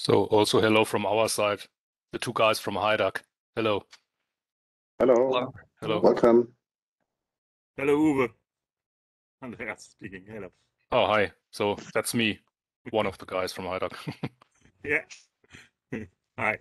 So also hello from our side, the two guys from Heidak. Hello. Hello. Hello. Welcome. Hello, Uwe. Andreas speaking. Hello. Oh, hi. So that's me, one of the guys from Heidak. Yeah. Hi.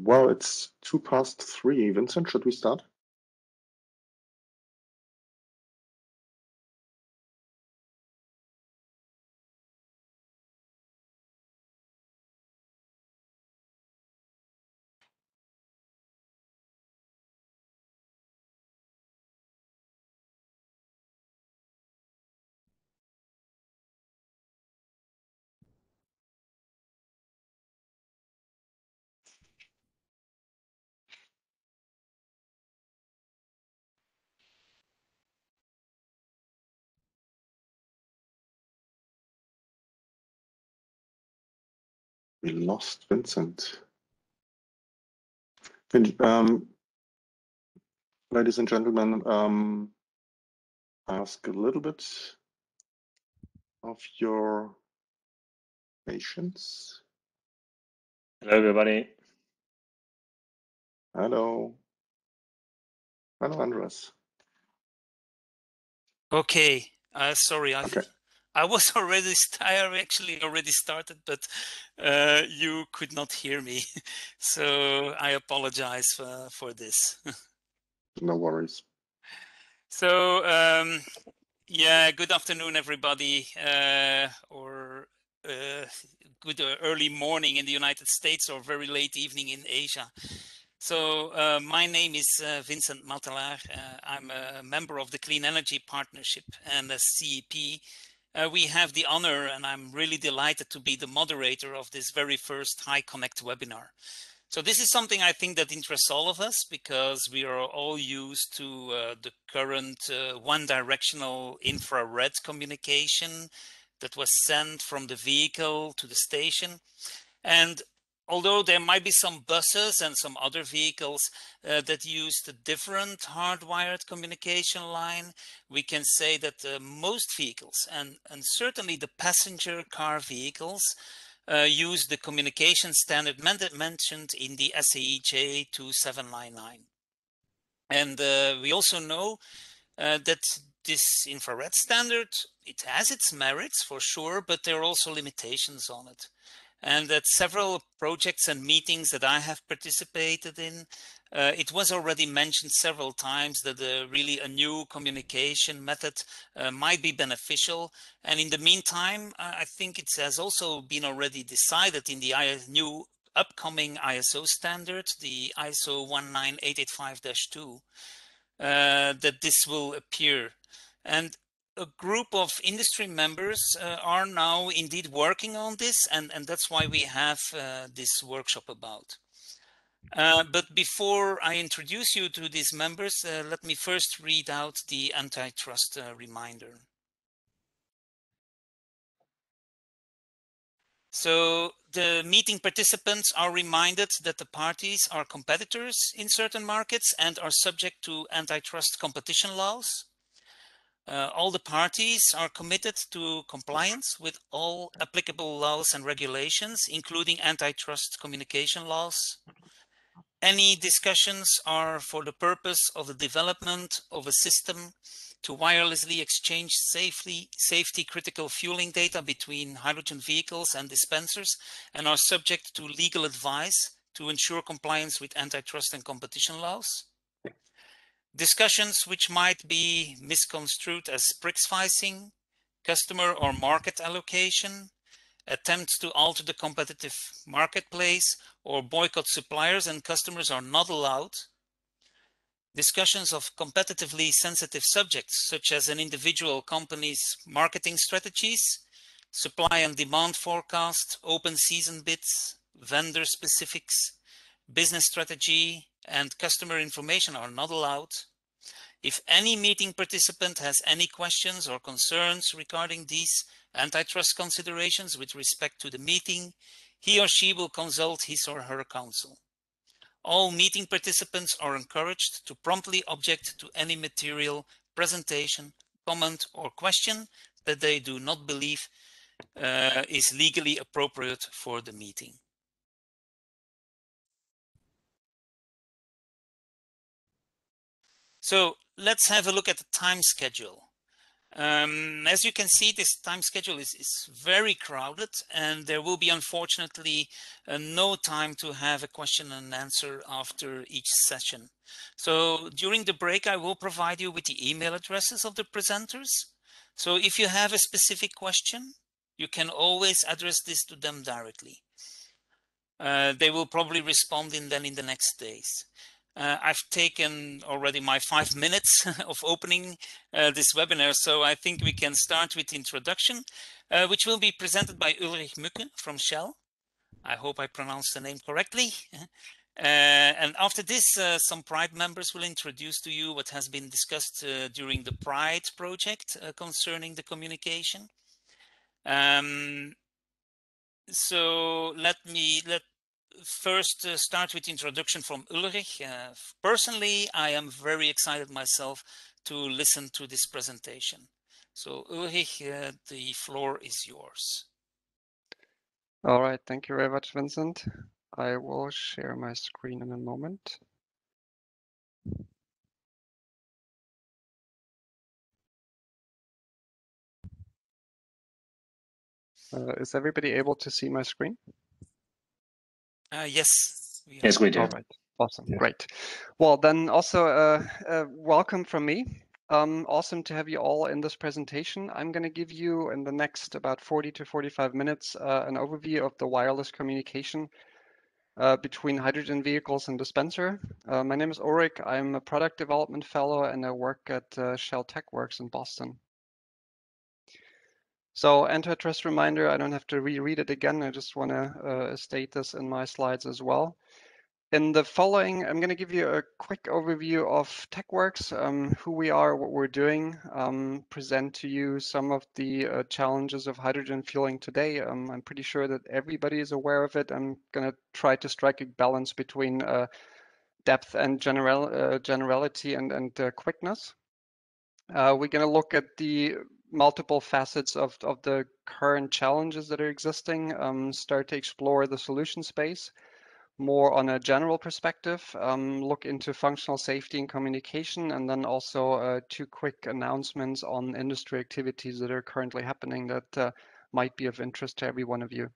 Well, it's 3:02. Vincent, should we start? We lost Vincent. Ladies and gentlemen, ask a little bit of your patience. Hello, everybody. Hello. Hello, Andres. Okay. Sorry, Okay. I was I actually already started, but you could not hear me. So I apologize for this. No worries. So yeah, good afternoon, everybody, or good early morning in the United States, or very late evening in Asia. So my name is Vincent Matelaar. I'm a member of the Clean Energy Partnership and a CEP. We have the honor, and I'm really delighted to be the moderator of this very first HyConnect webinar. So this is something I think that interests all of us, because we are all used to the current one-directional infrared communication that was sent from the vehicle to the station. And although there might be some buses and some other vehicles that use the different hardwired communication line, we can say that most vehicles, and certainly the passenger car vehicles, use the communication standard mentioned in the SAE J2799. And we also know that this infrared standard, it has its merits for sure, but there are also limitations on it. And at several projects and meetings that I have participated in, it was already mentioned several times that really a new communication method might be beneficial. And in the meantime, I think it has also been already decided in the new upcoming ISO standard, the ISO 19885-2, that this will appear. And a group of industry members are now indeed working on this, and that's why we have this workshop about. But before I introduce you to these members, let me first read out the antitrust reminder. So the meeting participants are reminded that the parties are competitors in certain markets and are subject to antitrust competition laws. All the parties are committed to compliance with all applicable laws and regulations, including antitrust communication laws. Any discussions are for the purpose of the development of a system to wirelessly exchange safety critical fueling data between hydrogen vehicles and dispensers, and are subject to legal advice to ensure compliance with antitrust and competition laws. Discussions which might be misconstrued as price-fixing, customer or market allocation, attempts to alter the competitive marketplace, or boycott suppliers and customers are not allowed. Discussions of competitively sensitive subjects, such as an individual company's marketing strategies, supply and demand forecast, open season bids, vendor specifics, business strategy, and customer information are not allowed. If any meeting participant has any questions or concerns regarding these antitrust considerations with respect to the meeting, he or she will consult his or her counsel. All meeting participants are encouraged to promptly object to any material, presentation, comment, or question that they do not believe is legally appropriate for the meeting. So let's have a look at the time schedule. As you can see, this time schedule is very crowded, and there will be, unfortunately, no time to have a question and answer after each session. So during the break, I will provide you with the email addresses of the presenters. So if you have a specific question, you can always address this to them directly. They will probably respond in the next days. I've taken already my 5 minutes of opening this webinar, so I think we can start with the introduction, which will be presented by Ulrich Mücke from Shell. I hope I pronounced the name correctly. And after this, some Pride members will introduce to you what has been discussed during the Pride project concerning the communication. So let first start with the introduction from Ulrich. Personally, I am very excited myself to listen to this presentation. So Ulrich, the floor is yours. All right, thank you very much, Vincent. I will share my screen in a moment. Is everybody able to see my screen? Yes. Yes, we do. All right, awesome, great. Well, then also welcome from me. Awesome to have you all in this presentation. I'm going to give you in the next about 40 to 45 minutes an overview of the wireless communication between hydrogen vehicles and dispenser. My name is Ulrich. I'm a product development fellow and I work at Shell TechWorks in Boston. So antitrust reminder, I don't have to reread it again. I just want to state this in my slides as well. In the following, I'm going to give you a quick overview of TechWorks, who we are, what we're doing, present to you some of the challenges of hydrogen fueling today. I'm pretty sure that everybody is aware of it. I'm going to try to strike a balance between depth and generality and quickness. We're going to look at the multiple facets of the current challenges that are existing, start to explore the solution space more on a general perspective, look into functional safety and communication, and then also 2 quick announcements on industry activities that are currently happening that might be of interest to every one of you.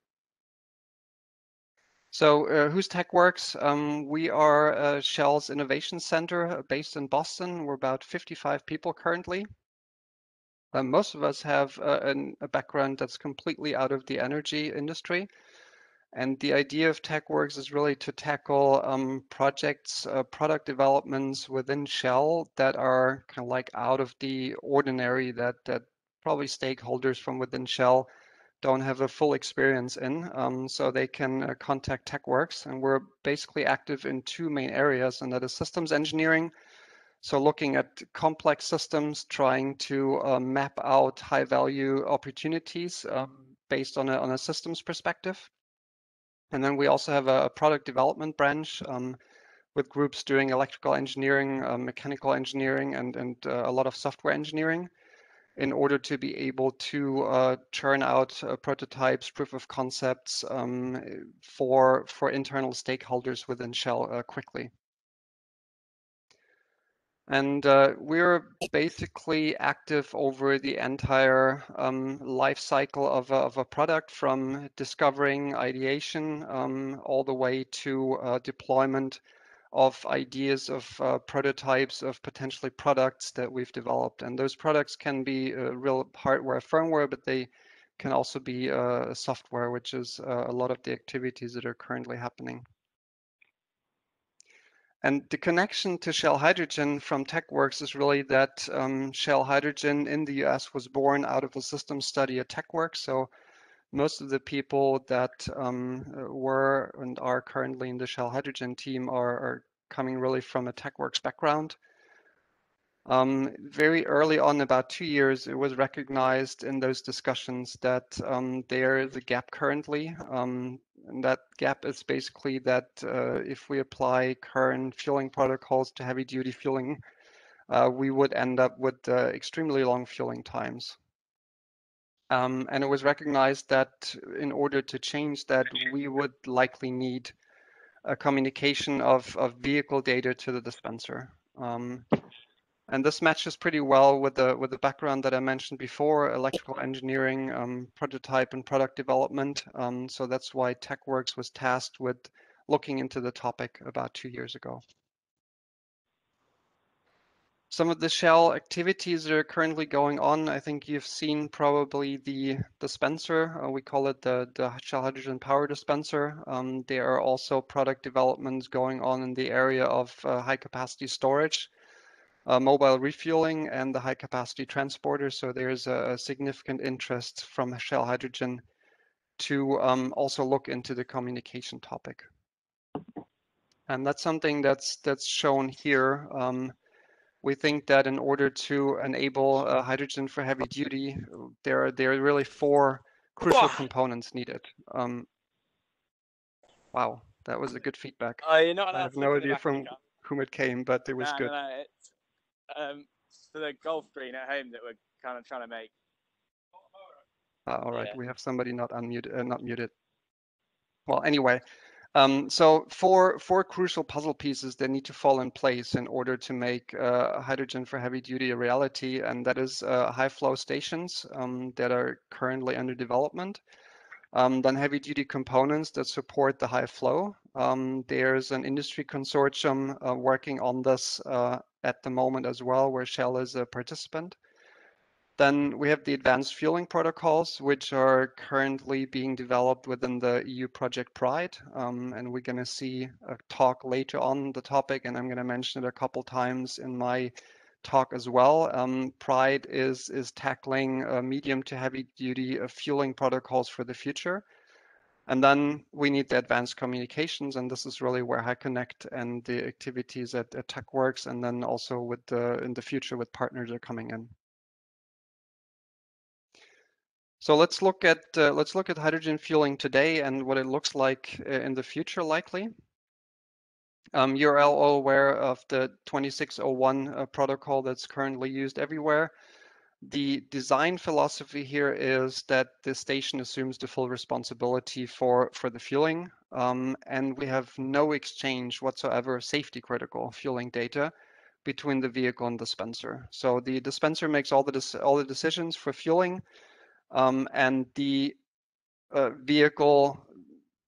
So who's TechWorks? We are Shell's Innovation Center based in Boston. We're about 55 people currently. Most of us have a background that's completely out of the energy industry. And the idea of TechWorks is really to tackle projects, product developments within Shell that are kind of like out of the ordinary that probably stakeholders from within Shell don't have a full experience in. So they can contact TechWorks. And we're basically active in 2 main areas, and that is systems engineering. So looking at complex systems, trying to map out high value opportunities based on a systems perspective. And then we also have a product development branch with groups doing electrical engineering, mechanical engineering, and a lot of software engineering in order to be able to churn out prototypes, proof of concepts for internal stakeholders within Shell quickly. And we're basically active over the entire life cycle of a product, from discovering ideation all the way to deployment of ideas of prototypes of potentially products that we've developed. And those products can be real hardware, firmware, but they can also be software, which is a lot of the activities that are currently happening. And the connection to Shell Hydrogen from TechWorks is really that Shell Hydrogen in the US was born out of a systems study at TechWorks. So most of the people that were and are currently in the Shell Hydrogen team are coming really from a TechWorks background. Very early on, about 2 years, it was recognized in those discussions that there is a gap currently. And that gap is basically that if we apply current fueling protocols to heavy duty fueling, we would end up with extremely long fueling times. And it was recognized that in order to change that, we would likely need a communication of vehicle data to the dispenser. And this matches pretty well with the background that I mentioned before, electrical engineering, prototype and product development. So that's why TechWorks was tasked with looking into the topic about 2 years ago. Some of the Shell activities that are currently going on, I think you've seen probably the dispenser. We call it the Shell Hydrogen Power Dispenser. There are also product developments going on in the area of high capacity storage, mobile refueling, and the high capacity transporter. So there's a significant interest from Shell Hydrogen to also look into the communication topic. And that's something that's shown here. We think that in order to enable hydrogen for heavy duty, there are really 4 crucial components needed. Wow, that was a good feedback. You're not allowed I have to no look at the idea back of the from car. whom it came, but it was No, good. no, it's for the golf green at home that we're kind of trying to make. All right, Yeah. we have somebody not unmuted, not muted. Well, anyway, so four crucial puzzle pieces that need to fall in place in order to make hydrogen for heavy duty a reality, and that is high flow stations that are currently under development. Then heavy duty components that support the high flow. There's an industry consortium working on this at the moment as well, where Shell is a participant. Then we have the advanced fueling protocols, which are currently being developed within the EU project PRIDE. And we're going to see a talk later on the topic, and I'm going to mention it a couple times in my talk as well. PRIDE is tackling medium to heavy duty fueling protocols for the future. And then we need the advanced communications, and this is really where HyConnect and the activities at TechWorks, and then also with in the future with partners are coming in. So let's look at hydrogen fueling today and what it looks like in the future, likely. You're all aware of the 2601 protocol that's currently used everywhere. The design philosophy here is that the station assumes the full responsibility for the fueling, and we have no exchange whatsoever safety critical fueling data between the vehicle and dispenser. So the dispenser makes all the decisions for fueling. And the vehicle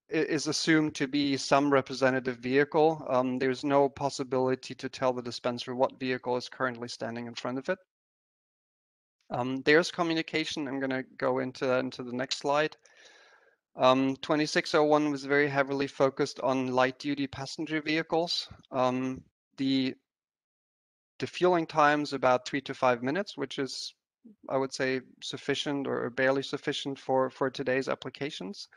is assumed to be some representative vehicle. There's no possibility to tell the dispenser what vehicle is currently standing in front of it. There's communication. I'm going to go into that into the next slide. 2601 was very heavily focused on light-duty passenger vehicles. The fueling time is about 3 to 5 minutes, which is, I would say, sufficient or barely sufficient for today's applications.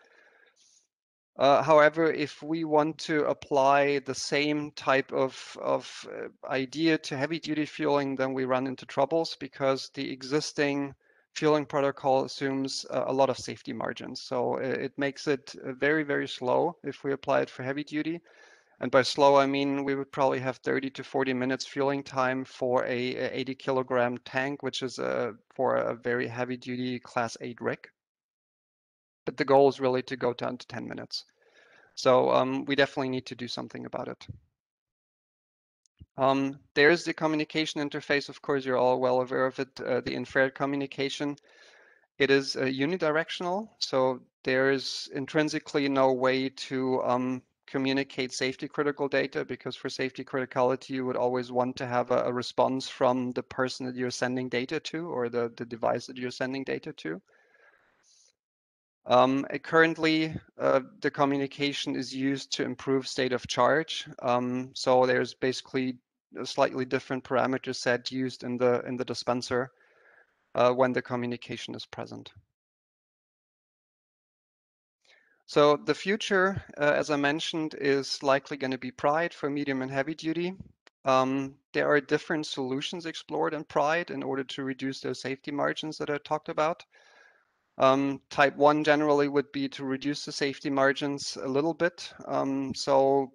However, if we want to apply the same type of idea to heavy duty fueling, then we run into troubles because the existing fueling protocol assumes a lot of safety margins. So it makes it very, very slow if we apply it for heavy duty. And by slow, I mean we would probably have 30 to 40 minutes fueling time for a 80 kilogram tank, which is for a very heavy duty class 8 rig. But the goal is really to go down to 10 minutes. So we definitely need to do something about it. There's the communication interface. Of course, you're all well aware of it, the infrared communication. It is unidirectional, so there's intrinsically no way to communicate safety critical data, because for safety criticality, you would always want to have a response from the person that you're sending data to, or the device that you're sending data to. Currently, the communication is used to improve state of charge. So there's basically a slightly different parameter set used in the dispenser when the communication is present. So the future, as I mentioned, is likely going to be PRIDE for medium and heavy duty. There are different solutions explored in PRIDE in order to reduce those safety margins that I talked about. Type 1 generally would be to reduce the safety margins a little bit. So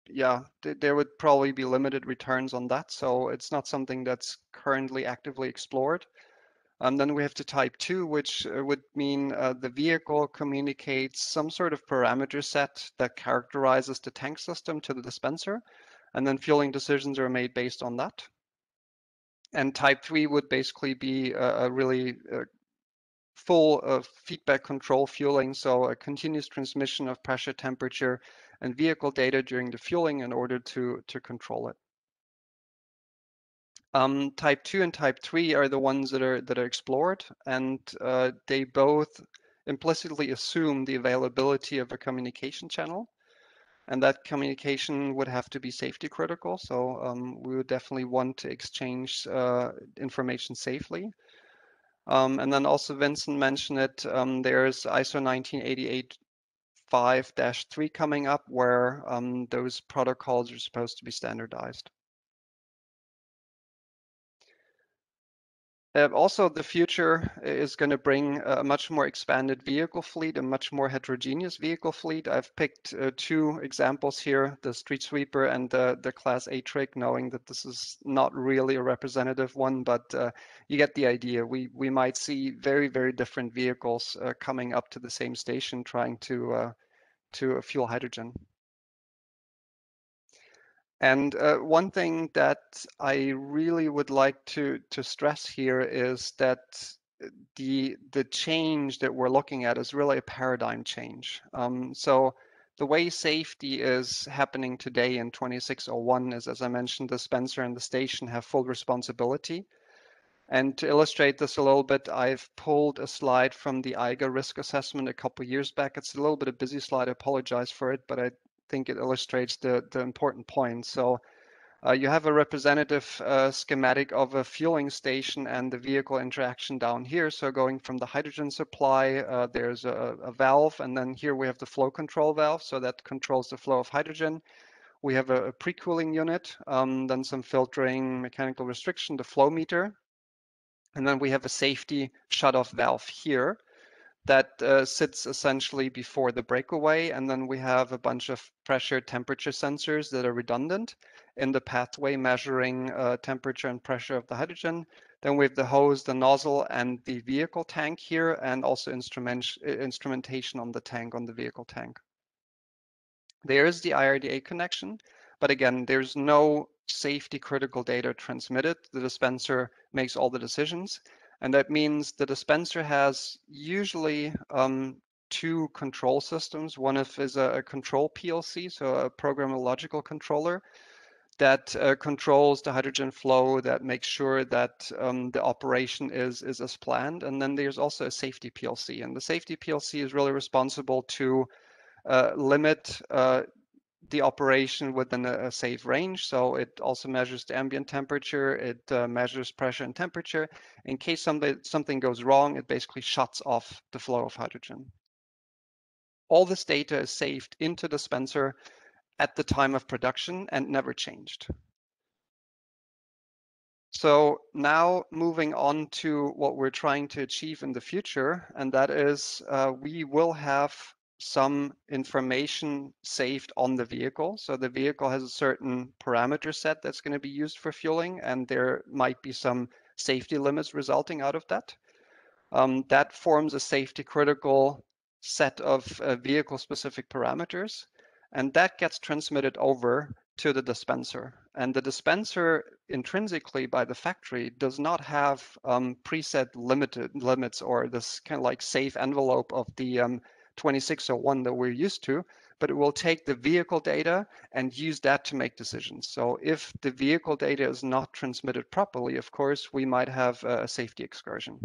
yeah, there would probably be limited returns on that. So it's not something that's currently actively explored. Then we have to type 2, which would mean the vehicle communicates some sort of parameter set that characterizes the tank system to the dispenser, and then fueling decisions are made based on that. And type 3 would basically be a really full feedback control fueling, so a continuous transmission of pressure, temperature, and vehicle data during the fueling in order to control it. Type 2 and type 3 are the ones that are explored, and they both implicitly assume the availability of a communication channel, and that communication would have to be safety critical. So we would definitely want to exchange information safely. And then also Vincent mentioned it, there's ISO 19885-3 coming up where those protocols are supposed to be standardized. Also, the future is going to bring a much more expanded vehicle fleet, a much more heterogeneous vehicle fleet. I've picked 2 examples here, the Street Sweeper and the Class A Trig, knowing that this is not really a representative one, but you get the idea. We might see very, very different vehicles coming up to the same station trying to fuel hydrogen. And one thing that I really would like to stress here is that the change that we're looking at is really a paradigm change. So the way safety is happening today in 2601 is, as I mentioned, the dispenser and the station have full responsibility. And to illustrate this a little bit, I've pulled a slide from the EIGA risk assessment a couple years back. It's a little bit of a busy slide, I apologize for it, but I think it illustrates the important points. So you have a representative schematic of a fueling station and the vehicle interaction down here. So going from the hydrogen supply, there's a valve, and then here we have the flow control valve, so that controls the flow of hydrogen. We have a pre-cooling unit, then some filtering, mechanical restriction, the flow meter, and then we have a safety shut-off valve here that sits essentially before the breakaway, and then we have a bunch of pressure temperature sensors that are redundant in the pathway measuring temperature and pressure of the hydrogen. Then we have the hose, the nozzle, and the vehicle tank here, and also instrumentation on the tank, on the vehicle tank. There is the IRDA connection, but again, there's no safety critical data transmitted. The dispenser makes all the decisions. And that means the dispenser has usually 2 control systems. One is a control PLC, so a programmable logical controller that controls the hydrogen flow, that makes sure that the operation is as planned. And then there's also a safety PLC. And the safety PLC is really responsible to limit the operation within a safe range. So it also measures the ambient temperature, it measures pressure and temperature. In case something goes wrong, it basically shuts off the flow of hydrogen. All this data is saved into the dispenser at the time of production and never changed. So now moving on to what we're trying to achieve in the future, and that is we will have some information saved on the vehicle. So the vehicle has a certain parameter set that's going to be used for fueling, and there might be some safety limits resulting out of that. That forms a safety critical set of vehicle specific parameters, and that gets transmitted over to the dispenser. And the dispenser intrinsically by the factory does not have preset limits or this kind of like safe envelope of the 2601 that we're used to, but it will take the vehicle data and use that to make decisions. So if the vehicle data is not transmitted properly, of course, we might have a safety excursion.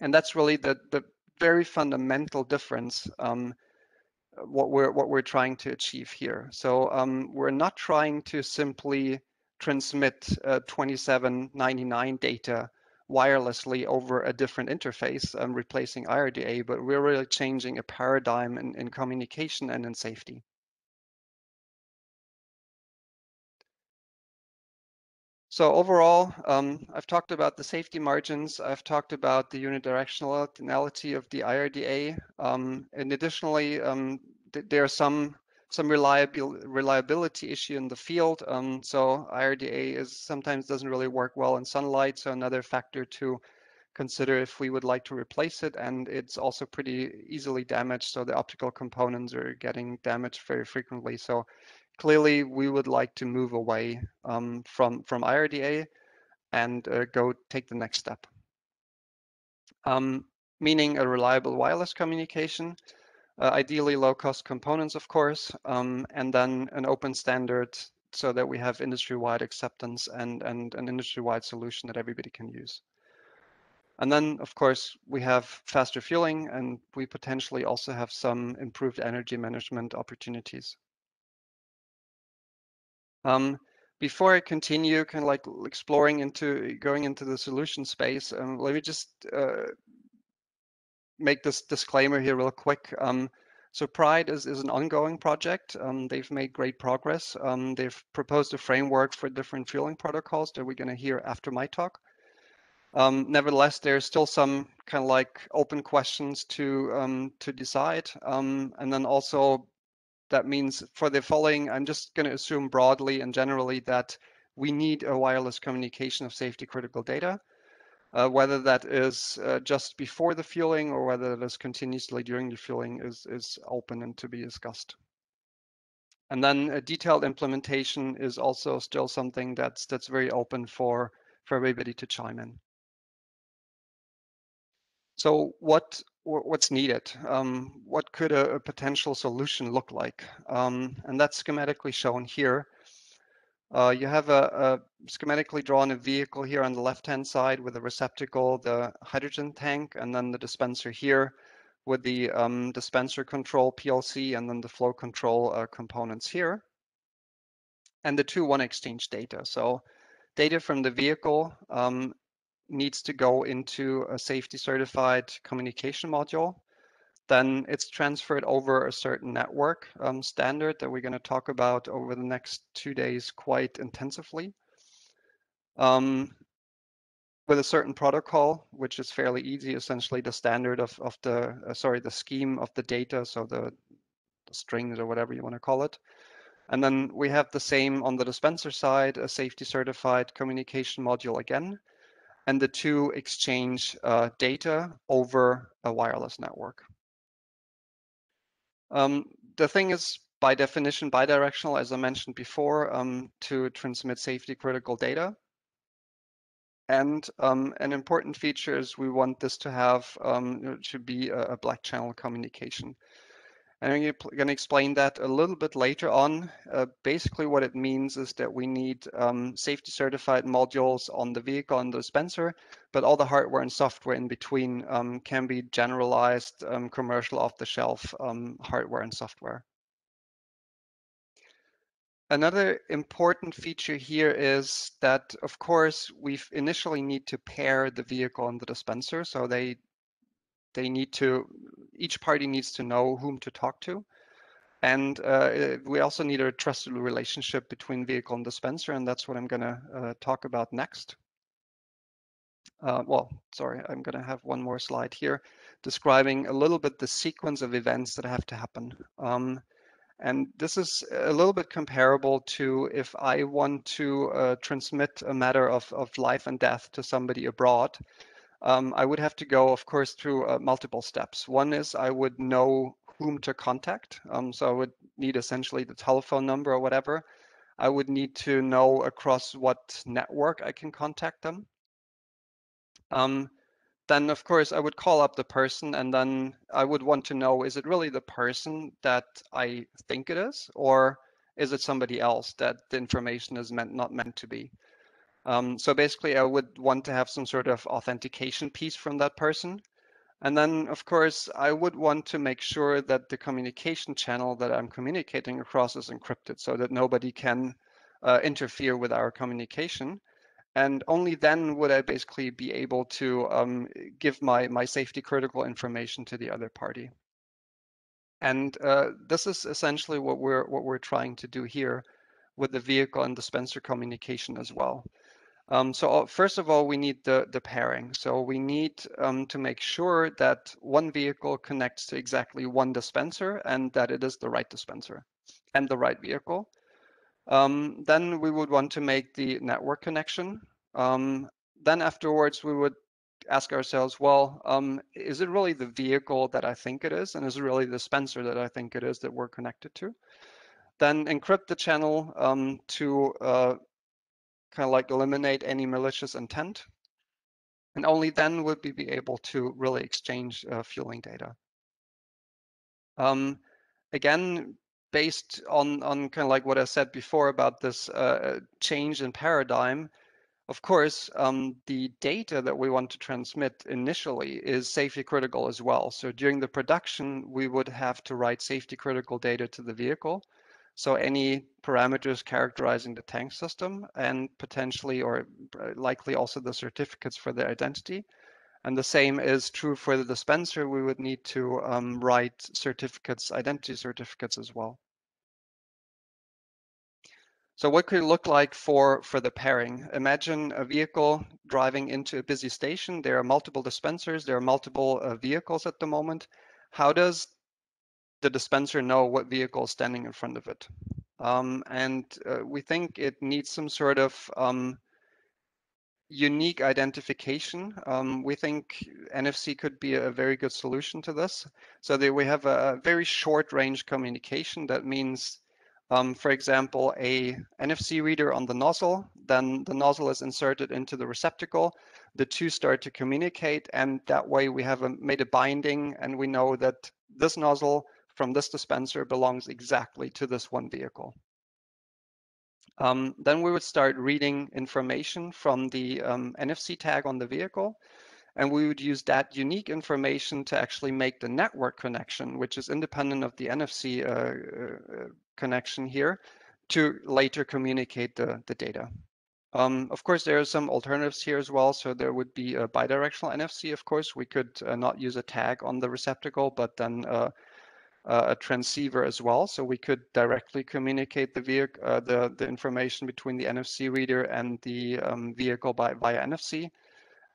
And that's really the very fundamental difference what we're trying to achieve here. So we're not trying to simply transmit 2799 data wirelessly over a different interface, replacing IRDA, but we're really changing a paradigm in communication and in safety. So overall, I've talked about the safety margins. I've talked about the unidirectionality of the IRDA. And additionally, there are some reliability issue in the field. So IRDA sometimes doesn't really work well in sunlight. So another factor to consider if we would like to replace it. And it's also pretty easily damaged. So the optical components are getting damaged very frequently. So clearly, we would like to move away from IRDA and go take the next step, meaning a reliable wireless communication, ideally low-cost components, of course, and then an open standard so that we have industry-wide acceptance and an industry-wide solution that everybody can use. And then, of course, we have faster fueling, and we potentially also have some improved energy management opportunities. Before I continue, kind of like going into the solution space, let me just make this disclaimer here real quick. So Pride is an ongoing project. They've made great progress. They've proposed a framework for different fueling protocols that we're going to hear after my talk. Nevertheless, there's still some kind of like open questions to decide, and then also that means for the following, I'm just going to assume broadly and generally that we need a wireless communication of safety critical data, whether that is just before the fueling or whether that is continuously during the fueling is open and to be discussed. And then a detailed implementation is also still something that's very open for everybody to chime in. So what's needed? What could a potential solution look like? And that's schematically shown here. You have a schematically drawn a vehicle here on the left-hand side with a receptacle, the hydrogen tank, and then the dispenser here with the dispenser control PLC and then the flow control components here. And the two want to exchange data. So data from the vehicle needs to go into a safety certified communication module. Then it's transferred over a certain network standard that we're going to talk about over the next 2 days quite intensively. With a certain protocol, which is fairly easy, essentially the standard of the scheme of the data, so the strings or whatever you want to call it. And then we have the same on the dispenser side, a safety certified communication module again. And the two exchange data over a wireless network. The thing is, by definition, bidirectional, as I mentioned before, to transmit safety critical data. And an important feature is we want this to have to be a black channel communication. And I'm going to explain that a little bit later on. Basically, what it means is that we need safety certified modules on the vehicle and the dispenser, but all the hardware and software in between can be generalized commercial off-the-shelf hardware and software. Another important feature here is that, of course, we initially need to pair the vehicle and the dispenser. So each party needs to know whom to talk to. And we also need a trusted relationship between vehicle and dispenser, and that's what I'm going to talk about next. I'm going to have one more slide here describing a little bit the sequence of events that have to happen. And this is a little bit comparable to if I want to transmit a matter of life and death to somebody abroad. I would have to go, of course, through multiple steps. One is I would know whom to contact. So I would need essentially the telephone number or whatever. I would need to know across what network I can contact them. Then, of course, I would call up the person, and then I would want to know, is it really the person that I think it is, or is it somebody else that the information is not meant to be? So basically, I would want to have some sort of authentication piece from that person. And then, of course, I would want to make sure that the communication channel that I'm communicating across is encrypted so that nobody can interfere with our communication. And only then would I basically be able to give my safety critical information to the other party. And this is essentially what we're trying to do here with the vehicle and dispenser communication as well. So first of all, we need the pairing. So we need to make sure that one vehicle connects to exactly one dispenser and that it is the right dispenser and the right vehicle. Then we would want to make the network connection. Then afterwards, we would ask ourselves, well, is it really the vehicle that I think it is? And is it really the dispenser that I think it is that we're connected to? Then encrypt the channel to kind of like eliminate any malicious intent. And only then would we be able to really exchange fueling data. Again, based on kind of like what I said before about this change in paradigm, of course, the data that we want to transmit initially is safety critical as well. So during the production, we would have to write safety critical data to the vehicle. So any parameters characterizing the tank system and potentially or likely also the certificates for the identity. And the same is true for the dispenser. We would need to write certificates, identity certificates as well. So what could it look like for the pairing? Imagine a vehicle driving into a busy station. There are multiple dispensers. There are multiple vehicles at the moment. How does the dispenser know what vehicle is standing in front of it? We think it needs some sort of unique identification. We think NFC could be a very good solution to this. So that we have a very short range communication. That means, for example, a NFC reader on the nozzle, then the nozzle is inserted into the receptacle. The two start to communicate, and that way we have made a binding, and we know that this nozzle from this dispenser belongs exactly to this one vehicle. Then we would start reading information from the NFC tag on the vehicle, and we would use that unique information to actually make the network connection, which is independent of the NFC connection here, to later communicate the data. Of course, there are some alternatives here as well. So there would be a bidirectional NFC. Of course, we could not use a tag on the receptacle, but then a transceiver as well, so we could directly communicate the vehicle, the information between the NFC reader and the vehicle via NFC.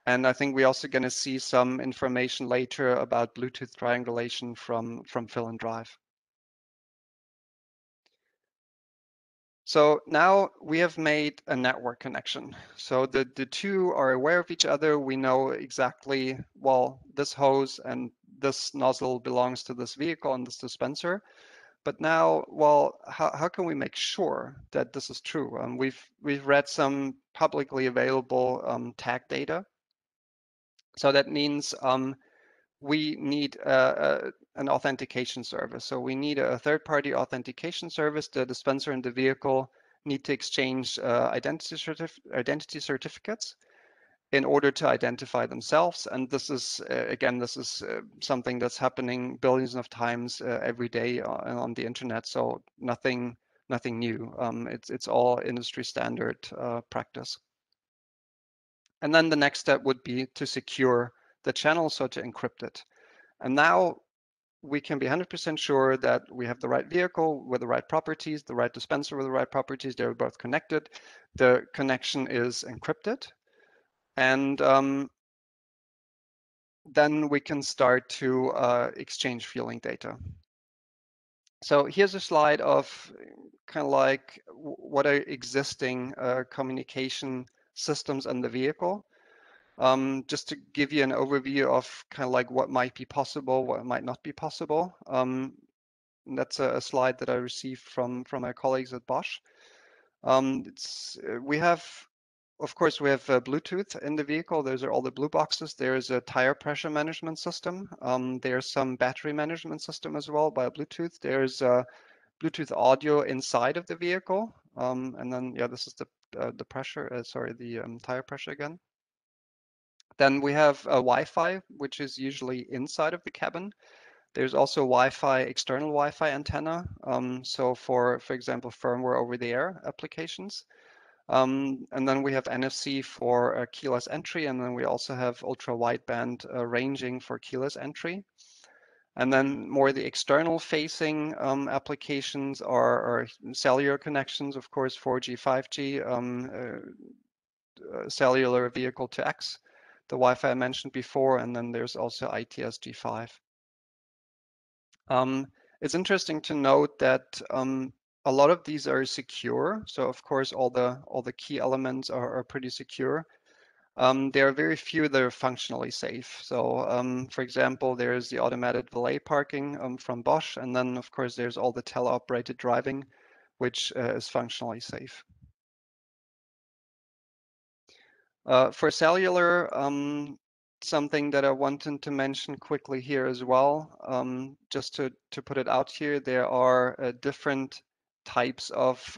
And I think we're also going to see some information later about Bluetooth triangulation from Fill and Drive. So now we have made a network connection. So the two are aware of each other. We know exactly, well, this hose and this nozzle belongs to this vehicle and this dispenser. But now, well, how can we make sure that this is true? We've read some publicly available tag data. So that means we need an authentication service. So we need a third-party authentication service. The dispenser and the vehicle need to exchange identity certificates in order to identify themselves. And this is, again, this is something that's happening billions of times every day on the internet. So nothing new. It's all industry standard practice. And then the next step would be to secure the channel, so to encrypt it. And now we can be 100% sure that we have the right vehicle with the right properties, the right dispenser with the right properties. They're both connected. The connection is encrypted. And then we can start to exchange fueling data. So here's a slide of kind of like what are existing communication systems in the vehicle. Just to give you an overview of kind of like what might be possible, what might not be possible. That's a slide that I received from my colleagues at Bosch. We have, of course, we have Bluetooth in the vehicle. Those are all the blue boxes. There's a tire pressure management system. There's some battery management system as well by Bluetooth. There's Bluetooth audio inside of the vehicle. And then, yeah, this is the pressure, the tire pressure again. Then we have Wi-Fi, which is usually inside of the cabin. There's also Wi-Fi, external Wi-Fi antenna. So for example, firmware over the air applications. And then we have NFC for keyless entry. And then we also have ultra wideband ranging for keyless entry. And then more the external facing applications are cellular connections, of course, 4G, 5G, cellular vehicle to X, the Wi-Fi I mentioned before, and then there's also ITS-G5. It's interesting to note that a lot of these are secure. So of course, all the key elements are pretty secure. There are very few that are functionally safe. So for example, there's the automated valet parking from Bosch, and then of course there's all the teleoperated driving, which is functionally safe. For cellular, something that I wanted to mention quickly here as well, just to put it out here, there are different types of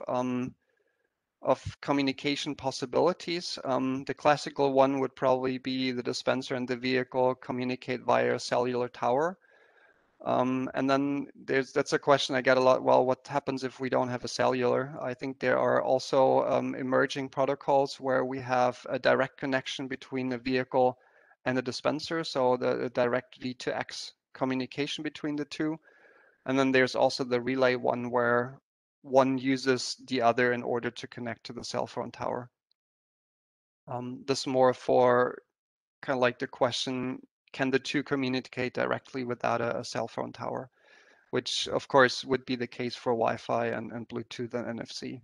communication possibilities. The classical one would probably be the dispenser and the vehicle communicate via a cellular tower. And then that's a question I get a lot. Well, what happens if we don't have a cellular? I think there are also emerging protocols where we have a direct connection between the vehicle and the dispenser, so the direct V2X communication between the two. And then there's also the relay one where one uses the other in order to connect to the cell phone tower. This more for kind of like the question, can the two communicate directly without a cell phone tower? Which of course would be the case for Wi-Fi and Bluetooth and NFC.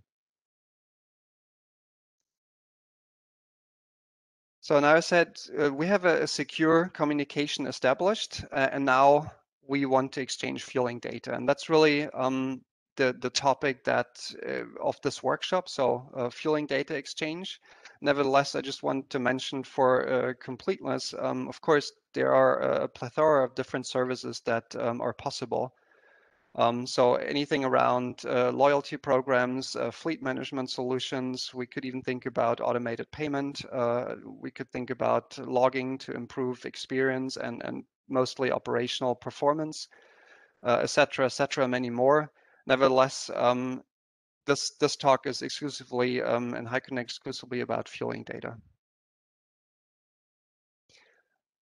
So now I said we have a secure communication established, and now we want to exchange fueling data, and that's really the topic that of this workshop. So fueling data exchange. Nevertheless, I just want to mention for completeness, of course, there are a plethora of different services that are possible. So anything around loyalty programs, fleet management solutions, we could even think about automated payment. We could think about logging to improve experience and mostly operational performance, et cetera, many more. Nevertheless, this talk is exclusively and HyConnect exclusively about fueling data.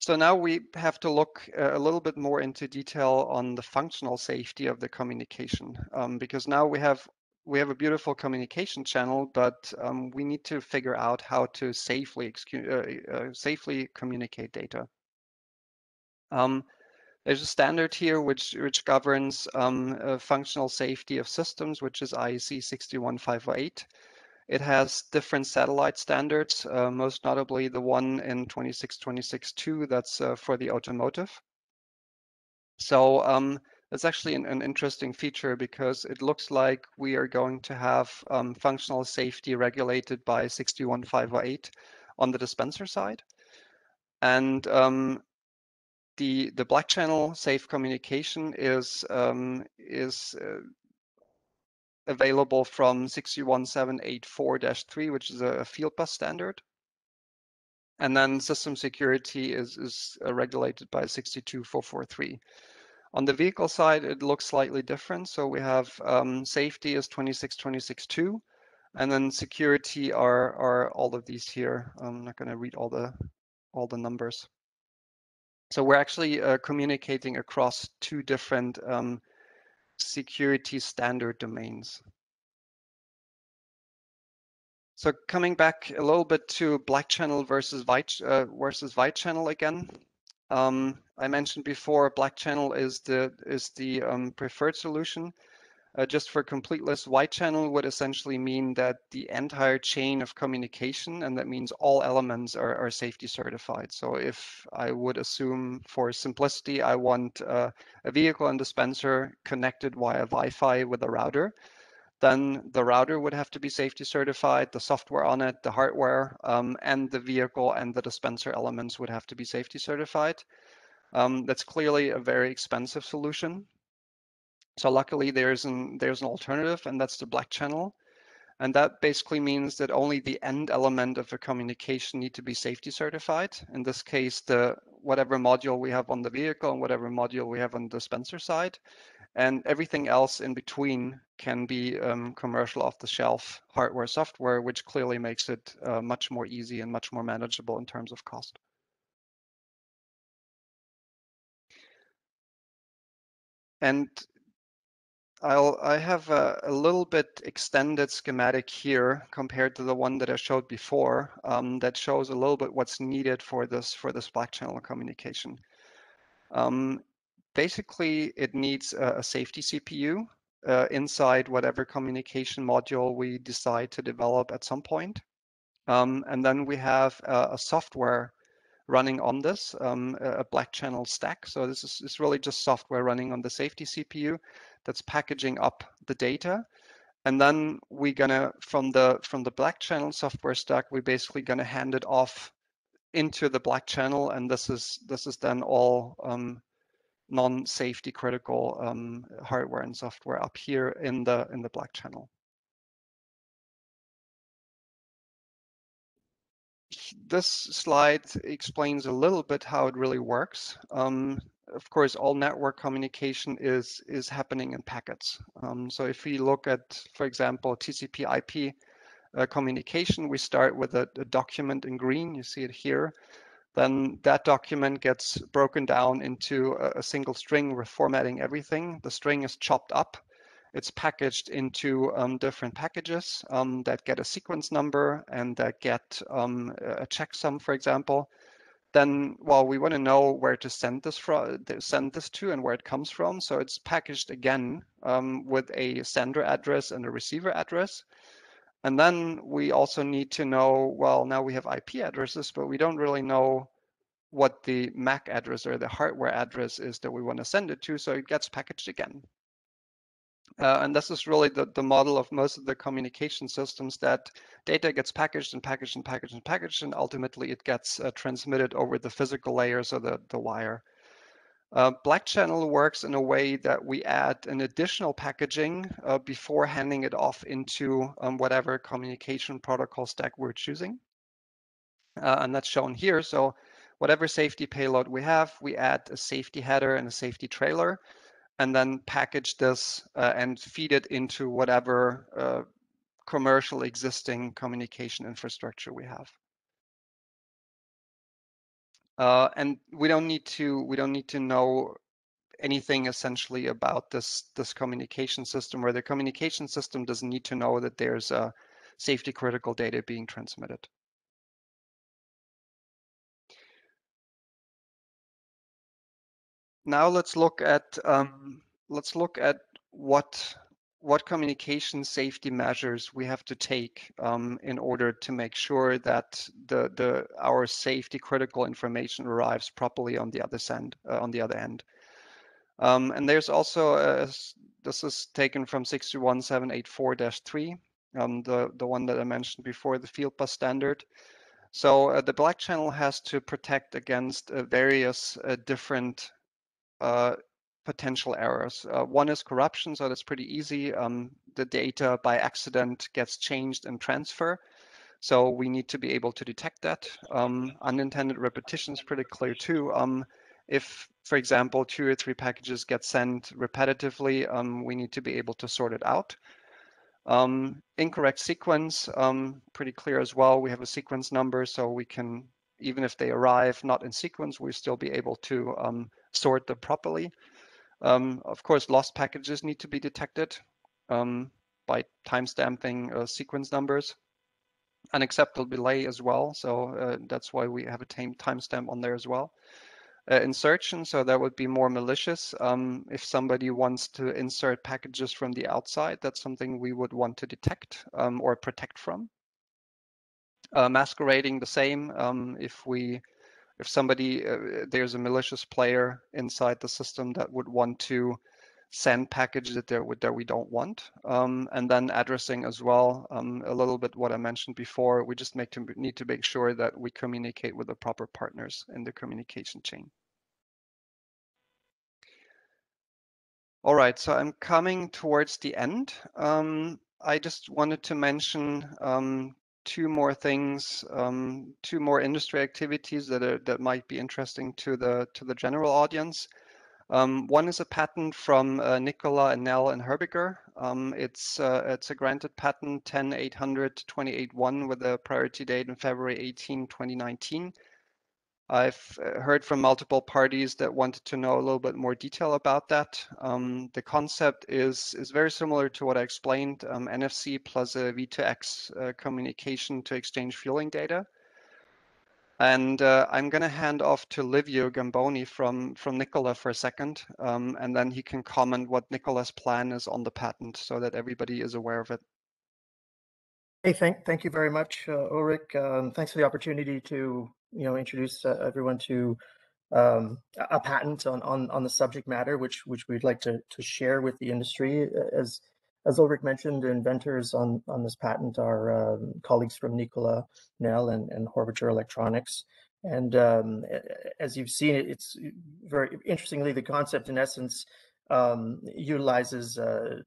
So now we have to look a little bit more into detail on the functional safety of the communication, because now we have a beautiful communication channel, but we need to figure out how to safely communicate data. There's a standard here which governs functional safety of systems, which is IEC 61508. It has different satellite standards, most notably the one in 26262 that's for the automotive. So that's actually an interesting feature because it looks like we are going to have functional safety regulated by 61508 on the dispenser side. And the black channel safe communication is available from 61784-3, which is a field bus standard. And then system security is regulated by 62443. On the vehicle side, it looks slightly different. So we have safety is 26262, and then security are all of these here. I'm not going to read all the numbers. So we're actually communicating across two different security standard domains. So coming back a little bit to black channel versus white channel again. I mentioned before, black channel is the preferred solution. Just for completeness, white channel would essentially mean that the entire chain of communication, and that means all elements are safety certified. So if I would assume for simplicity, I want a vehicle and dispenser connected via Wi-Fi with a router, then the router would have to be safety certified, the software on it, the hardware, and the vehicle and the dispenser elements would have to be safety certified. That's clearly a very expensive solution. So luckily there's an alternative, and that's the black channel. And that basically means that only the end element of a communication need to be safety certified. In this case, whatever module we have on the vehicle and whatever module we have on the dispenser side. And everything else in between can be commercial off-the-shelf hardware, software, which clearly makes it much more easy and much more manageable in terms of cost. And I have a little bit extended schematic here compared to the one that I showed before, that shows a little bit what's needed for this black channel communication. Basically, it needs a safety CPU inside whatever communication module we decide to develop at some point. And then we have a software running on this, a black channel stack. So this is really just software running on the safety CPU that's packaging up the data. And then we're gonna, from the black channel software stack, we're basically gonna hand it off into the black channel, and this is then all non-safety critical hardware and software up here in the black channel. This slide explains a little bit how it really works. Of course, all network communication is happening in packets. So if we look at, for example, TCP/IP communication, we start with a document in green. You see it here. Then that document gets broken down into a single string with formatting everything. The string is chopped up. It's packaged into different packages that get a sequence number and that get a checksum, for example. Then, well, we want to know where to send this to and where it comes from. So it's packaged again with a sender address and a receiver address. And then we also need to know, well, now we have IP addresses, but we don't really know what the MAC address or the hardware address is that we want to send it to. So it gets packaged again. And this is really the model of most of the communication systems, that data gets packaged and packaged and packaged and packaged, and ultimately it gets transmitted over the physical layers of the wire. Black channel works in a way that we add an additional packaging before handing it off into whatever communication protocol stack we're choosing. And that's shown here. So whatever safety payload we have, we add a safety header and a safety trailer, and then package this and feed it into whatever commercial existing communication infrastructure we have. And we don't need to know anything essentially about this communication system, or the communication system doesn't need to know that there's a safety critical data being transmitted. Now let's look at what communication safety measures we have to take in order to make sure that our safety critical information arrives properly on the other end. And there's also this is taken from 61784-3, the one that I mentioned before, the field bus standard. So the black channel has to protect against various different potential errors. One is corruption, so that's pretty easy. The data by accident gets changed in transfer, so we need to be able to detect that. Unintended repetition is pretty clear too. If, for example, 2 or 3 packages get sent repetitively, we need to be able to sort it out. Incorrect sequence, pretty clear as well. We have a sequence number, so we can, even if they arrive not in sequence, we still be able to sort them properly. Of course, lost packages need to be detected by timestamping sequence numbers. Unacceptable delay as well, so that's why we have a timestamp on there as well. Insertion, so that would be more malicious. If somebody wants to insert packages from the outside, that's something we would want to detect or protect from. Masquerading, the same. If somebody, there's a malicious player inside the system that would want to send packages that we don't want. And then addressing as well, a little bit what I mentioned before, we just need to make sure that we communicate with the proper partners in the communication chain. All right, so I'm coming towards the end. I just wanted to mention 2 more things, 2 more industry activities that might be interesting to the general audience. One is a patent from Nicola and Nell and Herbiger. It's a granted patent 10.800.28.1 with a priority date in February 18, 2019. I've heard from multiple parties that wanted to know a little bit more detail about that. The concept is very similar to what I explained, NFC plus a V2X communication to exchange fueling data. And I'm going to hand off to Livio Gamboni from Nikola for a second, and then he can comment what Nikola's plan is on the patent so that everybody is aware of it. Hey, thank you very much, Ulrich. Thanks for the opportunity to introduce everyone to a patent on the subject matter, which we'd like to share with the industry. As Ulrich mentioned, the inventors on this patent are colleagues from Nikola, Nel, and Horvager Electronics. And as you've seen, it's very interestingly, the concept in essence utilizes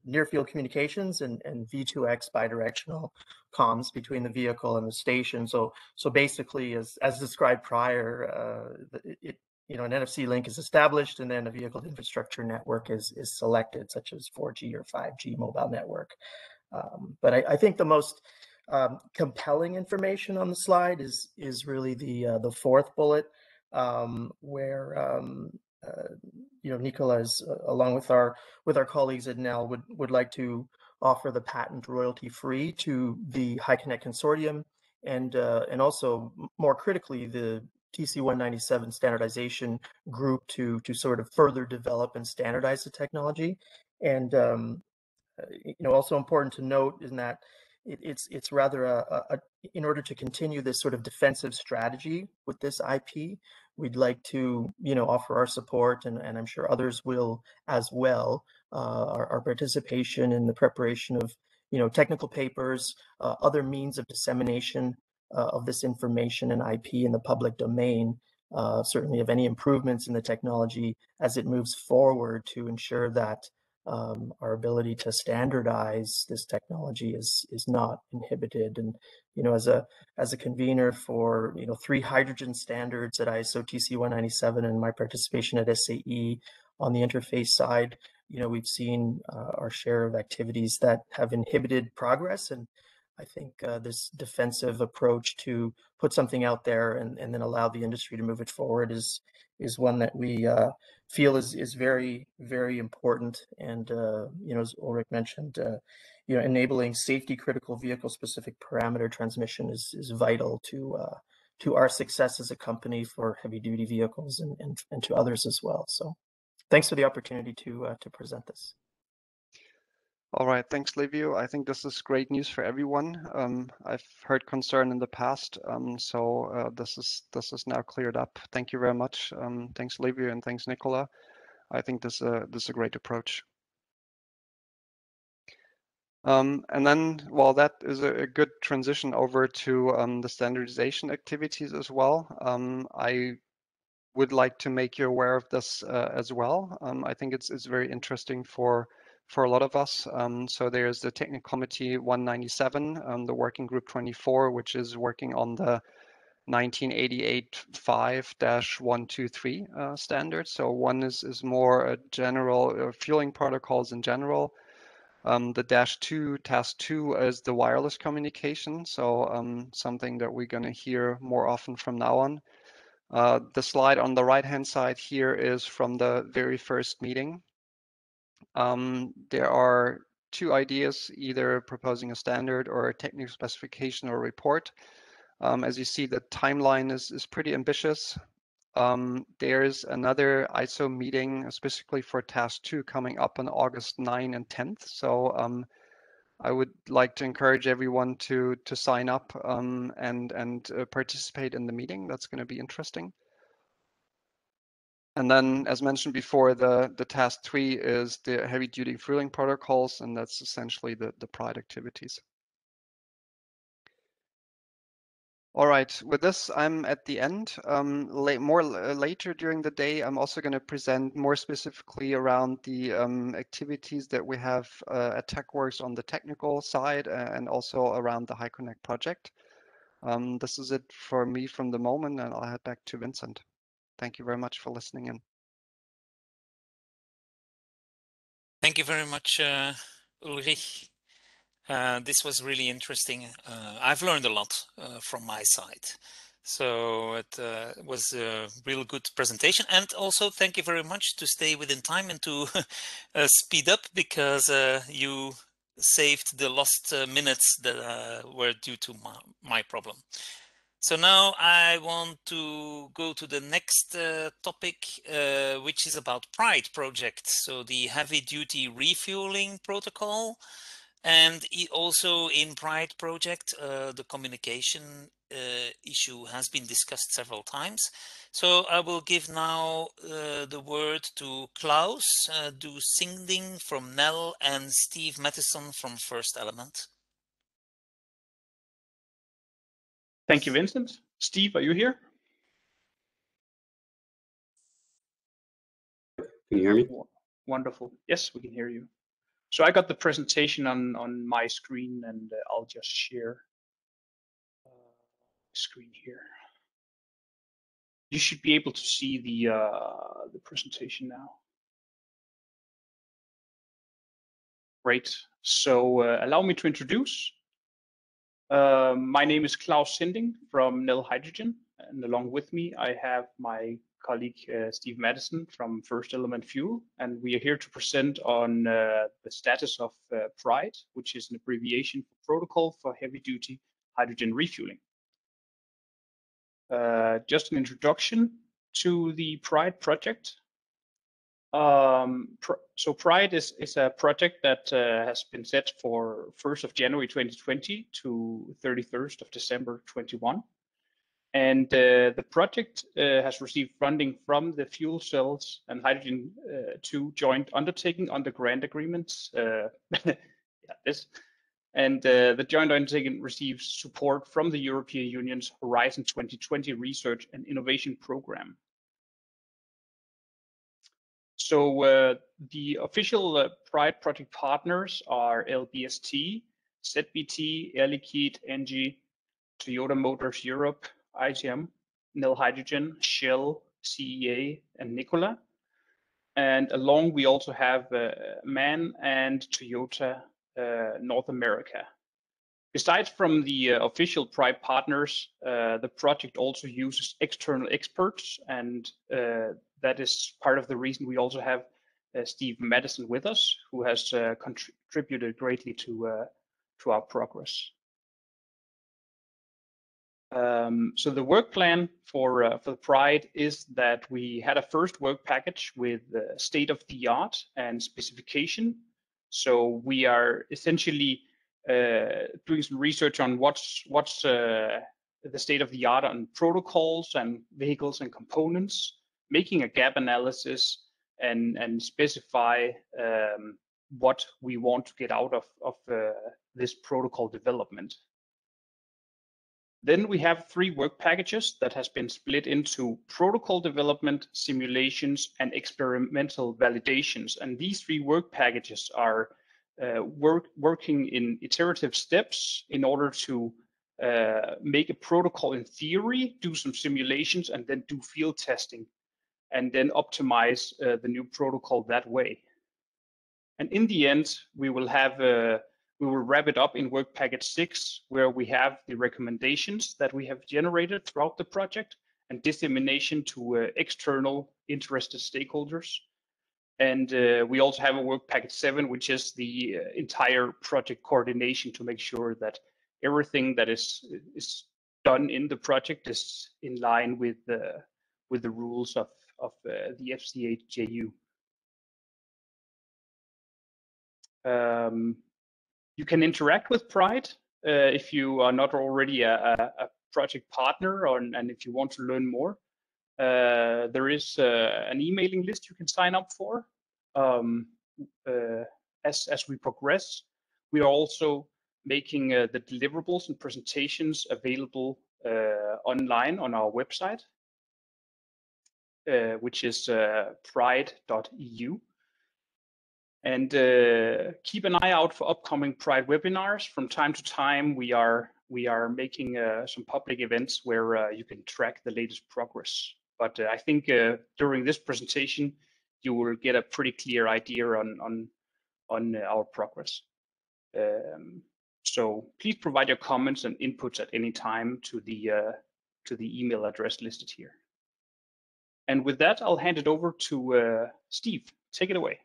near-field communications and V2X bidirectional comms between the vehicle and the station. So basically, as described prior, an NFC link is established, and then a vehicle infrastructure network is selected, such as 4G or 5G mobile network. But I think the most compelling information on the slide is really the fourth bullet, where Nikola is, along with our colleagues at Nel, would like to offer the patent royalty free to the HyConnect consortium, and also more critically the TC197 standardization group to sort of further develop and standardize the technology. And also important to note is that it's rather in order to continue this sort of defensive strategy with this IP, we'd like to offer our support, and I'm sure others will as well, our participation in the preparation of technical papers, other means of dissemination of this information and IP in the public domain, certainly of any improvements in the technology as it moves forward, to ensure that our ability to standardize this technology is not inhibited. And as a convener for 3 hydrogen standards at ISO TC197 and my participation at SAE on the interface side, we've seen our share of activities that have inhibited progress. And I think this defensive approach to put something out there and then allow the industry to move it forward is one that we feel is very, very important. And as Ulrich mentioned, enabling safety critical vehicle specific parameter transmission is vital to our success as a company for heavy duty vehicles and to others as well. So thanks for the opportunity to present this. All right, thanks, Livio. I think this is great news for everyone. I've heard concern in the past, so this is now cleared up. Thank you very much. Thanks, Livio, and thanks, Nikola. I think this is a great approach. And then, well, that is a good transition over to the standardization activities as well. I would like to make you aware of this as well. I think it's very interesting for a lot of us. So there's the Technical Committee 197, the Working Group 24, which is working on the 1988 5-123 standard. So one is more a general fueling protocols in general. The -2 task 2 is the wireless communication. So something that we're going to hear more often from now on. The slide on the right-hand side here is from the very first meeting. There are 2 ideas, either proposing a standard or a technical specification or report. As you see, the timeline is pretty ambitious. There's another ISO meeting specifically for task 2 coming up on August 9 and 10th. So I would like to encourage everyone to sign up and participate in the meeting. That's going to be interesting. And then, as mentioned before, the task 3 is the heavy duty fueling protocols, and that's essentially the pride activities. All right, with this, I'm at the end. Later during the day, I'm also going to present more specifically around the activities that we have at TechWorks on the technical side, and also around the HyConnect project. This is it for me from the moment, and I'll head back to Vincent. Thank you very much for listening in. Thank you very much, Ulrich. This was really interesting. I've learned a lot from my side. So it was a real good presentation, and also thank you very much to stay within time and to speed up, because you saved the lost minutes that were due to my problem. So now I want to go to the next topic, which is about Pride project. So the heavy duty refueling protocol. And also in Pride project, the communication issue has been discussed several times. So I will give now the word to Klaus Du Singding from Nel and Steve Mattison from First Element. Thank you, Vincent. Steve, are you here? Can you hear me? Wonderful. Yes, we can hear you. So I got the presentation on my screen, and I'll just share screen here. You should be able to see the presentation now. Great. So allow me to introduce. My name is Klaus Sinding from Nel Hydrogen, and along with me I have my colleague Steve Mattison from First Element Fuel, and we are here to present on the status of PRIDE, which is an abbreviation for Protocol for Heavy Duty Hydrogen Refueling. Just an introduction to the PRIDE project. So PRIDE is a project that has been set for 1st of January 2020 to 31st of December 21. And the project has received funding from the Fuel Cells and Hydrogen 2 joint undertaking under grant agreements. And the joint undertaking receives support from the European Union's Horizon 2020 Research and Innovation Program. So the official PRIDE project partners are LBST, ZBT, Air Liquide, ENGIE, Toyota Motors Europe, ITM, Nel Hydrogen, Shell, CEA, and Nikola. And along we also have MAN and Toyota North America. Besides from the official PRIDE partners, the project also uses external experts, and that is part of the reason we also have Steve Mattison with us, who has contributed greatly to our progress. So the work plan for the PRIDE is that we had a first work package with state of the art and specification. So we are essentially doing some research on what's the state of the art on protocols and vehicles and components, making a gap analysis, and specify what we want to get out of this protocol development. Then we have 3 work packages that has been split into protocol development, simulations, and experimental validations. And these 3 work packages are working in iterative steps in order to make a protocol in theory, do some simulations, and then do field testing, and then optimize the new protocol that way. And in the end, we will have we will wrap it up in work package 6, where we have the recommendations that we have generated throughout the project and dissemination to external interested stakeholders. And we also have a work package 7, which is the entire project coordination to make sure that everything that is done in the project is in line with the rules of the FCA-JU. You can interact with PRIDE if you are not already a project partner, and if you want to learn more. There is an emailing list you can sign up for as we progress. We are also making the deliverables and presentations available online on our website, which is pride.eu. And keep an eye out for upcoming PRIDE webinars. From time to time, we are making some public events where you can track the latest progress. But I think during this presentation, you will get a pretty clear idea on our progress. So please provide your comments and inputs at any time to the to the email address listed here. And with that, I'll hand it over to Steve. Take it away.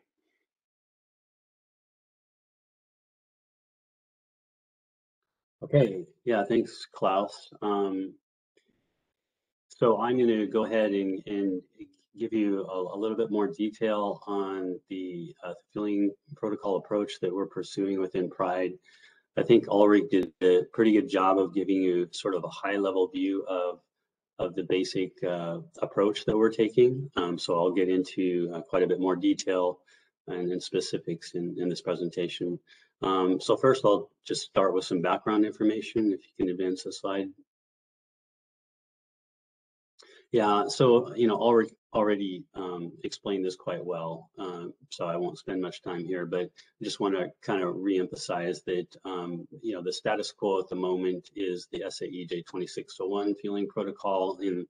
Okay, yeah, thanks, Klaus. So I'm going to go ahead and give you a little bit more detail on the fueling protocol approach that we're pursuing within Pride. I think Ulrich did a pretty good job of giving you sort of a high-level view of the basic approach that we're taking. So I'll get into quite a bit more detail and specifics in this presentation. So first, I'll just start with some background information. If you can advance the slide. Yeah, so Ulrich already explained this quite well, so I won't spend much time here, but I just want to kind of reemphasize that the status quo at the moment is the SAE J2601 fueling protocol, and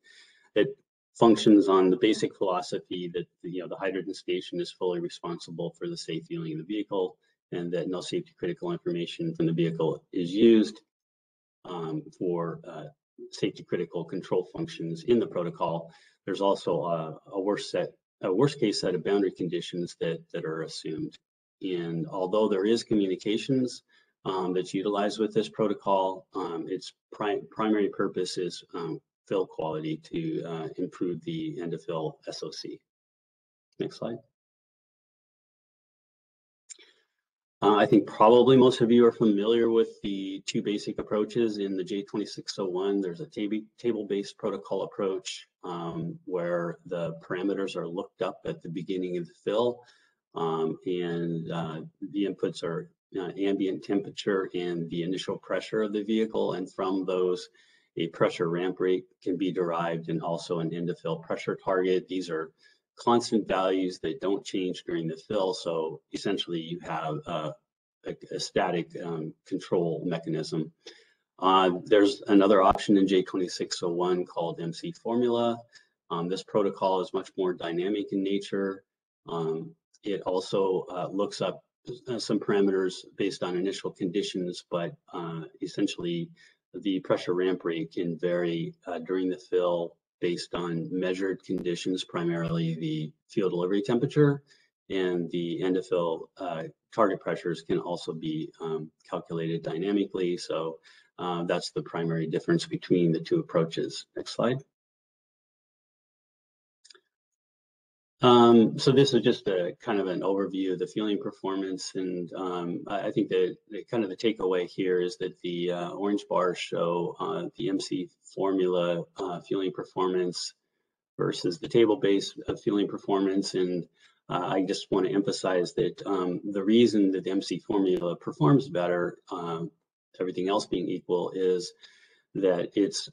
it functions on the basic philosophy that the hydrogen station is fully responsible for the safe fueling of the vehicle, and that no safety critical information from the vehicle is used for safety critical control functions in the protocol. There's also a worst case set of boundary conditions that are assumed. And although there is communications that's utilized with this protocol, its primary purpose is fill quality to improve the end of fill SOC. Next slide. I think probably most of you are familiar with the two basic approaches in the J2601. There's a table-based protocol approach where the parameters are looked up at the beginning of the fill, and the inputs are ambient temperature and the initial pressure of the vehicle, and from those a pressure ramp rate can be derived, and also an end of fill pressure target. These are constant values that don't change during the fill, so essentially you have a static control mechanism. There's another option in J2601 called MC formula. This protocol is much more dynamic in nature. It also looks up some parameters based on initial conditions, but essentially the pressure ramp rate can vary during the fill based on measured conditions, primarily the fuel delivery temperature, and the end of fill target pressures can also be calculated dynamically. So that's the primary difference between the two approaches. Next slide. So this is just a kind of an overview of the fueling performance, and I think that kind of the takeaway here is that the orange bars show the MC formula fueling performance versus the table-based fueling performance, and I just want to emphasize that the reason that the MC formula performs better, everything else being equal, is that it's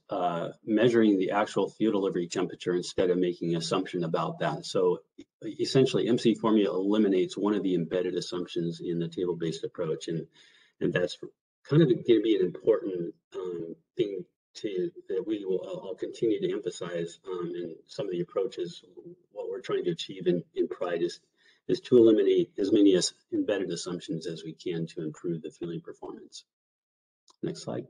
measuring the actual fuel delivery temperature instead of making an assumption about that. So essentially, MC formula eliminates one of the embedded assumptions in the table-based approach, and that's kind of going to be an important thing that I'll continue to emphasize in some of the approaches. What we're trying to achieve in Pride is to eliminate as many embedded assumptions as we can to improve the fueling performance. Next slide.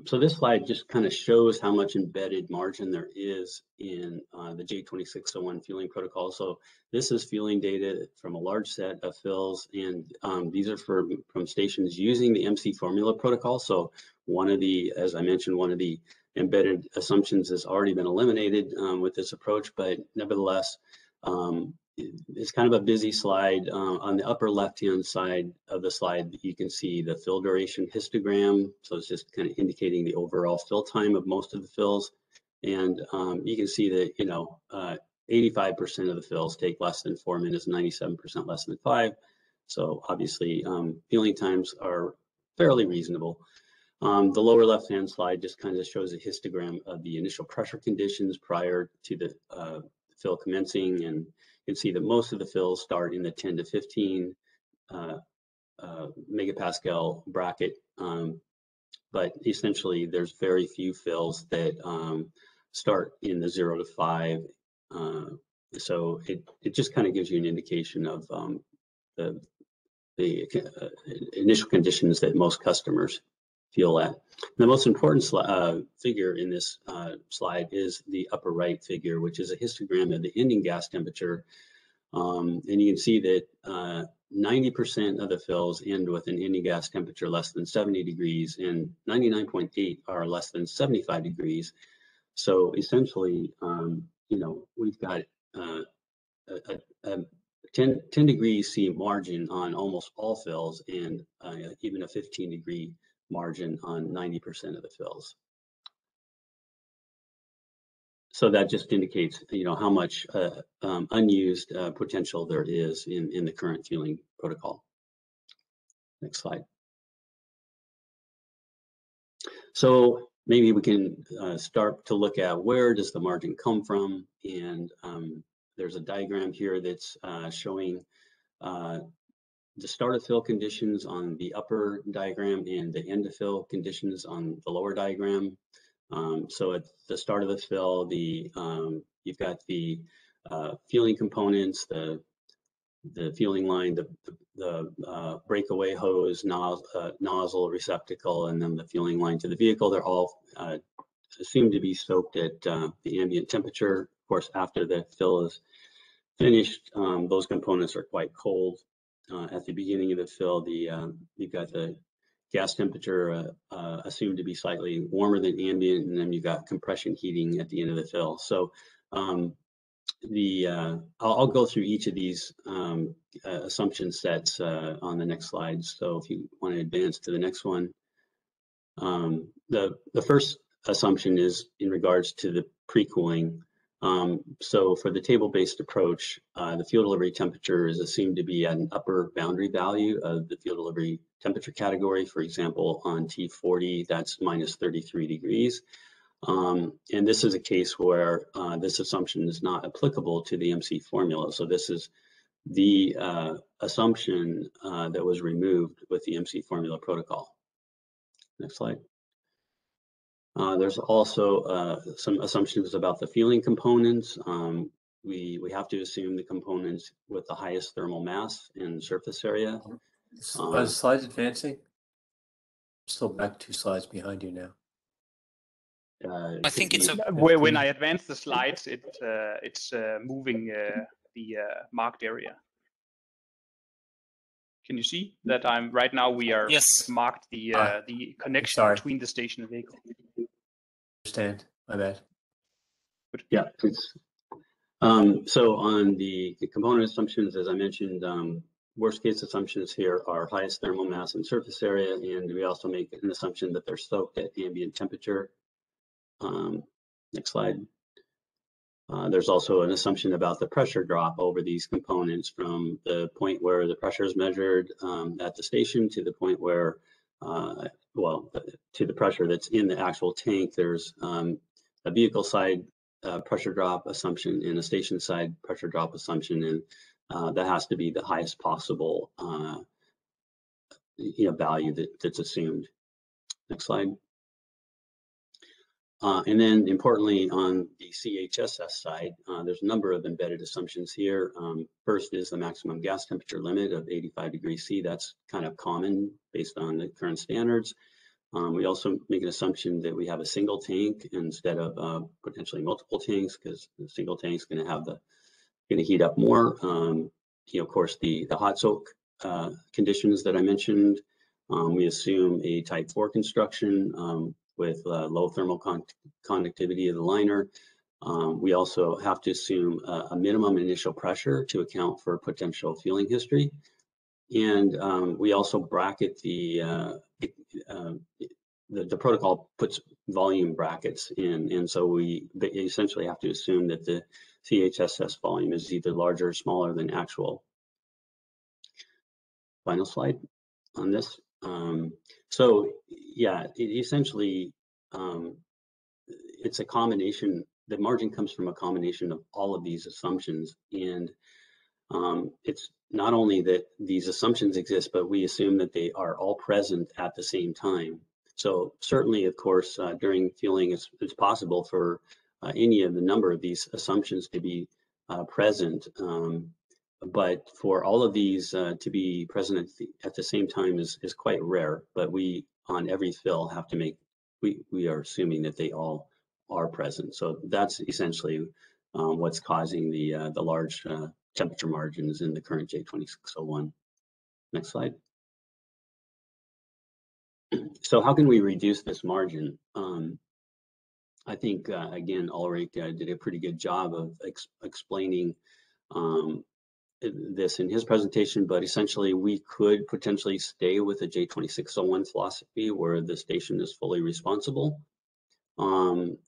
So this slide just kind of shows how much embedded margin there is in the J2601 fueling protocol. So this is fueling data from a large set of fills, and these are from stations using the MC formula protocol. So one of the, as I mentioned, one of the embedded assumptions has already been eliminated with this approach, but nevertheless, it's kind of a busy slide. On the upper left-hand side of the slide, you can see the fill duration histogram. So it's just kind of indicating the overall fill time of most of the fills. And you can see that, 85% of the fills take less than 4 minutes, 97% less than 5. So obviously, fueling times are fairly reasonable. The lower left-hand slide just kind of shows a histogram of the initial pressure conditions prior to the fill commencing, and you can see that most of the fills start in the 10 to 15 megapascal bracket, but essentially there's very few fills that start in the 0 to 5. So it just kind of gives you an indication of the initial conditions that most customers fuel at. The most important figure in this slide is the upper right figure, which is a histogram of the ending gas temperature. And you can see that 90% of the fills end with an ending gas temperature less than 70 degrees, and 99.8 are less than 75 degrees. So essentially, you know, we've got a 10 degrees C margin on almost all fills, and even a 15 degree margin on 90% of the fills. So that just indicates, you know, how much unused potential there is in the current fueling protocol. Next slide. So maybe we can start to look at where does the margin come from, and there's a diagram here that's showing the start of fill conditions on the upper diagram and the end of fill conditions on the lower diagram. So at the start of the fill, you've got the fueling components, the fueling line, the breakaway hose, nozzle, receptacle, and then the fueling line to the vehicle. They're all assumed to be soaked at the ambient temperature. Of course, after the fill is finished, those components are quite cold. At the beginning of the fill, you've got the gas temperature assumed to be slightly warmer than ambient, and then you've got compression heating at the end of the fill. So I'll go through each of these assumption sets on the next slide. So if you want to advance to the next one, the first assumption is in regards to the pre-cooling. So for the table-based approach, the fuel delivery temperature is assumed to be at an upper boundary value of the fuel delivery temperature category. For example, on T40, that's minus 33 degrees. And this is a case where this assumption is not applicable to the MC formula. So this is the assumption that was removed with the MC formula protocol. Next slide. There's also some assumptions about the fueling components. We have to assume the components with the highest thermal mass and surface area. Are the slides advancing? Still back 2 slides behind you now. I think it's when I advance the slides, it's moving the marked area. Can you see that right now we are marked the connection between the station and vehicle? Understand. My bad. Yeah. So on the component assumptions, as I mentioned, worst case assumptions here are highest thermal mass and surface area, and we also make an assumption that they're soaked at ambient temperature. Next slide. There's also an assumption about the pressure drop over these components from the point where the pressure is measured at the station to the point where, to the pressure that's in the actual tank. There's a vehicle side pressure drop assumption and a station side pressure drop assumption, and that has to be the highest possible value that's assumed. Next slide. And then importantly, on the CHSS side, there's a number of embedded assumptions here. First is the maximum gas temperature limit of 85 degrees C. That's kind of common based on the current standards. We also make an assumption that we have a single tank instead of potentially multiple tanks, because the single tank is going to heat up more. Of course, the hot soak conditions that I mentioned. We assume a type 4 construction with low thermal conductivity of the liner. We also have to assume a minimum initial pressure to account for potential fueling history. And we also bracket the protocol puts volume brackets in. And so we essentially have to assume that the CHSS volume is either larger or smaller than actual. Final slide on this. So yeah, essentially, it's a combination. The margin comes from a combination of all of these assumptions, and it's not only that these assumptions exist, but we assume that they are all present at the same time. So certainly, of course, during fueling, it's possible for any of the number of these assumptions to be present. But for all of these to be present at the same time is quite rare. But we on every fill have to make, we are assuming that they all are present. So that's essentially what's causing the large temperature margins in the current J2601. Next slide. So how can we reduce this margin? I think, again, Ulrich did a pretty good job of explaining this in his presentation, but essentially we could potentially stay with the J2601 philosophy where the station is fully responsible. You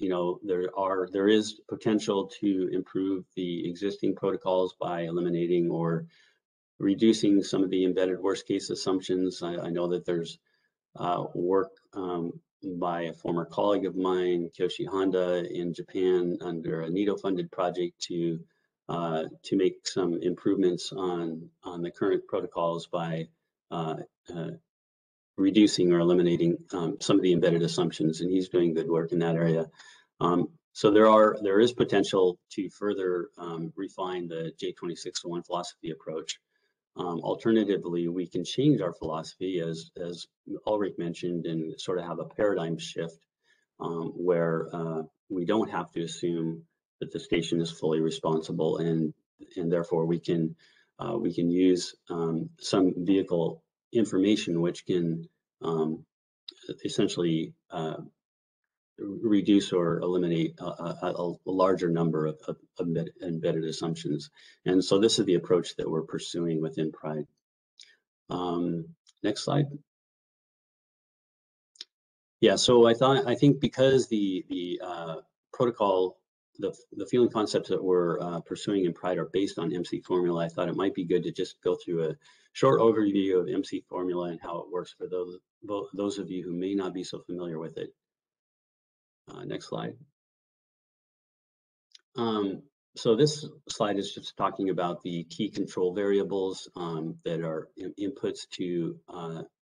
know, there is potential to improve the existing protocols by eliminating or reducing some of the embedded worst case assumptions. I know that there's work by a former colleague of mine, Kyoshi Honda, in Japan under a NITO funded project to make some improvements on the current protocols by reducing or eliminating some of the embedded assumptions, and he's doing good work in that area. So there is potential to further refine the J2601 philosophy approach. Alternatively, we can change our philosophy, as Ulrich mentioned, and sort of have a paradigm shift where we don't have to assume that the station is fully responsible, and therefore we can use some vehicle information which can essentially reduce or eliminate a larger number of embedded assumptions. And so this is the approach that we're pursuing within Pride. Next slide. Yeah, so I think because the protocol, the fueling concepts that we're pursuing in Pride are based on MC formula, I thought it might be good to just go through a short overview of MC formula and how it works for those of you who may not be so familiar with it. Next slide. So this slide is just talking about the key control variables that are inputs to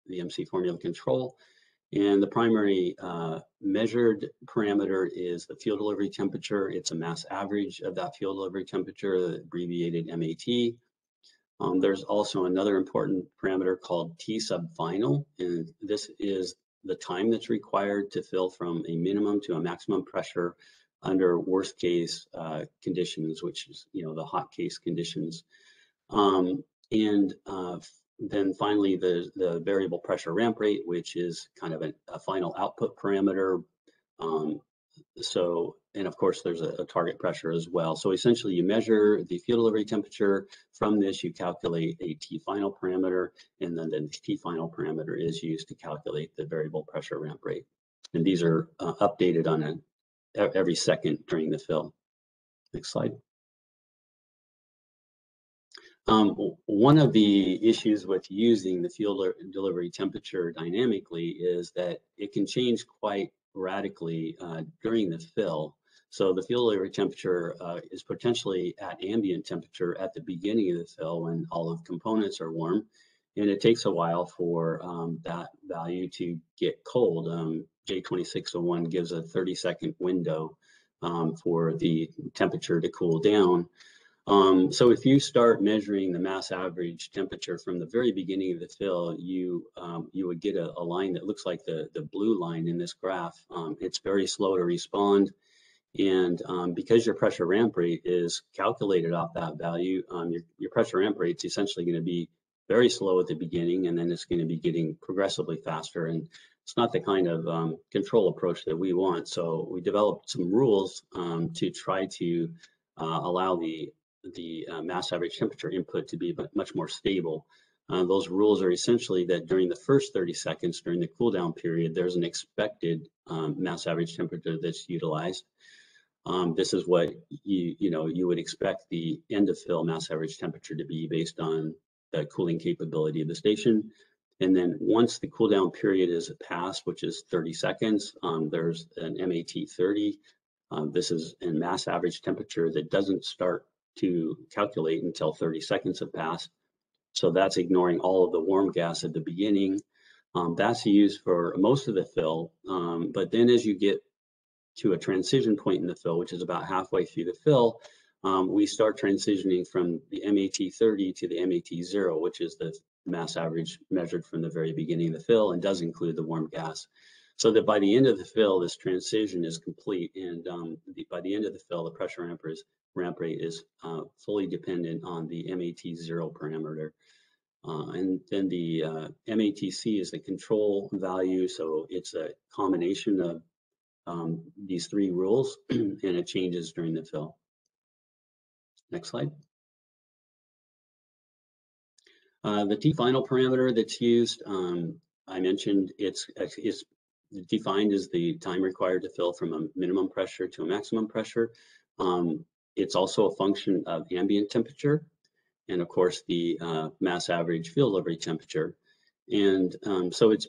the MC formula control. And the primary measured parameter is the fuel delivery temperature. It's a mass average of that fuel delivery temperature, abbreviated MAT. There's also another important parameter called T sub final, and this is the time that's required to fill from a minimum to a maximum pressure under worst case conditions, which is, you know, the hot case conditions. Then finally, the variable pressure ramp rate, which is kind of a final output parameter. And of course, there's a target pressure as well. So essentially, you measure the fuel delivery temperature. From this, you calculate a T final parameter, and then the T final parameter is used to calculate the variable pressure ramp rate. And these are updated on every second during the fill. Next slide. One of the issues with using the fuel delivery temperature dynamically is that it can change quite radically during the fill. So the fuel delivery temperature is potentially at ambient temperature at the beginning of the fill when all of the components are warm, and it takes a while for that value to get cold. J2601 gives a 30-second window for the temperature to cool down. So if you start measuring the mass average temperature from the very beginning of the fill, you would get a line that looks like the blue line in this graph. It's very slow to respond, and because your pressure ramp rate is calculated off that value, your pressure ramp rate is essentially going to be very slow at the beginning, and then it's going to be getting progressively faster. And it's not the kind of control approach that we want. So we developed some rules to try to allow the mass average temperature input to be much more stable. Those rules are essentially that during the first 30 seconds during the cool down period, there's an expected mass average temperature that's utilized. This is what you would expect the end of fill mass average temperature to be based on the cooling capability of the station. And then once the cool down period is passed, which is 30 seconds, there's an MAT 30. This is a mass average temperature that doesn't start to calculate until 30 seconds have passed. So that's ignoring all of the warm gas at the beginning. That's used for most of the fill. But then as you get to a transition point in the fill, which is about halfway through the fill, we start transitioning from the MAT 30 to the MAT 0, which is the mass average measured from the very beginning of the fill and does include the warm gas. So that by the end of the fill, this transition is complete, and by the end of the fill, the pressure ramp rate is fully dependent on the MAT0 parameter. And then the MATC is the control value, so it's a combination of these three rules, and it changes during the fill. Next slide. The T-final parameter that's used, I mentioned it's defined as the time required to fill from a minimum pressure to a maximum pressure. It's also a function of ambient temperature and, of course, the mass average field delivery temperature. And so it's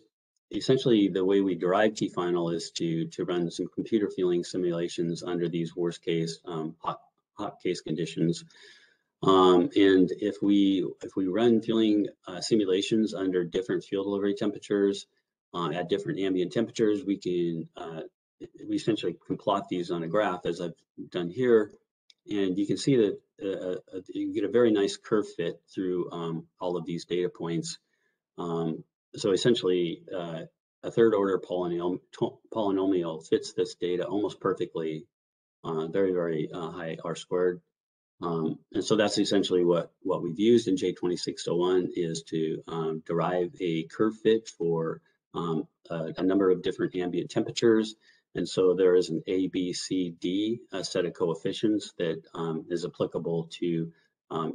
essentially the way we derive T-final is to run some computer fueling simulations under these worst case hot case conditions. And if we run fueling simulations under different fuel delivery temperatures at different ambient temperatures, we essentially can plot these on a graph as I've done here, and you can see that you get a very nice curve fit through all of these data points. So essentially, a third order polynomial fits this data almost perfectly, very, very high R squared. And so that's essentially what we've used in J2601 is to derive a curve fit for a number of different ambient temperatures. And so there is an A, B, C, D set of coefficients that is applicable to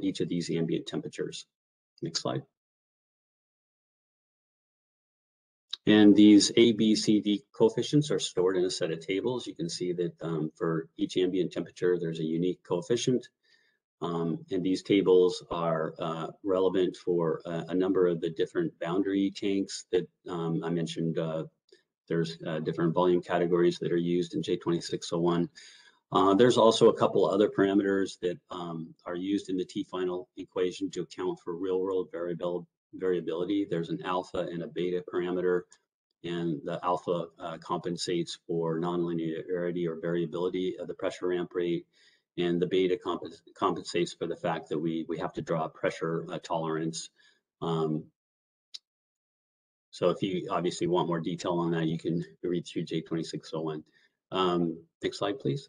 each of these ambient temperatures. Next slide. And these A, B, C, D coefficients are stored in a set of tables. You can see that for each ambient temperature, there's a unique coefficient. And these tables are relevant for a number of the different boundary tanks that I mentioned. There's different volume categories that are used in J2601. There's also a couple other parameters that are used in the T-final equation to account for real-world variability. There's an alpha and a beta parameter, and the alpha compensates for nonlinearity or variability of the pressure ramp rate, and the beta compensates for the fact that we have to draw pressure tolerance. So if you obviously want more detail on that, you can read through J2601. Next slide, please.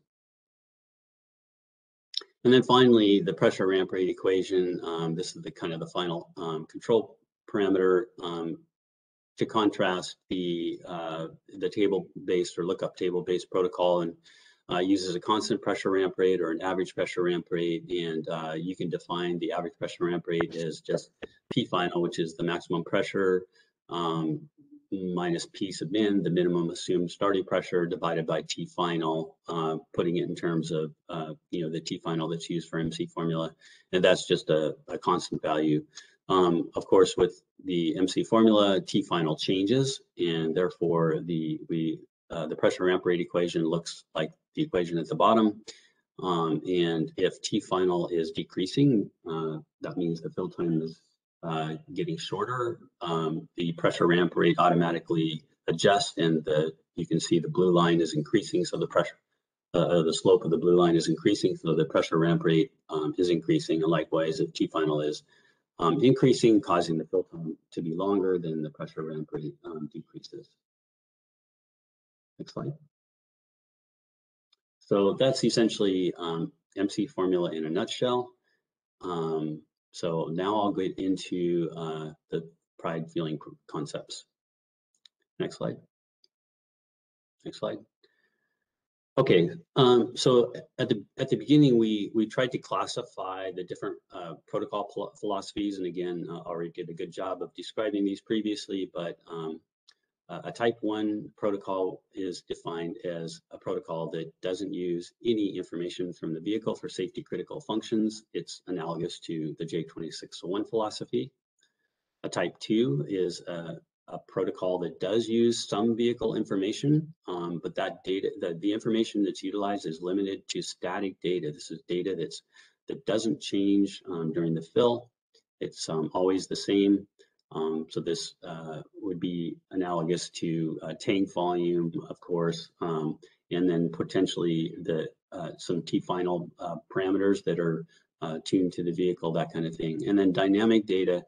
And then finally, the pressure ramp rate equation. This is the kind of the final control parameter. To contrast, the table-based or lookup table-based protocol and uses a constant pressure ramp rate or an average pressure ramp rate, and you can define the average pressure ramp rate as just P final, which is the maximum pressure, minus P sub min, the minimum assumed starting pressure, divided by T final, putting it in terms of the T final that's used for MC formula, and that's just a constant value. Of course, with the MC formula, T final changes, and therefore the pressure ramp rate equation looks like the equation at the bottom. And if T final is decreasing, that means the fill time is getting shorter. The pressure ramp rate automatically adjusts, and you can see the blue line is increasing, so the pressure, the slope of the blue line is increasing, so the pressure ramp rate is increasing. And likewise, if T final is increasing, causing the fill time to be longer, then the pressure ramp rate decreases. Next slide. So that's essentially MC formula in a nutshell. So now I'll get into the pride fueling concepts. Next slide. Next slide. Okay, so at the beginning, we tried to classify the different protocol philosophies, and again, already did a good job of describing these previously, but a type 1 protocol is defined as a protocol that doesn't use any information from the vehicle for safety critical functions. It's analogous to the J2601 philosophy. A type 2 is a protocol that does use some vehicle information, but that data, the information that's utilized is limited to static data. This is data that doesn't change during the fill. It's always the same. So this would be analogous to tank volume, of course, and then potentially some T-final parameters that are tuned to the vehicle, that kind of thing. And then dynamic data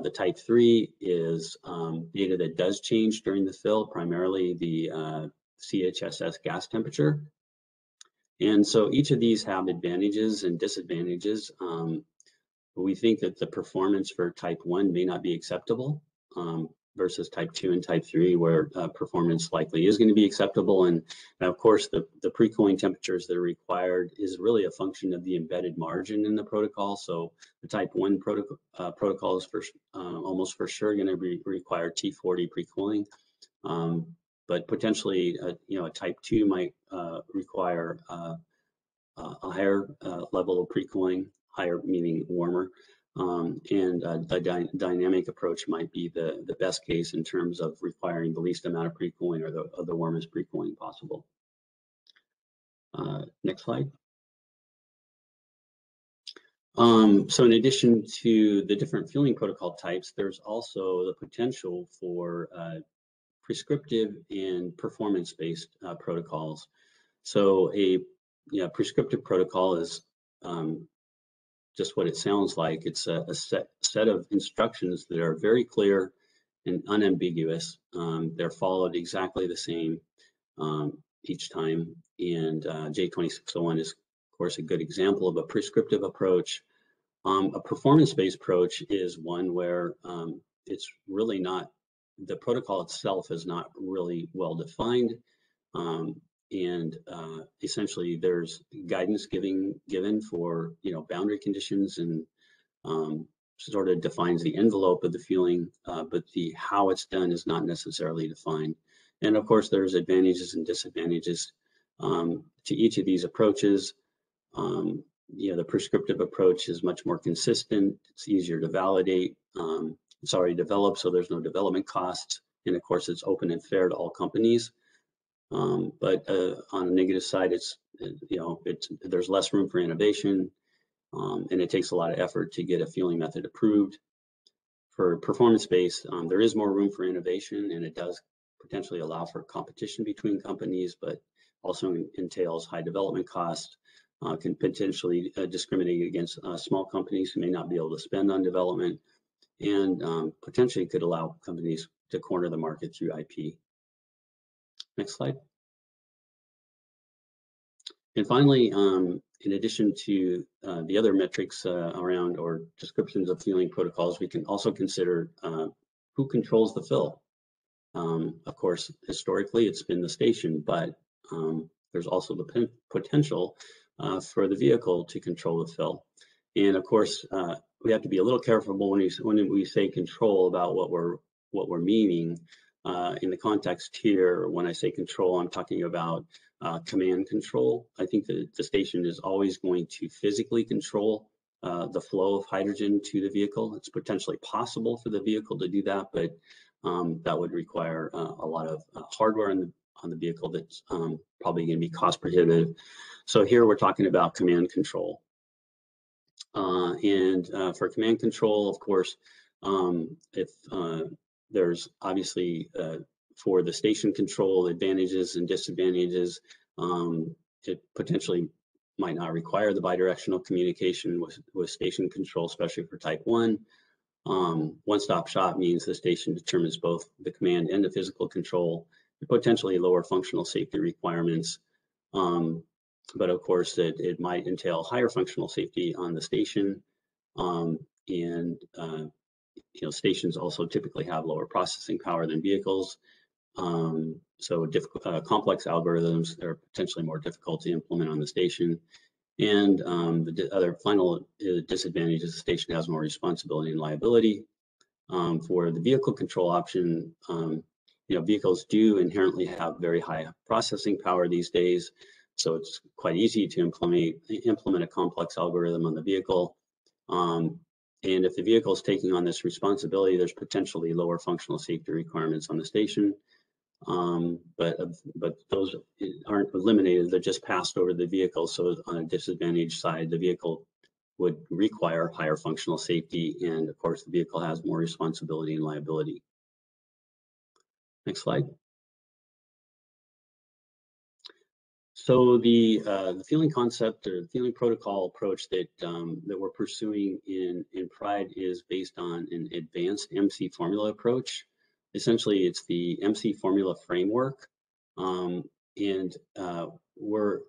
The type 3 is data that does change during the fill, primarily the CHSS gas temperature. And so each of these have advantages and disadvantages. We think that the performance for type 1 may not be acceptable versus type 2 and type 3, where performance likely is going to be acceptable. And of course, the pre-cooling temperatures that are required is really a function of the embedded margin in the protocol. So the type 1 protocol is almost for sure going to require T40 pre-cooling. But potentially, a type 2 might require a higher level of pre-cooling, higher meaning warmer, and a dynamic approach might be the best case in terms of requiring the least amount of pre-cooling or the warmest pre-cooling possible. Next slide. So in addition to the different fueling protocol types, there's also the potential for prescriptive and performance-based protocols. So a prescriptive protocol is just what it sounds like. It's a set of instructions that are very clear and unambiguous. They're followed exactly the same each time. And J2601 is, of course, a good example of a prescriptive approach. A performance-based approach is one where it's really not, the protocol itself is not really well defined. And essentially there's guidance given for boundary conditions, and sort of defines the envelope of the fueling, but the how it's done is not necessarily defined. And of course there's advantages and disadvantages to each of these approaches. The prescriptive approach is much more consistent, it's easier to validate, it's already developed, so there's no development costs, and of course it's open and fair to all companies. But on the negative side, there's less room for innovation, and it takes a lot of effort to get a fueling method approved. For performance-based, there is more room for innovation, and it does potentially allow for competition between companies, but also entails high development costs, can potentially discriminate against small companies who may not be able to spend on development, and potentially could allow companies to corner the market through IP. Next slide. And finally, in addition to the other metrics around or descriptions of fueling protocols, we can also consider who controls the fill. Of course, historically, it's been the station, but there's also the potential for the vehicle to control the fill. And of course, we have to be a little careful when we say control about what we're meaning. In the context here, when I say control, I'm talking about command control. I think that the station is always going to physically control the flow of hydrogen to the vehicle. It's potentially possible for the vehicle to do that, but that would require a lot of hardware on the vehicle that's probably going to be cost prohibitive. So here we're talking about command control. And for command control, of course, if there's obviously for the station control advantages and disadvantages, it potentially might not require the bidirectional communication with station control, especially for type 1. One-stop shop means the station determines both the command and the physical control, potentially lower functional safety requirements. But of course, it might entail higher functional safety on the station, stations also typically have lower processing power than vehicles. So complex algorithms are potentially more difficult to implement on the station. And the other final disadvantage is the station has more responsibility and liability. For the vehicle control option, vehicles do inherently have very high processing power these days. So it's quite easy to implement a complex algorithm on the vehicle. And if the vehicle is taking on this responsibility, there's potentially lower functional safety requirements on the station. But those aren't eliminated, they're just passed over the vehicle. So on a disadvantaged side, the vehicle would require higher functional safety. And of course, the vehicle has more responsibility and liability. Next slide. So the feeling concept or the feeling protocol approach that that we're pursuing in PRIDE is based on an advanced MC formula approach. Essentially, it's the MC formula framework, and we're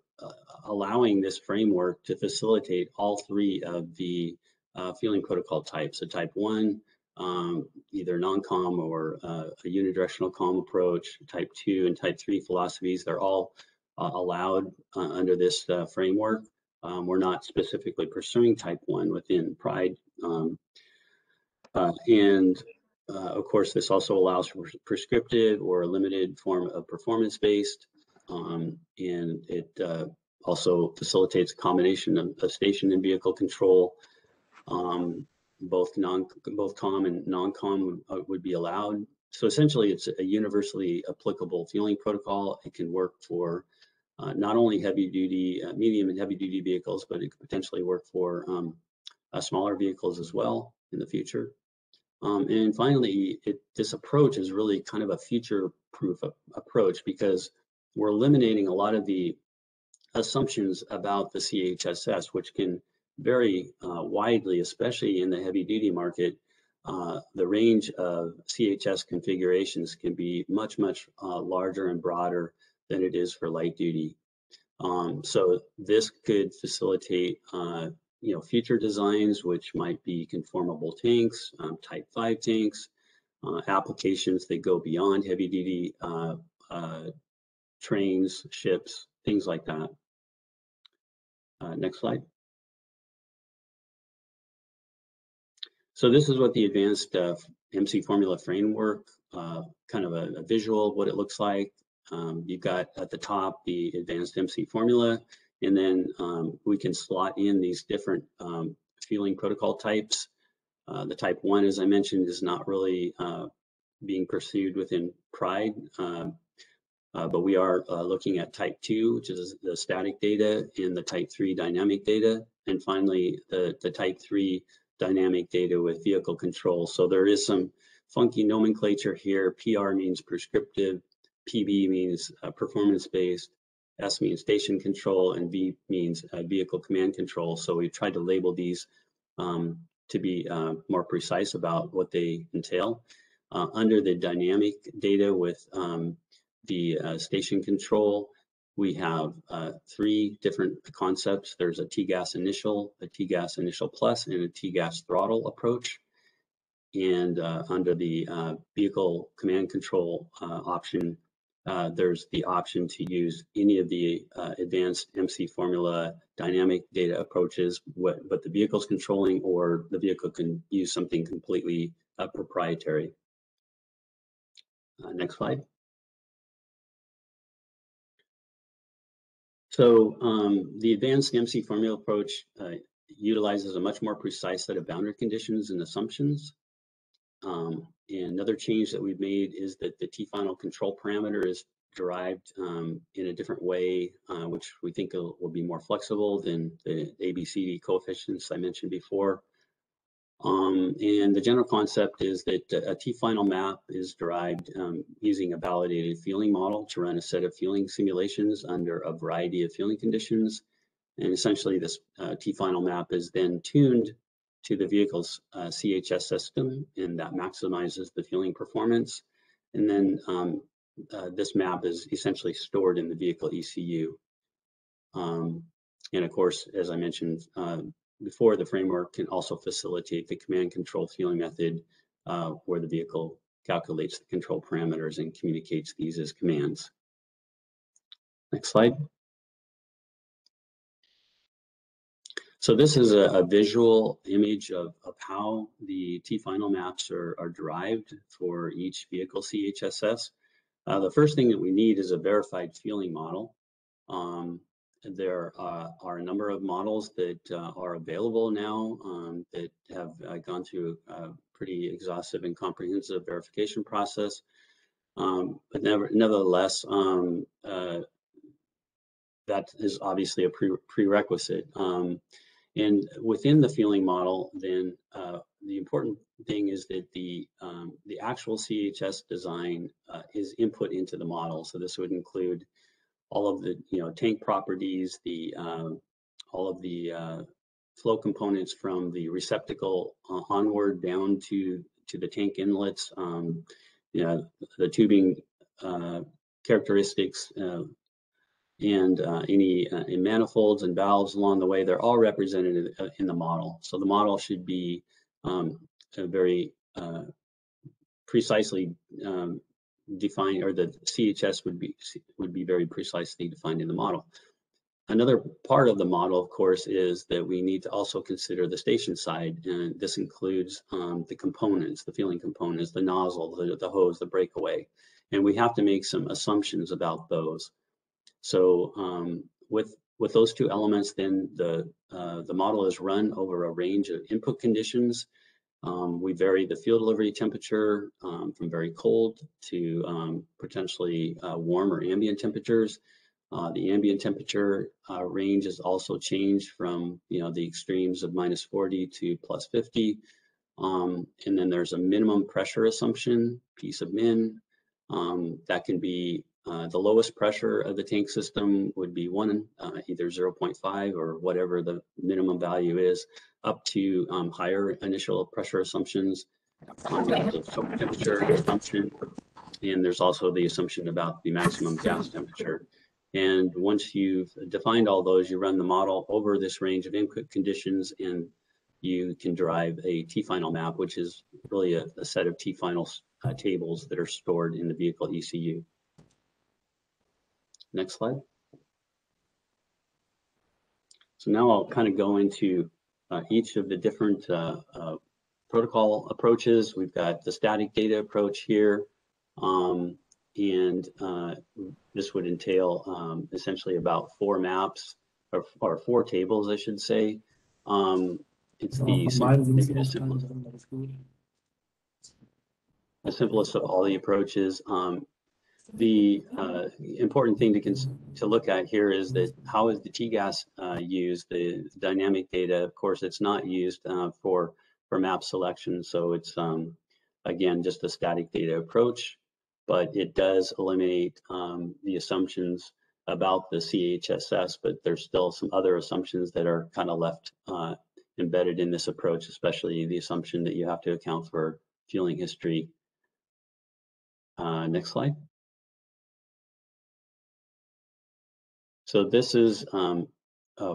allowing this framework to facilitate all three of the feeling protocol types. So type 1, either non-com or a unidirectional com approach, type 2 and type 3 philosophies, they're all allowed under this framework. We're not specifically pursuing type 1 within PRIDE. Of course, this also allows for prescriptive or a limited form of performance-based, and it also facilitates a combination of station and vehicle control. Both com and non-com would be allowed. So essentially, it's a universally applicable feeling protocol. It can work for not only heavy-duty, medium and heavy-duty vehicles, but it could potentially work for smaller vehicles as well in the future. And finally, this approach is really kind of a future-proof approach because we're eliminating a lot of the assumptions about the CHSS, which can vary widely, especially in the heavy-duty market. The range of CHS configurations can be much larger and broader than it is for light duty. So this could facilitate future designs, which might be conformable tanks, type 5 tanks, applications that go beyond heavy duty trains, ships, things like that. Next slide. So this is what the advanced MC formula framework, kind of a visual of what it looks like. You've got at the top the advanced MC formula, and then we can slot in these different feeling protocol types. The type 1, as I mentioned, is not really being pursued within PRIDE, but we are looking at type 2, which is the static data, and the type 3 dynamic data, and finally the type 3 dynamic data with vehicle control. So there is some funky nomenclature here. PR means prescriptive, PB means performance-based, S means station control, and V means vehicle command control. So we tried to label these to be more precise about what they entail. Under the dynamic data with the station control, we have 3 different concepts. There's a TGAS initial, a TGAS initial plus, and a TGAS throttle approach. And under the vehicle command control option, there's the option to use any of the advanced MC formula dynamic data approaches, but the vehicle's controlling, or the vehicle can use something completely proprietary. Next slide. So the advanced MC formula approach utilizes a much more precise set of boundary conditions and assumptions. And another change that we've made is that the T-final control parameter is derived in a different way, which we think will be more flexible than the ABCD coefficients I mentioned before. And the general concept is that a T-final map is derived using a validated feeling model to run a set of feeling simulations under a variety of feeling conditions. And essentially this T-final map is then tuned to the vehicle's CHS system, and that maximizes the feeling performance. And then this map is essentially stored in the vehicle ECU. And of course, as I mentioned before, the framework can also facilitate the command control feeling method where the vehicle calculates the control parameters and communicates these as commands. Next slide. So this is a visual image of how the T-final maps are derived for each vehicle CHSS. The first thing that we need is a verified feeling model. There are a number of models that are available now that have gone through a pretty exhaustive and comprehensive verification process. But nevertheless, that is obviously a prerequisite. And within the feeling model, then the important thing is that the actual CHS design is input into the model. So this would include all of the tank properties, all of the flow components from the receptacle onward down to the tank inlets, the tubing characteristics, and any manifolds and valves along the way. They're all represented in the model. So the model should be very precisely defined, or the CHS would be very precisely defined in the model. Another part of the model, of course, is that we need to also consider the station side, and this includes the components, the fueling components, the nozzle, the hose, the breakaway, and we have to make some assumptions about those. So with those two elements, then the model is run over a range of input conditions. We vary the fuel delivery temperature from very cold to potentially warm or ambient temperatures. The ambient temperature range is also changed from the extremes of -40 to +50. And then there's a minimum pressure assumption, P sub min. That can be the lowest pressure of the tank system would be 1, either 0.5 or whatever the minimum value is, up to higher initial pressure assumptions. There's a soak temperature assumption, and there's also the assumption about the maximum gas temperature. And once you've defined all those, you run the model over this range of input conditions, and you can derive a T-final map, which is really a set of T-final tables that are stored in the vehicle ECU. Next slide. So now I'll kind of go into each of the different protocol approaches. We've got the static data approach here. And this would entail essentially about 4 maps, or 4 tables, I should say. It's the simplest of all the approaches. The important thing to look at here is that how is the TGAS used? The dynamic data, of course, it's not used for map selection. So it's, again, just a static data approach, but it does eliminate the assumptions about the CHSS, but there's still some other assumptions that are kind of left embedded in this approach, especially the assumption that you have to account for fueling history. Next slide. So this is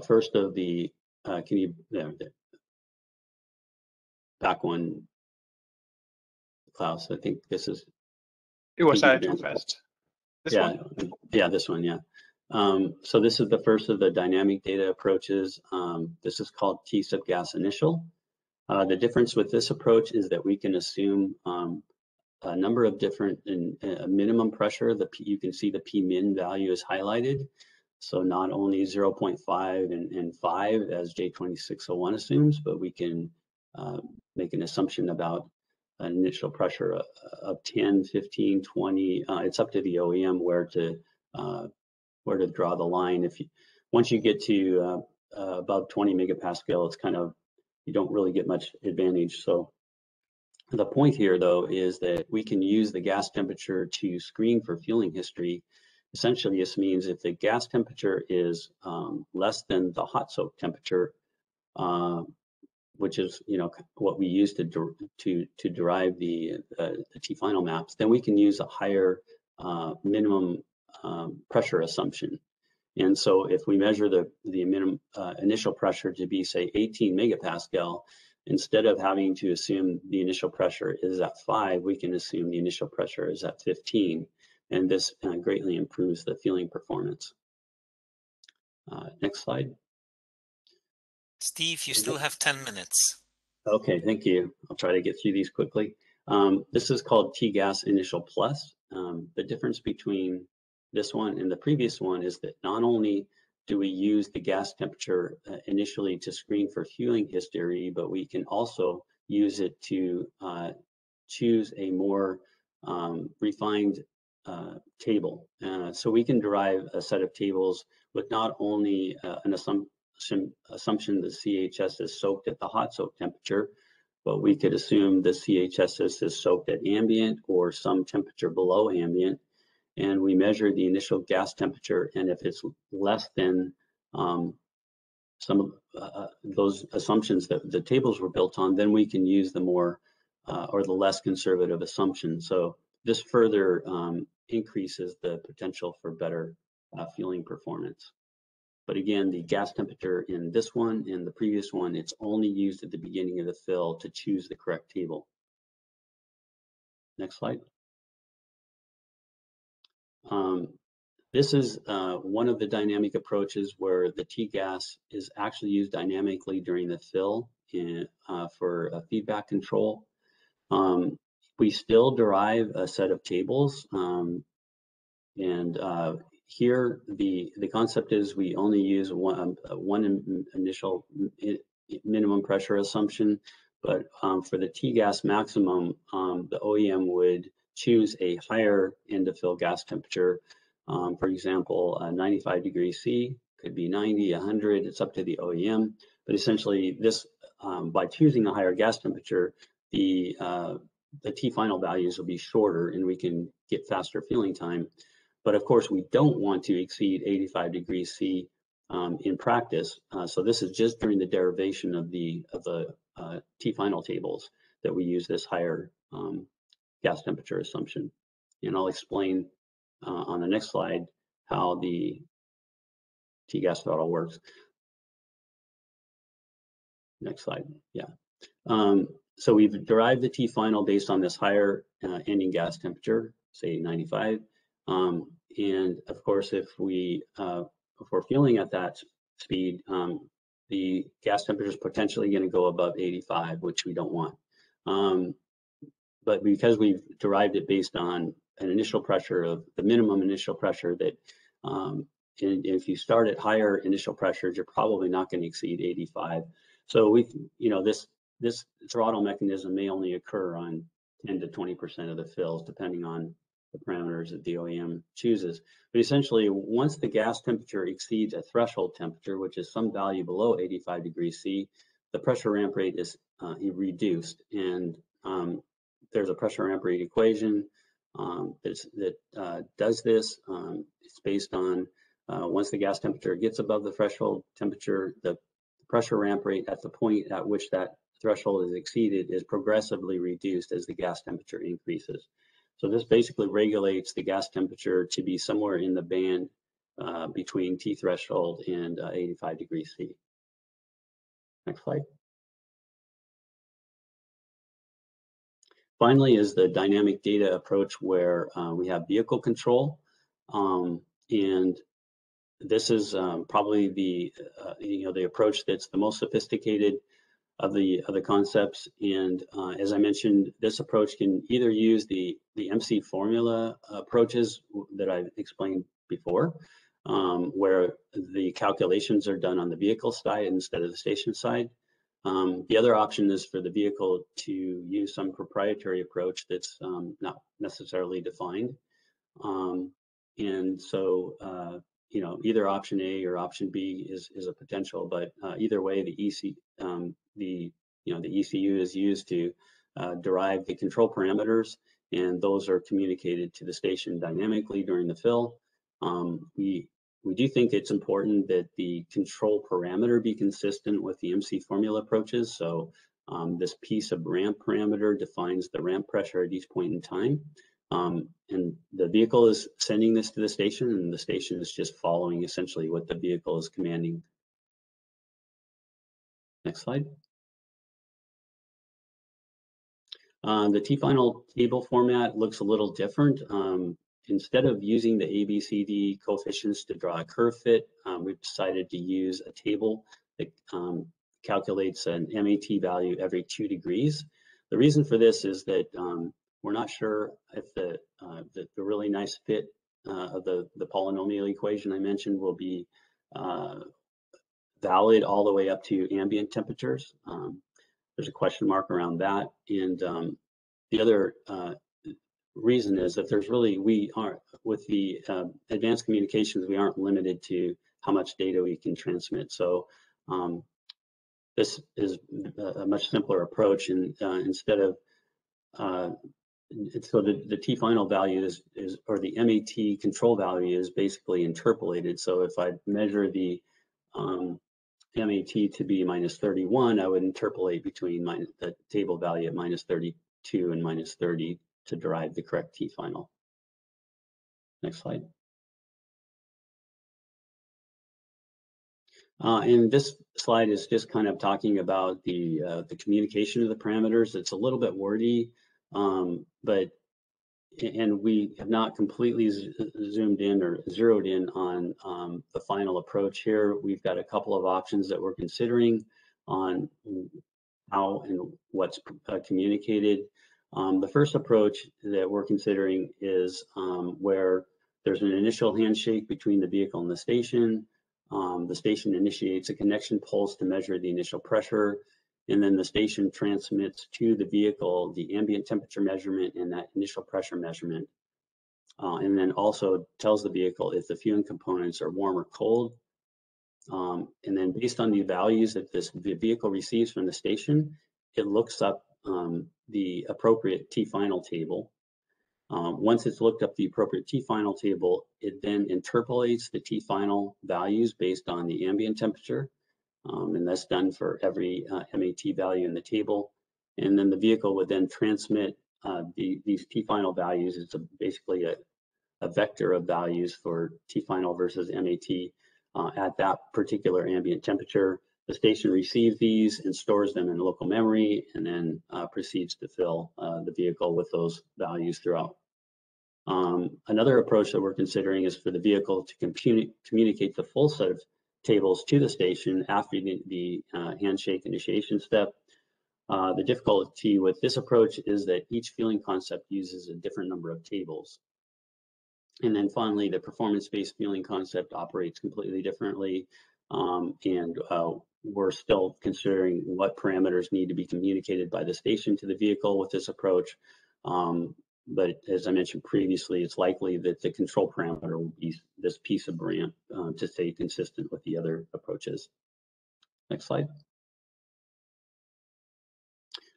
first of the, can you, there, back one, Klaus, I think this is. It was too fast. This one? Yeah, this one, yeah. So this is the first of the dynamic data approaches. This is called T sub gas initial. The difference with this approach is that we can assume a number of different minimum pressure. You can see the P min value is highlighted. So not only 0.5 and 5 as J2601 assumes, but we can make an assumption about an initial pressure of 10, 15, 20. It's up to the OEM where to draw the line. Once you get to above 20 megapascal, it's kind of, you don't really get much advantage. So the point here, though, is that we can use the gas temperature to screen for fueling history. Essentially, this means if the gas temperature is less than the hot soak temperature, which is what we use to derive the T-final maps, then we can use a higher minimum pressure assumption. And so if we measure the minimum initial pressure to be, say, 18 megapascal, instead of having to assume the initial pressure is at 5, we can assume the initial pressure is at 15. And this greatly improves the fueling performance. Next slide. Steve, you still have 10 minutes. Okay, thank you. I'll try to get through these quickly. This is called T-gas initial plus. The difference between this one and the previous one is that not only do we use the gas temperature initially to screen for fueling history, but we can also use it to choose a more refined table. So we can derive a set of tables with not only an assumption the CHS is soaked at the hot soak temperature, but we could assume the CHSS is soaked at ambient or some temperature below ambient. and we measure the initial gas temperature, and if it's less than some of those assumptions that the tables were built on, then we can use the more or the less conservative assumption. So this further increases the potential for better fueling performance. But again, the gas temperature in this one and the previous one, it's only used at the beginning of the fill to choose the correct table. Next slide. This is one of the dynamic approaches where the T-gas is actually used dynamically during the fill for feedback control. We still derive a set of tables, and here the concept is we only use one initial minimum pressure assumption, but for the T-gas maximum, the OEM would choose a higher end of fill gas temperature. For example, 95 degrees C, could be 90, 100, it's up to the OEM. But essentially this, by choosing a higher gas temperature, the T final values will be shorter and we can get faster fueling time. But of course, we don't want to exceed 85 degrees C in practice. So this is just during the derivation of the T final tables that we use this higher gas temperature assumption. And I'll explain on the next slide how the T-gas throttle works. Next slide, yeah. So we've derived the T final based on this higher ending gas temperature, say 95. And of course, if we're fueling at that speed, the gas temperature is potentially going to go above 85, which we don't want. But because we've derived it based on an initial pressure of the minimum initial pressure that, and if you start at higher initial pressures, you're probably not going to exceed 85. So this throttle mechanism may only occur on 10 to 20% of the fills, depending on the parameters that the OEM chooses. But essentially, once the gas temperature exceeds a threshold temperature, which is some value below 85 degrees C, the pressure ramp rate is reduced. And there's a pressure ramp rate equation that does this. It's based on once the gas temperature gets above the threshold temperature, the pressure ramp rate at the point at which that threshold is exceeded is progressively reduced as the gas temperature increases. So this basically regulates the gas temperature to be somewhere in the band between T threshold and 85 degrees C. Next slide. Finally is the dynamic data approach where we have vehicle control. And this is probably the approach that's the most sophisticated of the concepts. And as I mentioned, this approach can either use the MC formula approaches that I've explained before, where the calculations are done on the vehicle side instead of the station side. The other option is for the vehicle to use some proprietary approach that's not necessarily defined. And so, either option A or option B is a potential, but either way, the ECU is used to derive the control parameters, and those are communicated to the station dynamically during the fill. We do think it's important that the control parameter be consistent with the MC formula approaches. So this piece of ramp parameter defines the ramp pressure at each point in time. And the vehicle is sending this to the station, and the station is just following essentially what the vehicle is commanding. Next slide. The T-final table format looks a little different. Instead of using the ABCD coefficients to draw a curve fit, we've decided to use a table that calculates an MAT value every 2 degrees. The reason for this is that we're not sure if the really nice fit of the polynomial equation I mentioned will be valid all the way up to ambient temperatures. There's a question mark around that. And the other reason is that we aren't, with the advanced communications, we aren't limited to how much data we can transmit. So this is a much simpler approach, and instead of so the T final value is or the MAT control value is basically interpolated. So if I measure the MAT to be minus 31, I would interpolate between the table value at minus 32 and minus 30 to derive the correct T final. Next slide. And this slide is just kind of talking about the communication of the parameters. It's a little bit wordy, but we have not completely zoomed in or zeroed in on the final approach here. We've got a couple of options that we're considering on how and what's communicated. The first approach that we're considering is where there's an initial handshake between the vehicle and the station. The station initiates a connection pulse to measure the initial pressure, and then the station transmits to the vehicle the ambient temperature measurement and that initial pressure measurement, and then also tells the vehicle if the fueling components are warm or cold. And then based on the values that the vehicle receives from the station, it looks up the appropriate T final table. Once it's looked up the appropriate T final table, it then interpolates the T final values based on the ambient temperature. And that's done for every MAT value in the table. And then the vehicle would then transmit these T final values. It's basically a vector of values for T final versus MAT at that particular ambient temperature. The station receives these and stores them in local memory, and then proceeds to fill the vehicle with those values throughout. Another approach that we're considering is for the vehicle to communicate the full set of tables to the station after the handshake initiation step. The difficulty with this approach is that each fueling concept uses a different number of tables. And then finally, the performance-based fueling concept operates completely differently. And we're still considering what parameters need to be communicated by the station to the vehicle with this approach. But as I mentioned previously, it's likely that the control parameter will be this piece of ramp to stay consistent with the other approaches. Next slide.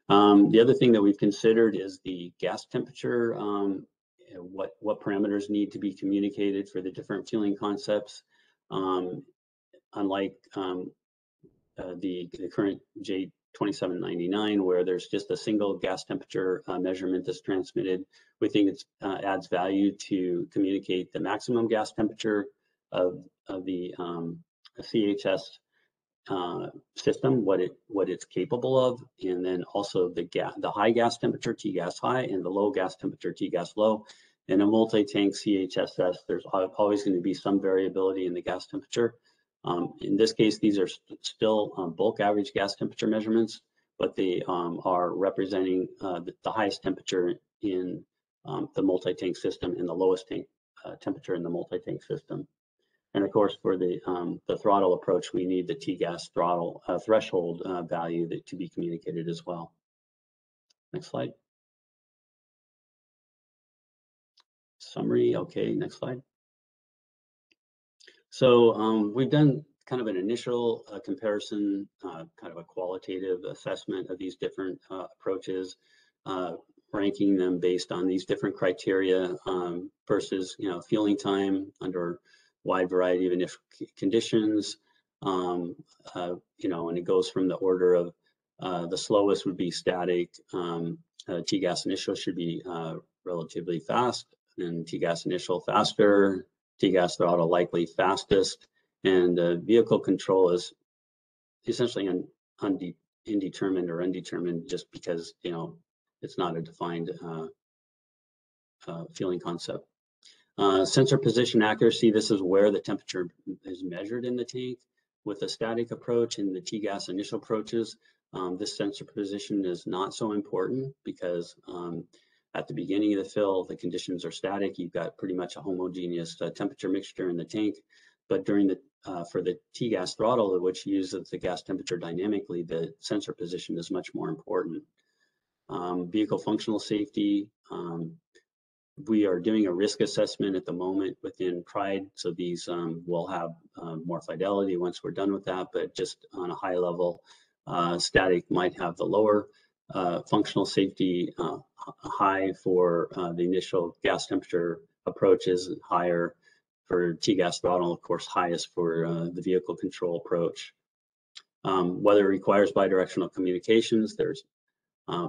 The other thing that we've considered is the gas temperature, what parameters need to be communicated for the different fueling concepts. Unlike the current J2799, where there's just a single gas temperature measurement that's transmitted, we think it adds value to communicate the maximum gas temperature of the CHS system, what it's capable of, and then also the high gas temperature T gas high and the low gas temperature T gas low. In a multi-tank CHSS, there's always going to be some variability in the gas temperature. In this case, these are still bulk average gas temperature measurements, but they are representing the highest temperature in the multi-tank system and the lowest temperature in the multi-tank system. And of course, for the throttle approach, we need the T-gas throttle threshold value to be communicated as well. Next slide. Summary, okay, next slide. So we've done kind of an initial comparison, kind of a qualitative assessment of these different approaches, ranking them based on these different criteria versus, fueling time under wide variety of initial conditions, and it goes from the order of the slowest would be static, T-gas initial should be relatively fast, and T-gas initial faster, T-gas throttle likely fastest, and vehicle control is essentially indeterminate or undetermined just because, it's not a defined fueling concept. Sensor position accuracy, this is where the temperature is measured in the tank. With the static approach and the T-gas initial approaches, this sensor position is not so important because at the beginning of the fill, the conditions are static. You've got pretty much a homogeneous temperature mixture in the tank. But during for the T-gas throttle, which uses the gas temperature dynamically, the sensor position is much more important. Vehicle functional safety. We are doing a risk assessment at the moment within PRIDE, so these will have more fidelity once we're done with that, but just on a high level, static might have the lower functional safety high for the initial gas temperature approaches, and higher for TGAS throttle, of course, highest for the vehicle control approach. Whether it requires bidirectional communications, there's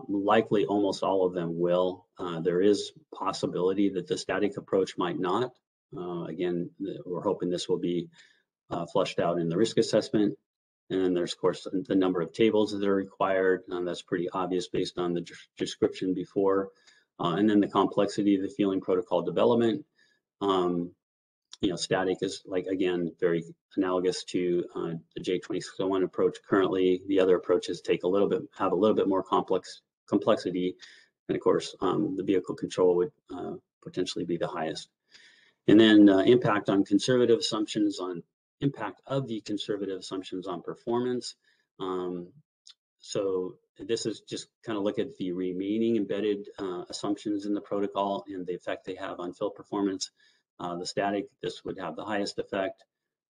likely almost all of them will. There is possibility that the static approach might not. Again, we're hoping this will be flushed out in the risk assessment. And then there's, of course, the number of tables that are required. That's pretty obvious based on the description before. And then the complexity of the fueling protocol development. Static is, like, again, very analogous to the J2601 approach. Currently, the other approaches have a little bit more complexity. And of course, the vehicle control would potentially be the highest. And then impact of the conservative assumptions on performance. So this is just kind of look at the remaining embedded assumptions in the protocol and the effect they have on field performance. The static, this would have the highest effect,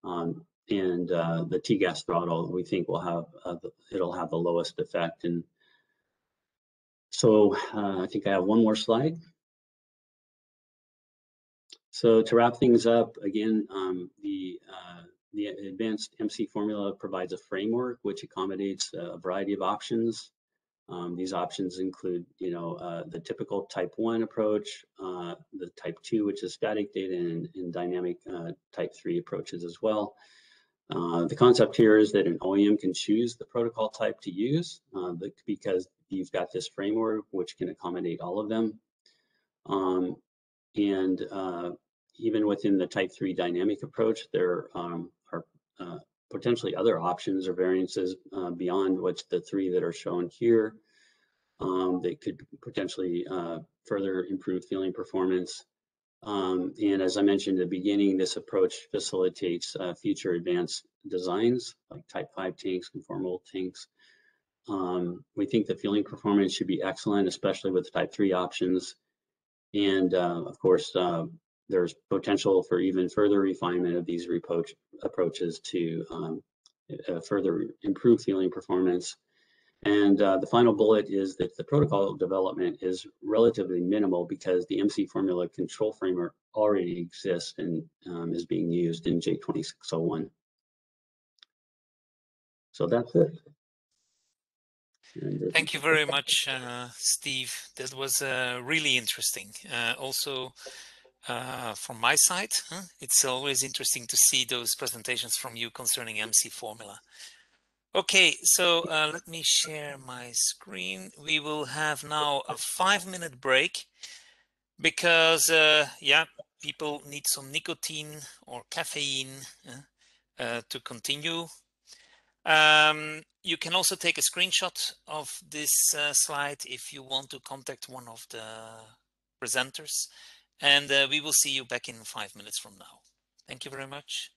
and the TGAS throttle, we think it'll have the lowest effect. And so I think I have one more slide. So to wrap things up, again, the advanced MC formula provides a framework which accommodates a variety of options. These options include, the typical type 1 approach, the type 2, which is static data, and dynamic type 3 approaches as well. The concept here is that an OEM can choose the protocol type to use because you've got this framework which can accommodate all of them. Even within the type 3 dynamic approach, there are potentially other options or variances beyond what's the 3 that are shown here. They could potentially further improve fueling performance. And as I mentioned at the beginning, this approach facilitates future advanced designs like type 5 tanks, conformal tanks. We think the fueling performance should be excellent, especially with type 3 options. And of course, there's potential for even further refinement of these approaches to further improve fueling performance. And the final bullet is that the protocol development is relatively minimal because the MC formula control framework already exists and is being used in J2601. So that's it. Thank you very much, Steve. That was really interesting. Also, from my side, it's always interesting to see those presentations from you concerning MC formula. Okay, so let me share my screen. We will have now a 5-minute break because, people need some nicotine or caffeine to continue. You can also take a screenshot of this slide if you want to contact one of the presenters. And we will see you back in 5 minutes from now. Thank you very much.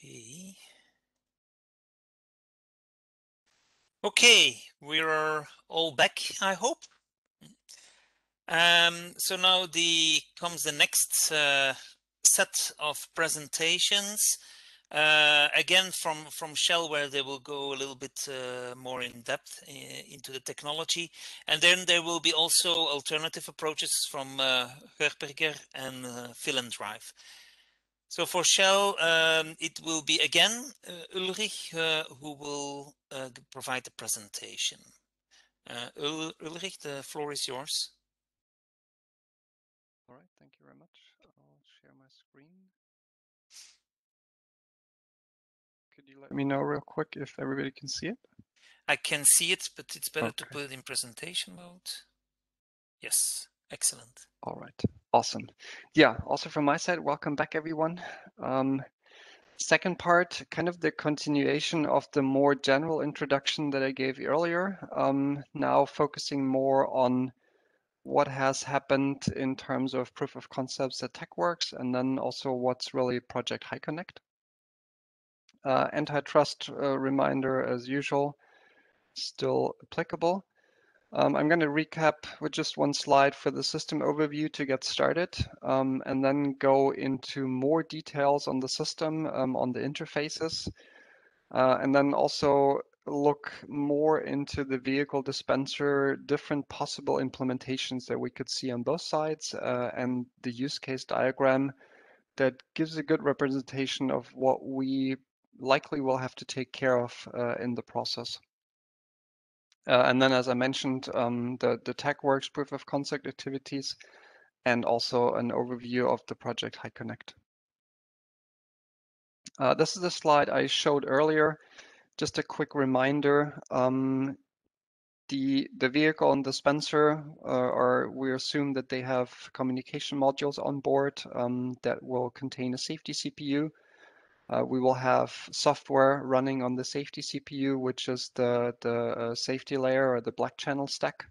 Okay. Okay, we're all back, I hope. So now comes the next set of presentations. Again, from Shell, where they will go a little bit more in depth into the technology. And then there will be also alternative approaches from Herberger and Philendrive. So for Shell, it will be again Ulrich who will provide the presentation. Ulrich, the floor is yours. All right, thank you very much. I'll share my screen. Could you let me know real quick if everybody can see it? I can see it, but it's better to Okay. put it in presentation mode. Yes, excellent. All right, awesome. Yeah, also from my side, welcome back, everyone. Second part, kind of the continuation of the more general introduction that I gave earlier. Now focusing more on what has happened in terms of proof of concepts at TechWorks, and then also what's really Project HiConnect. Antitrust reminder, as usual, still applicable. I'm going to recap with just one slide for the system overview to get started, and then go into more details on the system, on the interfaces, and then also look more into the vehicle dispenser, different possible implementations that we could see on both sides, and the use case diagram that gives a good representation of what we likely will have to take care of in the process. And then, as I mentioned, the TechWorks proof of concept activities, and also an overview of the Project HiConnect. This is the slide I showed earlier. Just a quick reminder, the vehicle and dispenser we assume that they have communication modules on board that will contain a safety CPU. We will have software running on the safety CPU, which is the safety layer or the black channel stack.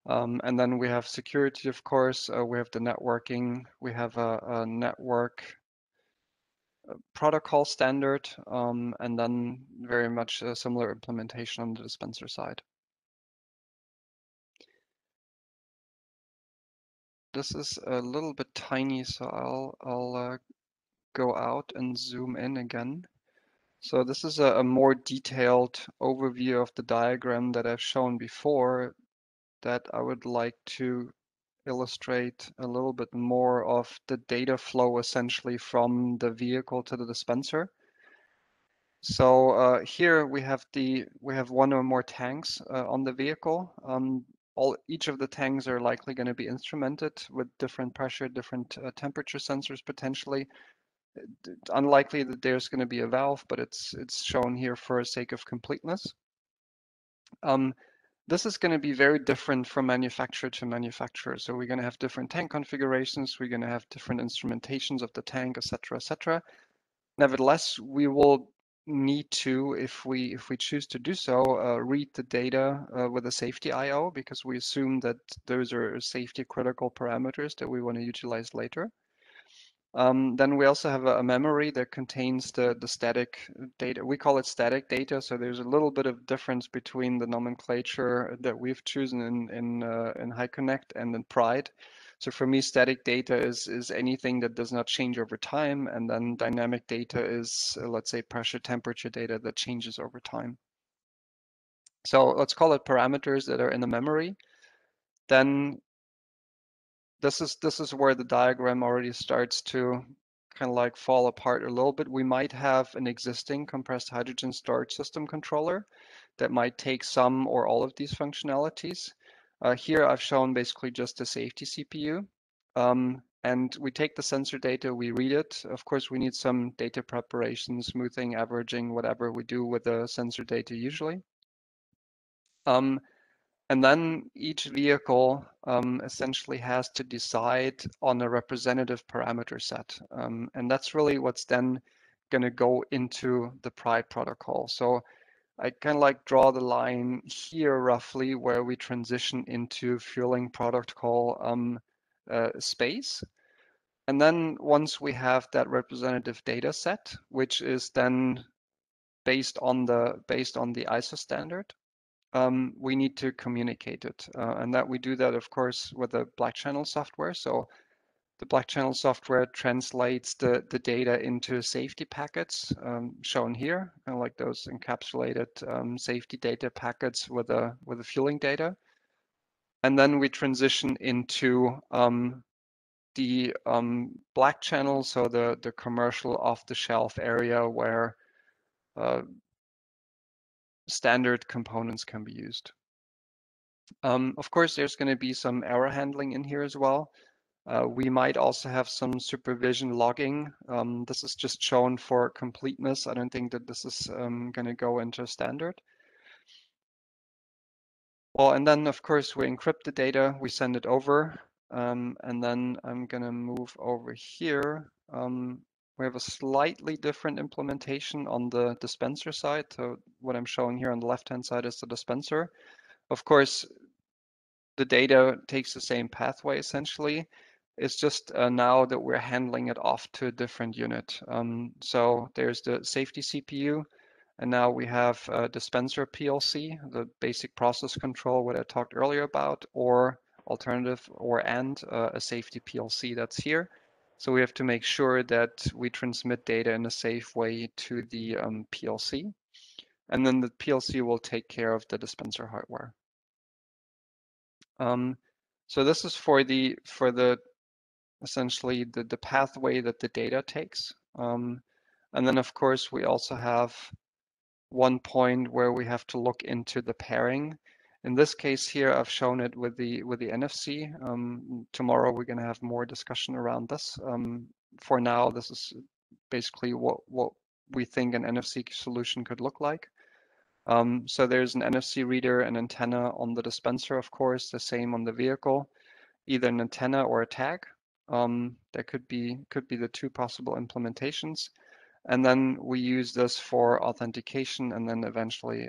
And then we have security, of course. We have the networking. We have a network protocol standard, and then very much a similar implementation on the dispenser side. This is a little bit tiny, so I'll go out and zoom in again. So this is a more detailed overview of the diagram that I've shown before that I would like to illustrate a little bit more of the data flow essentially from the vehicle to the dispenser. So here we have one or more tanks on the vehicle. Each of the tanks are likely going to be instrumented with different pressure, different temperature sensors potentially. Unlikely that there's going to be a valve, but it's shown here for sake of completeness. This is going to be very different from manufacturer to manufacturer. So we're going to have different tank configurations. We're going to have different instrumentations of the tank, etc., etc. Nevertheless, we will need to, if we choose to do so, read the data with a safety I/O, because we assume that those are safety critical parameters that we want to utilize later. Then we also have a memory that contains the static data. We call it static data, so there's a little bit of difference between the nomenclature that we've chosen in HiConnect and in Pride. So for me, static data is anything that does not change over time, and then dynamic data is, let's say, pressure, temperature data that changes over time. So let's call it parameters that are in the memory. Then this is where the diagram already starts to kind of like fall apart a little bit. We might have an existing compressed hydrogen storage system controller that might take some or all of these functionalities. Here I've shown basically just the safety CPU. And we take the sensor data, we read it. Of course, we need some data preparation, smoothing, averaging, whatever we do with the sensor data usually. And then each vehicle essentially has to decide on a representative parameter set. And that's really what's then going to go into the Pride protocol. So I kind of like draw the line here roughly where we transition into fueling protocol space. And then once we have that representative data set, which is then based on the ISO standard, we need to communicate it. And that we do that, of course, with the Black Channel software. So the Black Channel software translates the data into safety packets shown here, like those encapsulated safety data packets with the fueling data. And then we transition into the Black Channel, so the commercial off-the-shelf area where standard components can be used. Of course, there's going to be some error handling in here as well. We might also have some supervision logging. This is just shown for completeness. I don't think that this is going to go into standard. Well, and then of course we encrypt the data, we send it over, and then I'm going to move over here. We have a slightly different implementation on the dispenser side. So what I'm showing here on the left-hand side is the dispenser. Of course, the data takes the same pathway essentially. It's just now that we're handling it off to a different unit. So there's the safety CPU, and now we have a dispenser PLC, the basic process control, what I talked earlier about, or alternative a safety PLC that's here. So we have to make sure that we transmit data in a safe way to the PLC. And then the PLC will take care of the dispenser hardware. So this is for the essentially the pathway that the data takes. And then of course we also have one point where we have to look into the pairing. In this case here, I've shown it with the NFC. Tomorrow we're going to have more discussion around this. For now, this is basically what we think an NFC solution could look like. So there's an NFC reader and antenna on the dispenser, of course, the same on the vehicle, either an antenna or a tag. That could be the two possible implementations. And then we use this for authentication and then eventually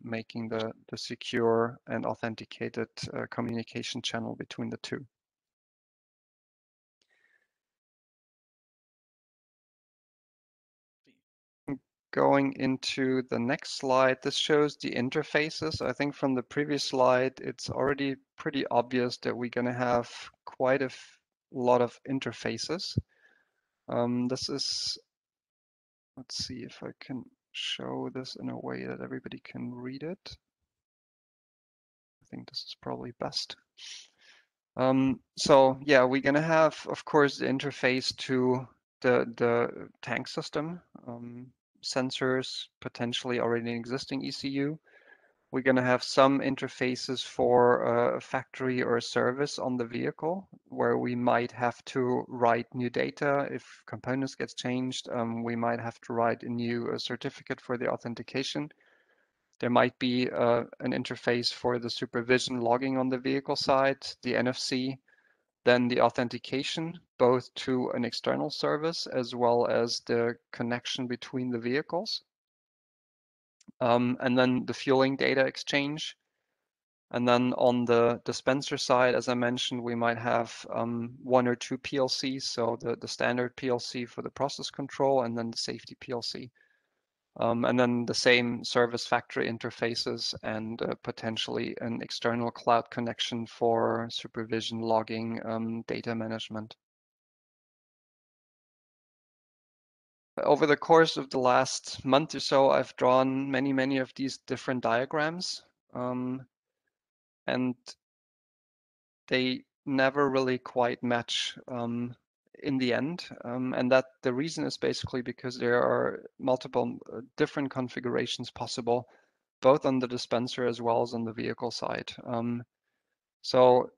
making the secure and authenticated communication channel between the two. Going into the next slide, this shows the interfaces. I think from the previous slide, it's already pretty obvious that we're going to have quite a lot of interfaces. This is, let's see if I can show this in a way that everybody can read it. I think this is probably best. So yeah, we're going to have, of course, the interface to the tank system. Sensors, potentially already an existing ECU. We're going to have some interfaces for a factory or a service on the vehicle where we might have to write new data. If components get changed, we might have to write a new certificate for the authentication. There might be an interface for the supervision logging on the vehicle side, the NFC, then the authentication, both to an external service as well as the connection between the vehicles. And then the fueling data exchange. And then on the dispenser side, as I mentioned, we might have one or two PLCs. So the standard PLC for the process control and then the safety PLC. And then the same service factory interfaces and potentially an external cloud connection for supervision, logging, data management. Over the course of the last month or so, I've drawn many of these different diagrams, and they never really quite match in the end, and that the reason is basically because there are multiple different configurations possible, both on the dispenser as well as on the vehicle side. So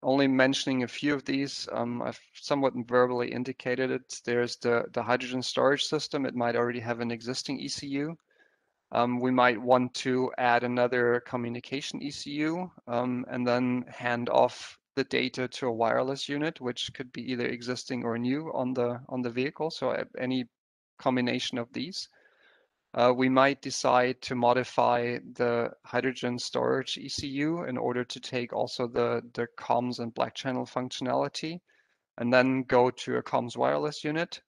only mentioning a few of these, I've somewhat verbally indicated it. There's the hydrogen storage system. It might already have an existing ECU. We might want to add another communication ECU and then hand off the data to a wireless unit, which could be either existing or new on the vehicle. So any combination of these. We might decide to modify the hydrogen storage ECU in order to take also the comms and black channel functionality. and then go to a comms wireless unit.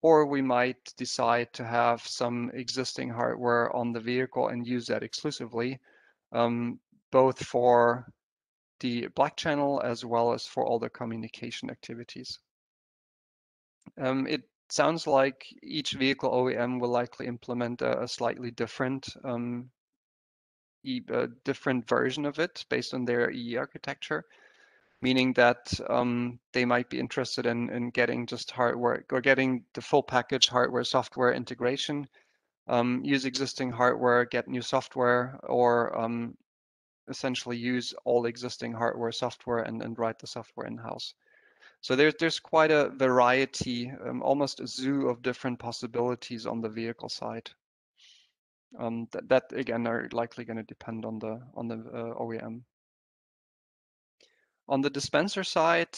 Or we might decide to have some existing hardware on the vehicle and use that exclusively, both for the black channel as well as for all the communication activities. It sounds like each vehicle OEM will likely implement a slightly different different version of it based on their EE architecture, meaning that they might be interested in getting just hardware or getting the full package hardware software integration, use existing hardware, get new software, or essentially use all existing hardware software and write the software in-house. So there's quite a variety, almost a zoo of different possibilities on the vehicle side. That again are likely going to depend on the OEM. On the dispenser side,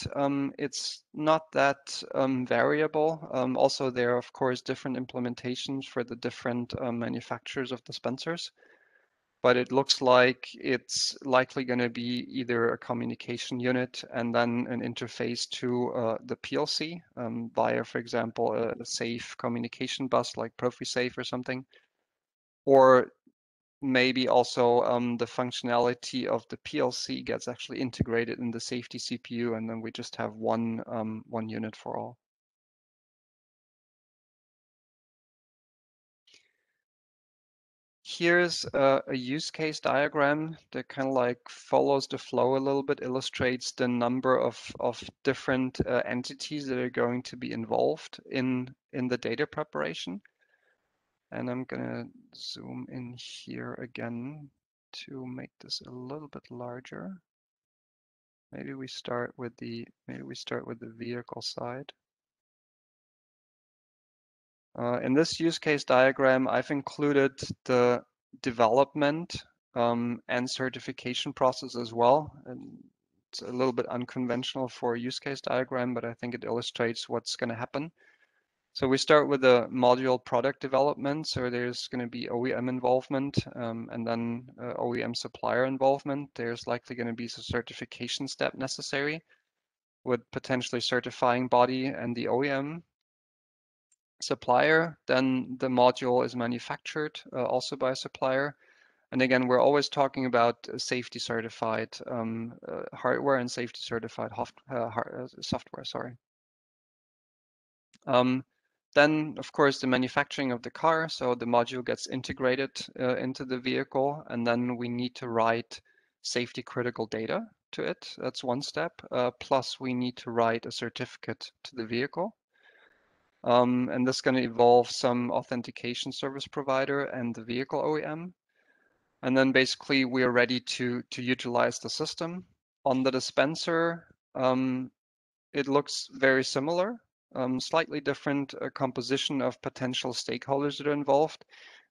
it's not that variable. Also, there are of course different implementations for the different manufacturers of dispensers. But it looks like it's likely going to be either a communication unit and then an interface to the PLC via, for example, a safe communication bus like ProfiSafe or something, or maybe also the functionality of the PLC gets actually integrated in the safety CPU, and then we just have one unit for all. Here's a use case diagram that kind of like follows the flow a little bit, illustrates the number of different entities that are going to be involved in the data preparation. And I'm gonna zoom in here again to make this a little bit larger. Maybe we start with the vehicle side. In this use case diagram, I've included the development and certification process as well. And it's a little bit unconventional for a use case diagram, but I think it illustrates what's going to happen. So we start with the module product development. So there's going to be OEM involvement and then OEM supplier involvement. There's likely going to be a certification step necessary with potentially certifying body and the OEM supplier. Then the module is manufactured also by a supplier. And again, we're always talking about safety certified hardware and safety certified software, sorry. Then, of course, the manufacturing of the car. So the module gets integrated into the vehicle, and then we need to write safety critical data to it. That's one step. Plus, we need to write a certificate to the vehicle. And this is going to involve some authentication service provider and the vehicle OEM. And then basically we are ready to utilize the system. On the dispenser, it looks very similar, slightly different composition of potential stakeholders that are involved.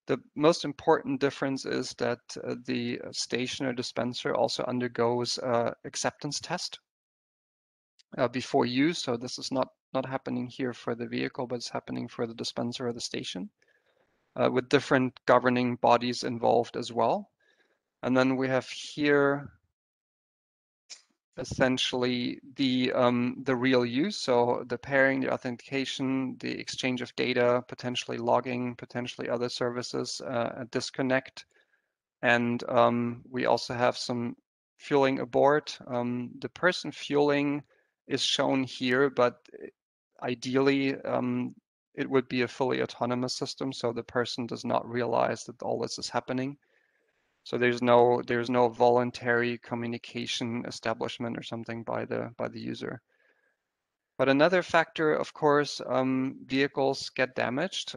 The most important difference is that the station or dispenser also undergoes acceptance test before use. So this is not happening here for the vehicle, but it's happening for the dispenser or the station with different governing bodies involved as well. And then we have here essentially the real use. So the pairing, the authentication, the exchange of data, potentially logging, potentially other services, disconnect. And we also have some fueling aboard. The person fueling is shown here, but ideally, it would be a fully autonomous system, so the person does not realize that all this is happening. So there's no voluntary communication establishment or something by the user. But another factor, of course, vehicles get damaged,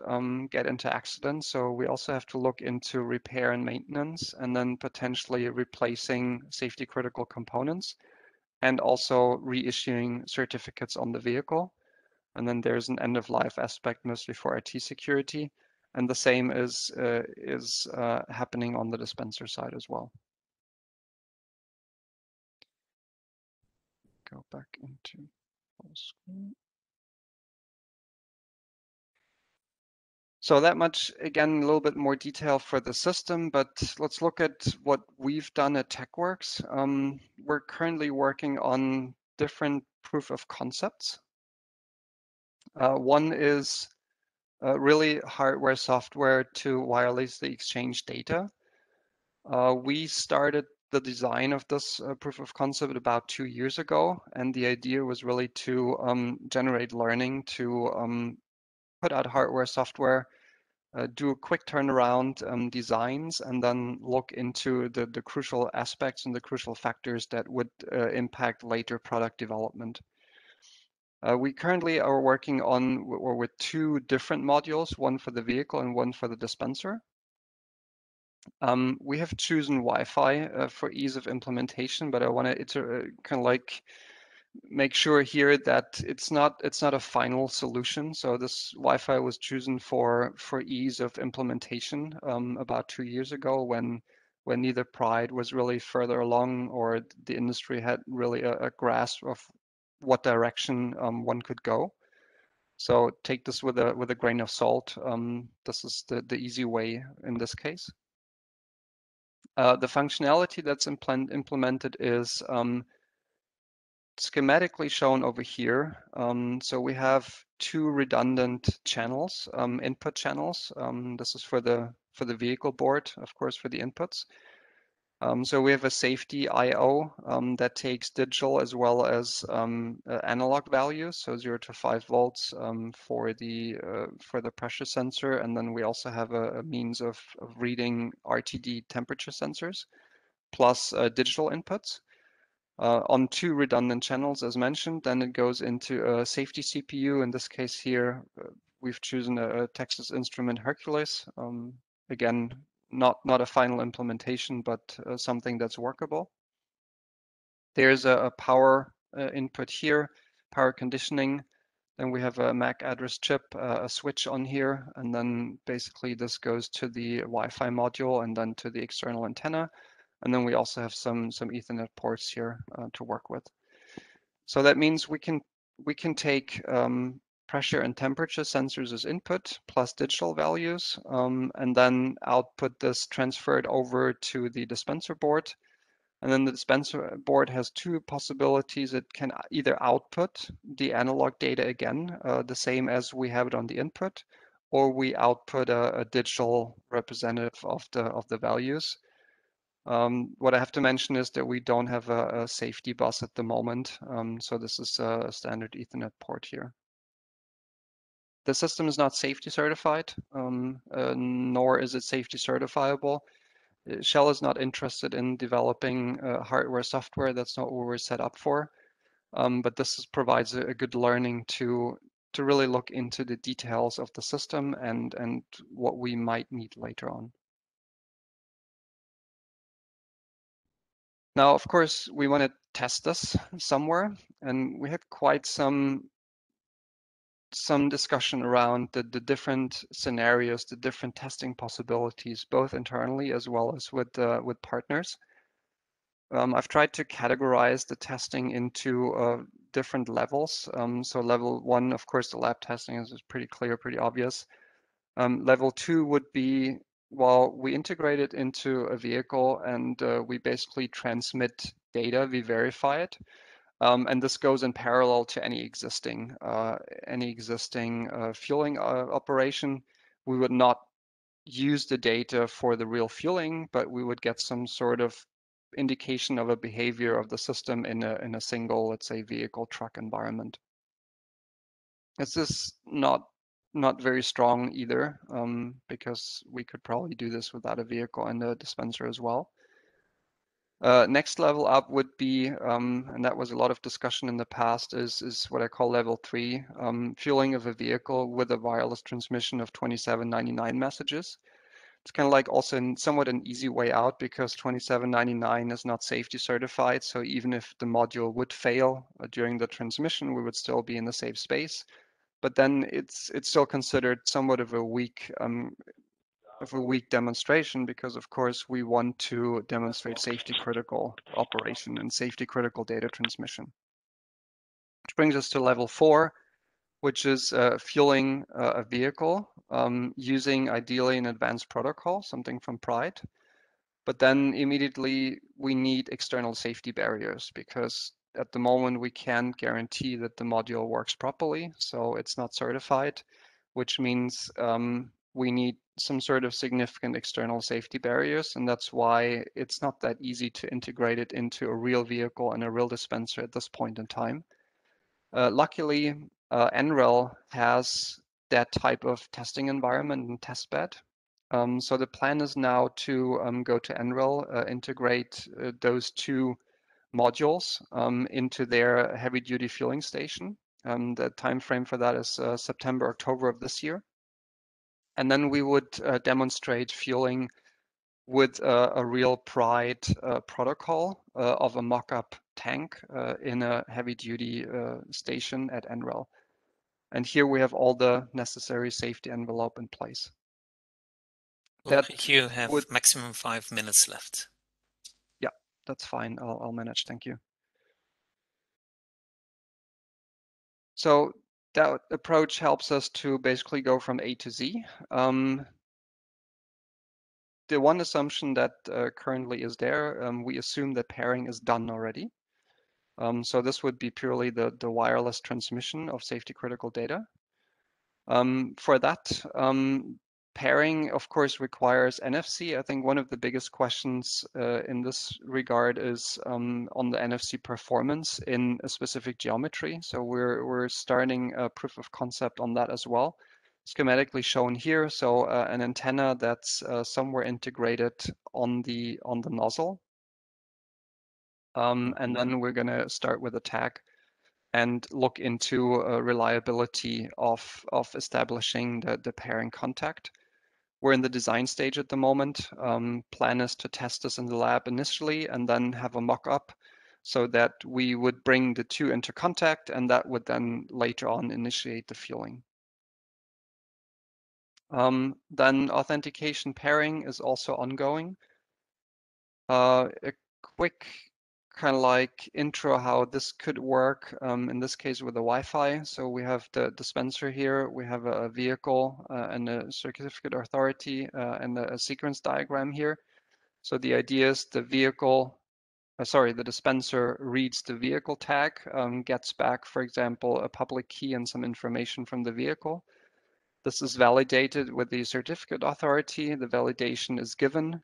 get into accidents. So we also have to look into repair and maintenance, and then potentially replacing safety critical components, and also reissuing certificates on the vehicle. And then there's an end-of-life aspect, mostly for IT security. And the same is happening on the dispenser side as well. Go back into full screen. So that much, again, a little bit more detail for the system, but let's look at what we've done at TechWorks. We're currently working on different proof of concepts One is really hardware, software to wirelessly exchange data. We started the design of this proof of concept about 2 years ago, and the idea was really to generate learning, to put out hardware, software, do a quick turnaround designs, and then look into the crucial aspects and the crucial factors that would impact later product development. We currently are working on or with 2 different modules, one for the vehicle and one for the dispenser. We have chosen Wi-Fi for ease of implementation, but I want to kind of like make sure here that it's not a final solution. So this Wi-Fi was chosen for ease of implementation about 2 years ago when neither Pride was really further along or the industry had really a grasp of what direction one could go. So take this with a grain of salt. This is the easy way in this case. The functionality that's implemented is schematically shown over here. So we have 2 redundant channels, input channels. This is for the vehicle board, of course, for the inputs. So we have a safety I/O that takes digital as well as analog values, so 0 to 5 volts for the pressure sensor, and then we also have a means of reading RTD temperature sensors plus digital inputs on 2 redundant channels, as mentioned. Then it goes into a safety CPU. In this case here, we've chosen a Texas Instrument Hercules. Again, not a final implementation, but something that's workable. There's a power input here, power conditioning. Then we have a MAC address chip, a switch on here, and then basically this goes to the Wi-Fi module and then to the external antenna. And then we also have some Ethernet ports here to work with. So that means we can take pressure and temperature sensors as input plus digital values, and then output this transferred over to the dispenser board. And then the dispenser board has 2 possibilities. It can either output the analog data again, the same as we have it on the input, or we output a digital representative of the values. What I have to mention is that we don't have a safety bus at the moment, so this is a standard Ethernet port here. The system is not safety certified, nor is it safety certifiable. Shell is not interested in developing hardware, software. That's not what we're set up for. But this provides a good learning to really look into the details of the system and what we might need later on. Now, of course, we want to test this somewhere, and we had quite some discussion around the different scenarios, the different testing possibilities, both internally as well as with partners. I've tried to categorize the testing into different levels. So level 1, of course, the lab testing is pretty clear, pretty obvious. Level 2 would be, well, we integrate it into a vehicle and we basically transmit data, we verify it. And this goes in parallel to any existing fueling operation. We would not use the data for the real fueling, but we would get some sort of indication of a behavior of the system in a single, let's say, vehicle truck environment. This is not very strong either, because we could probably do this without a vehicle and a dispenser as well. Next level up would be, and that was a lot of discussion in the past, is what I call level 3, fueling of a vehicle with a wireless transmission of 2799 messages. It's kind of like also somewhat an easy way out because 2799 is not safety certified. So even if the module would fail during the transmission, we would still be in the safe space. But then it's still considered somewhat of a weak demonstration because, of course, we want to demonstrate safety critical operation and safety critical data transmission. Which brings us to level 4, which is fueling a vehicle using ideally an advanced protocol, something from Pride. But then immediately we need external safety barriers because at the moment, we can't guarantee that the module works properly, so it's not certified, which means we need some sort of significant external safety barriers, and that's why it's not that easy to integrate it into a real vehicle and a real dispenser at this point in time. Luckily, NREL has that type of testing environment and test bed. So the plan is now to go to NREL, integrate those two modules into their heavy-duty fueling station. The time frame for that is September, October of this year. And then we would demonstrate fueling with a real Pride protocol of a mock-up tank in a heavy-duty station at NREL. And here we have all the necessary safety envelope in place. Ulrich, you have maximum 5 minutes left. Yeah, that's fine. I'll manage. Thank you. So that approach helps us to basically go from A to Z. The one assumption that currently is there, we assume that pairing is done already. So this would be purely the wireless transmission of safety critical data. For that, pairing, of course, requires NFC. I think one of the biggest questions in this regard is on the NFC performance in a specific geometry. So we're starting a proof of concept on that as well. Schematically shown here. So an antenna that's somewhere integrated on the nozzle. And then we're going to start with a tag and look into reliability of establishing the pairing contact. We're in the design stage at the moment. Plan is to test this in the lab initially and then have a mock-up so that we would bring the two into contact, and that would then later on initiate the fueling. Then authentication pairing is also ongoing. A quick kind of like intro how this could work in this case with the Wi-Fi. So we have the dispenser here, we have a vehicle and a certificate authority and a sequence diagram here. So the idea is the dispenser reads the vehicle tag, gets back, for example, a public key and some information from the vehicle. This is validated with the certificate authority. The validation is given.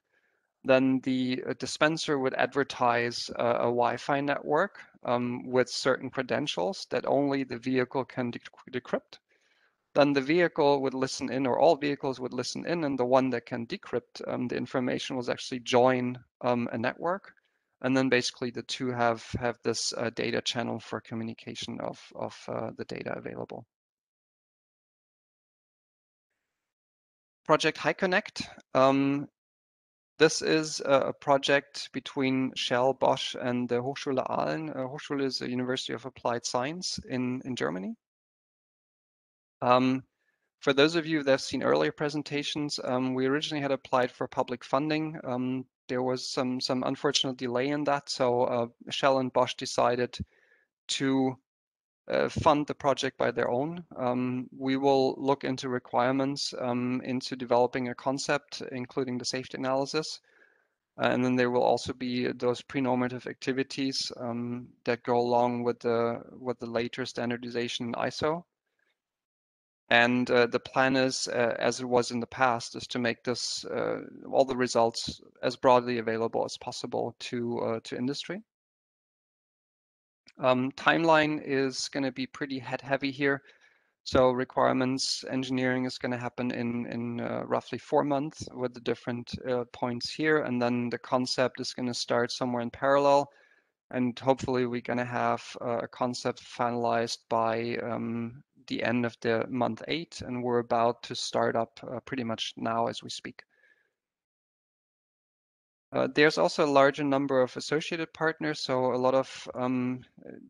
Then the dispenser would advertise a Wi-Fi network with certain credentials that only the vehicle can decrypt. Then the vehicle would listen in, or all vehicles would listen in, and the one that can decrypt the information was actually join a network. And then basically the two have this data channel for communication of the data available. Project HyConnect. This is a project between Shell, Bosch, and the Hochschule Aalen. Hochschule is a University of Applied Science in Germany. For those of you that have seen earlier presentations, we originally had applied for public funding. There was some unfortunate delay in that, so Shell and Bosch decided to fund the project by their own. We will look into requirements, into developing a concept, including the safety analysis. And then there will also be those pre-normative activities that go along with the later standardization in ISO. And the plan is, as it was in the past, is to make this all the results as broadly available as possible to industry. Timeline is going to be pretty heavy here. So requirements engineering is going to happen in roughly 4 months with the different points here. And then the concept is going to start somewhere in parallel. And hopefully we're going to have a concept finalized by the end of the month 8. And we're about to start up pretty much now as we speak. There's also a larger number of associated partners, so a lot of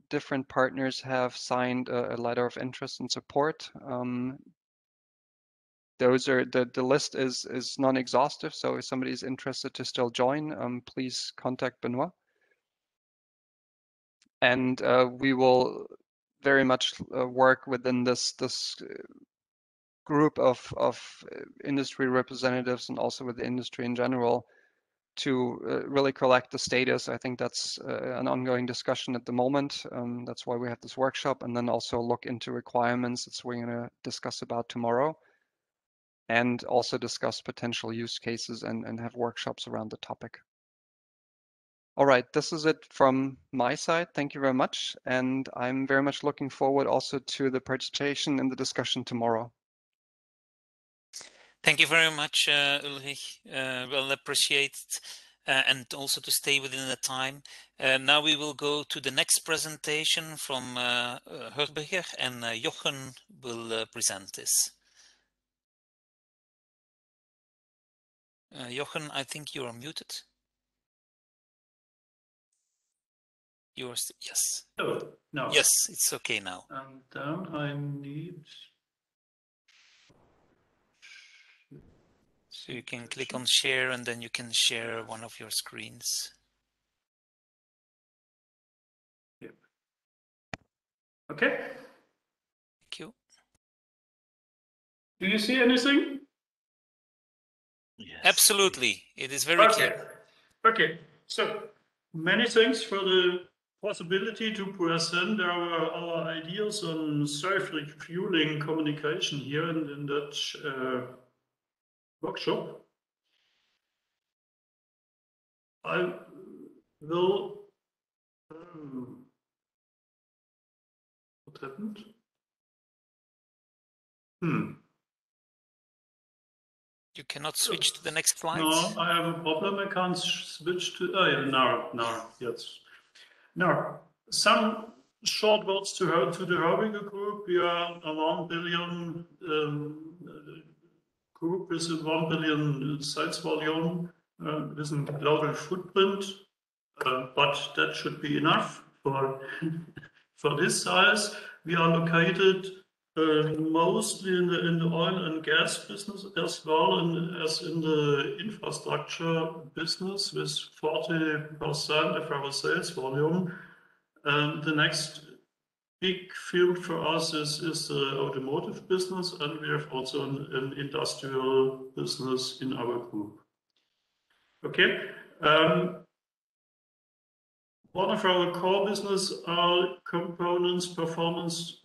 different partners have signed a letter of interest and support. Those are the list is non-exhaustive, so if somebody is interested to still join, please contact Benoit. And we will very much work within this group of industry representatives and also with the industry in general to really collect the status. I think that's an ongoing discussion at the moment. That's why we have this workshop, and then also look into requirements. That's what we're going to discuss about tomorrow, and also discuss potential use cases and have workshops around the topic. All right, this is it from my side. Thank you very much. And I'm very much looking forward also to the participation in the discussion tomorrow. Thank you very much, Ulrich. Well appreciated, and also to stay within the time. Now we will go to the next presentation from Herberger, and Jochen will present this. Jochen, I think you are muted. Yours, yes. Oh, no. Yes, it's okay now. And then I need. So you can click on share, and then you can share one of your screens. Yep. Okay. Thank you. Do you see anything? Yes. Absolutely. It is very clear. Okay. So many thanks for the possibility to present our ideas on self-refueling communication here in that workshop. I will. What happened? You cannot switch to the next slide? No, I have a problem. I can't switch to. Oh, yeah, now, yes. Now, some short words to the Herberger Group. We are a 1 billion group with a 1 billion sales volume, with a global footprint, but that should be enough for this size. We are located mostly in the oil and gas business as well as in the infrastructure business with 40% of our sales volume. The next big field for us is the automotive business, and we have also an industrial business in our group. Okay. One of our core business are components, performance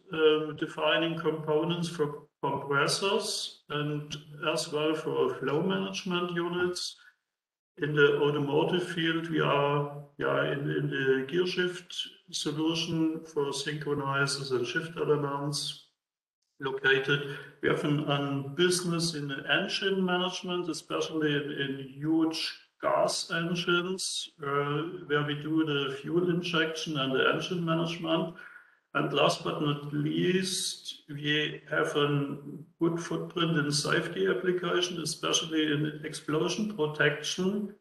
defining components for compressors and as well for flow management units. In the automotive field, we are in the gear shift solution for synchronizers and shift elements located. We have a business in the engine management, especially in huge gas engines, where we do the fuel injection and the engine management. And last but not least, we have a good footprint in safety application, especially in explosion protection.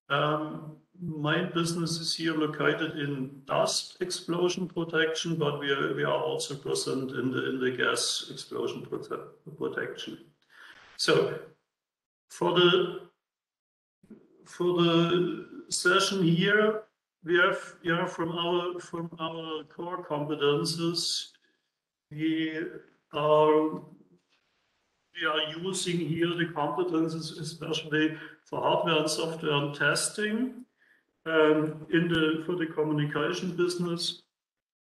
My business is here located in dust explosion protection, but we are also present in the gas explosion protection. So for the session here, we have from our core competences, we are using here the competences especially for hardware and software and testing for the communication business,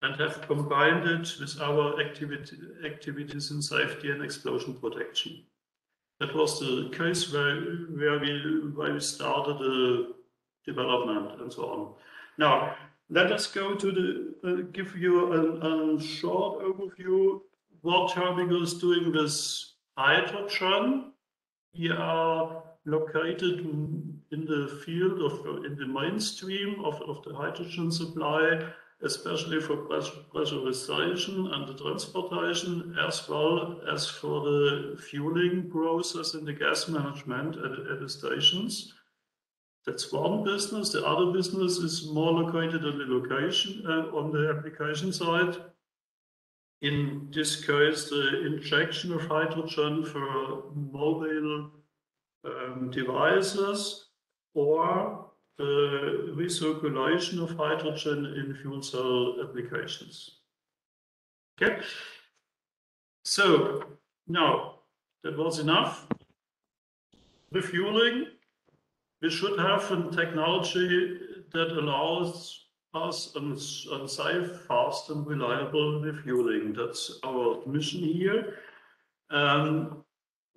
and have combined it with our activities in safety and explosion protection. That was the case where we started the development and so on. Now, let us go to give you a short overview what Herberger is doing with hydrogen. We are located in the field in the mainstream of the hydrogen supply, especially for pressurization and the transportation, as well as for the fueling process in the gas management at the stations. That's one business. The other business is more located on the location, on the application side. In this case, the injection of hydrogen for mobile devices, or the recirculation of hydrogen in fuel cell applications. Okay. So now that was enough. Refueling. we should have a technology that allows us a safe, fast, and reliable refueling. That's our mission here.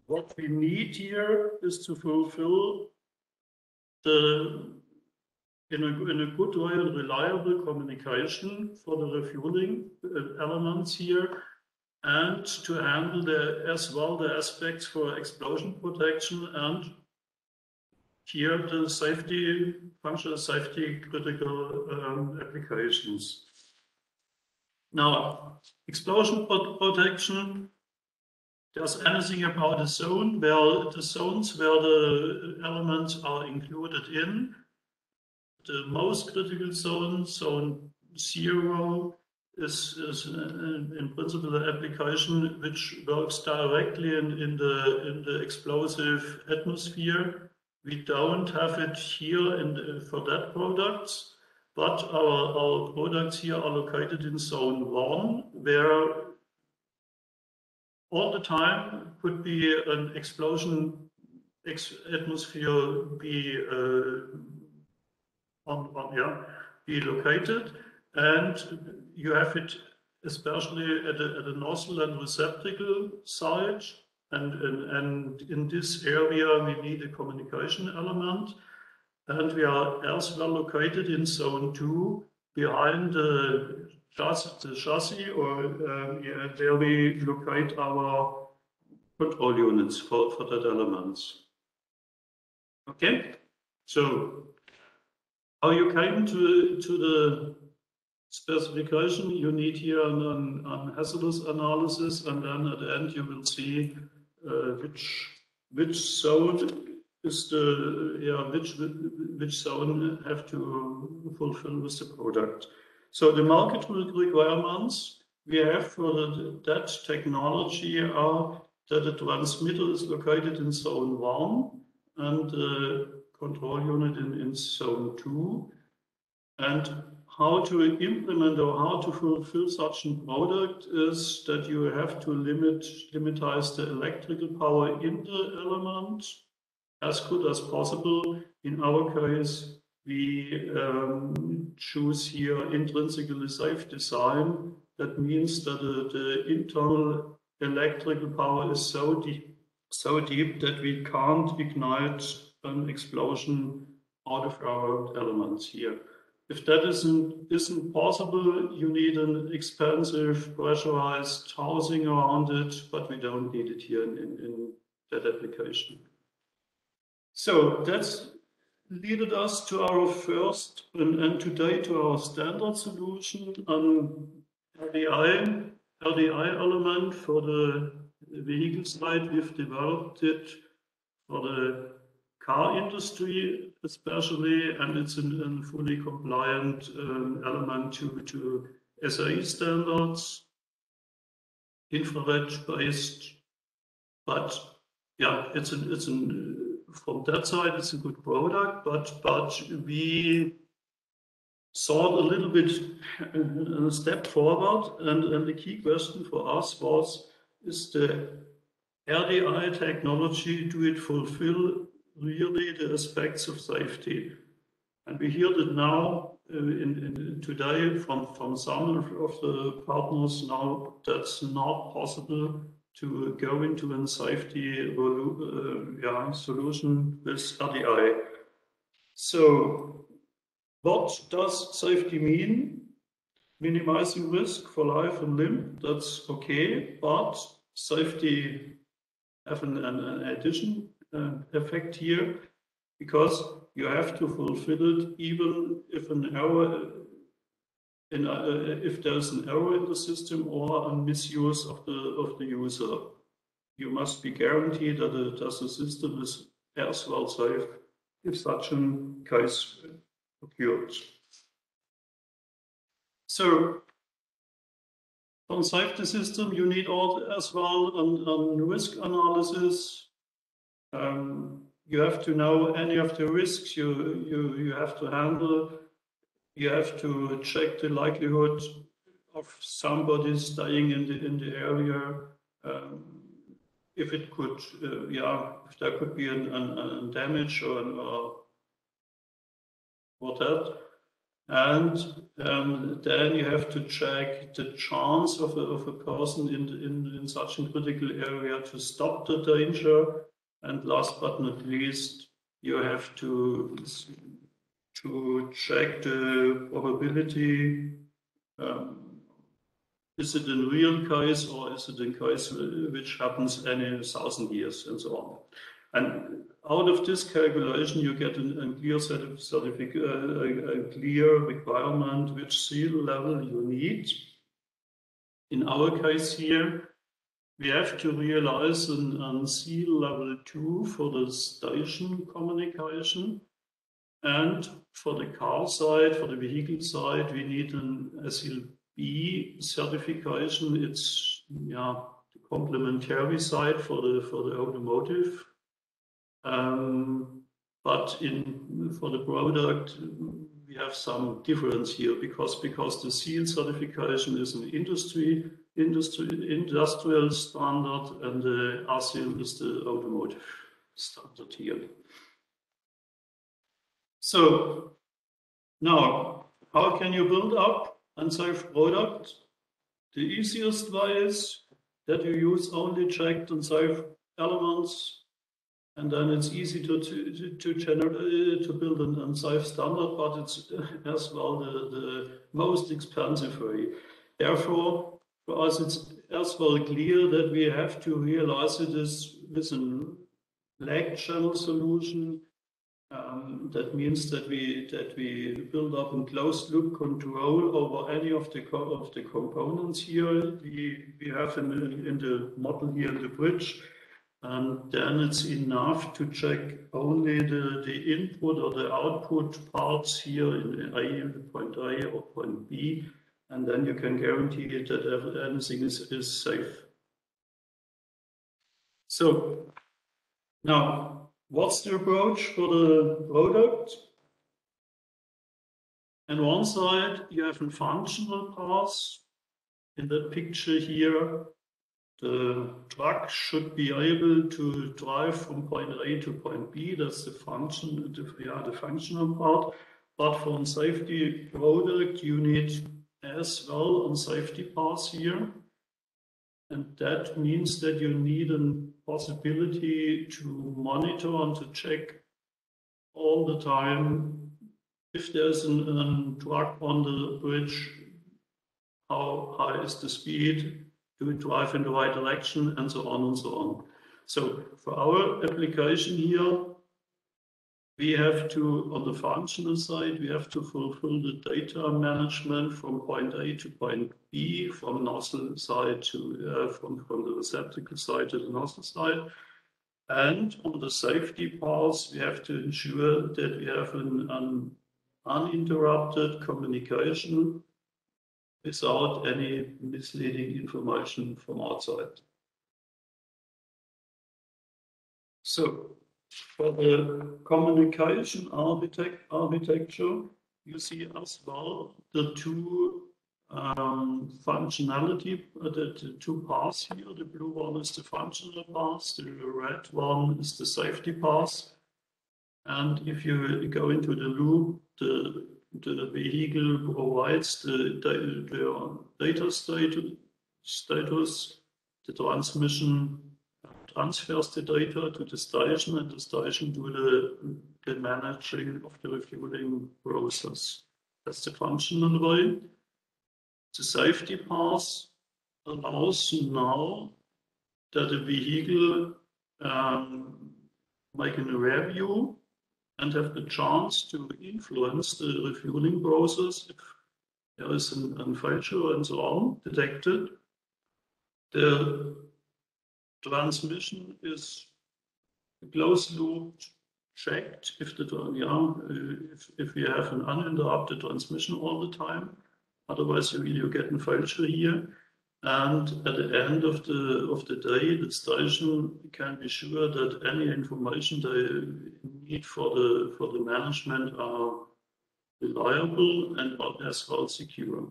What we need here is to fulfill in a good way and reliable communication for the refueling elements here, and to handle as well the aspects for explosion protection and here the safety, functional safety critical applications. Now, explosion protection, there's anything about a zone where the zones where the elements are included in. The most critical zone, zone 0, is in principle an application which works directly in the explosive atmosphere. We don't have it here for that products, but our products here are located in zone 1, where all the time could be an explosion atmosphere be located, and you have it especially at a nozzle and receptacle side, and in this area we need a communication element, and we are as well located in zone 2 behind the chassis, or where we locate our control units for that elements. Okay, so how you came to the specification, you need here an hazardous analysis, and then at the end you will see which zone is which zone have to fulfill with the product. So the market requirements we have for that technology are that the transmitter is located in zone 1 and the control unit in zone 2, and how to implement or how to fulfill such a product is that you have to limitize the electrical power in the element as good as possible. In our case, we choose here intrinsically safe design. That means that the internal electrical power is so deep that we can't ignite an explosion out of our elements here. If that isn't possible, you need an expensive pressurized housing around it, but we don't need it here in that application. So that's led us to our first and today to our standard solution, an RDI element for the vehicle side. We've developed it for the car industry especially, and it's a fully compliant element to SAE standards, infrared based. But yeah, from that side it's a good product, but we thought a little bit a step forward, and the key question for us was, is the RDI technology, do it fulfill really the aspects of safety? And we hear that now today from some of the partners now that's not possible to go into a safety solution with RDI. So what does safety mean? Minimizing risk for life and limb, that's okay, but safety have an addition effect here, because you have to fulfill it even if an error if there's an error in the system or a misuse of the user. You must be guaranteed that the system is as well safe if such a case occurs. So for a safety system, you need as well a risk analysis. You have to know any of the risks you have to handle. You have to check the likelihood of somebody staying in the area. If it could, if there could be a damage or for that. And then you have to check the chance of a person in such a critical area to stop the danger. And last but not least, you have to check the probability. Is it a real case or is it a case which happens any 1,000 years and so on? And out of this calculation, you get a clear a clear requirement which seal level you need. In our case here, we have to realize an seal level 2 for the station communication. And for the car side, for the vehicle side, we need an SLB certification. It's the complementary side for the automotive. But for the product, we have some difference here because the seal certification is an industrial standard, and the ASIL is the automotive standard here. So now, how can you build up unsafe product? The easiest way is that you use only checked and safe elements, and then it's easy to build an unsafe standard, but it's as well the most expensive way. Therefore, for us, it's as well clear that we have to realize it is with a lag channel solution. That means that we build up a closed loop control over any of the components here we have in the model here in the bridge, and then it's enough to check only the input or the output parts here in point A or point B, and then you can guarantee that anything is safe. So now, what's the approach for the product? On one side, you have a functional path. In that picture here, the truck should be able to drive from point A to point B. That's the functional part. But for a safety product, you need as well a safety path here. And that means that you need a possibility to monitor and to check all the time if there's a truck on the bridge, how high is the speed, do we drive in the right direction, and so on and so on. So for our application here, we have to, on the functional side, we have to fulfill the data management from point A to point B, from nozzle side to, from the receptacle side to the nozzle side. And on the safety path, we have to ensure that we have an uninterrupted communication without any misleading information from outside. So, for the communication architecture, you see as well the two functionality, the two paths here. The blue one is the functional path, the red one is the safety path. And if you go into the loop, the vehicle provides the data status, the transmission transfers the data to the station, and the station do the managing of the refueling process. That's the functional way. The safety path allows now that the vehicle make a review and have the chance to influence the refueling process if there is a failure and so on detected. The transmission is closed loop checked if if we have an uninterrupted transmission all the time. Otherwise, you get a failure here. And at the end of the day, the station can be sure that any information they need for the management are reliable and as well secure.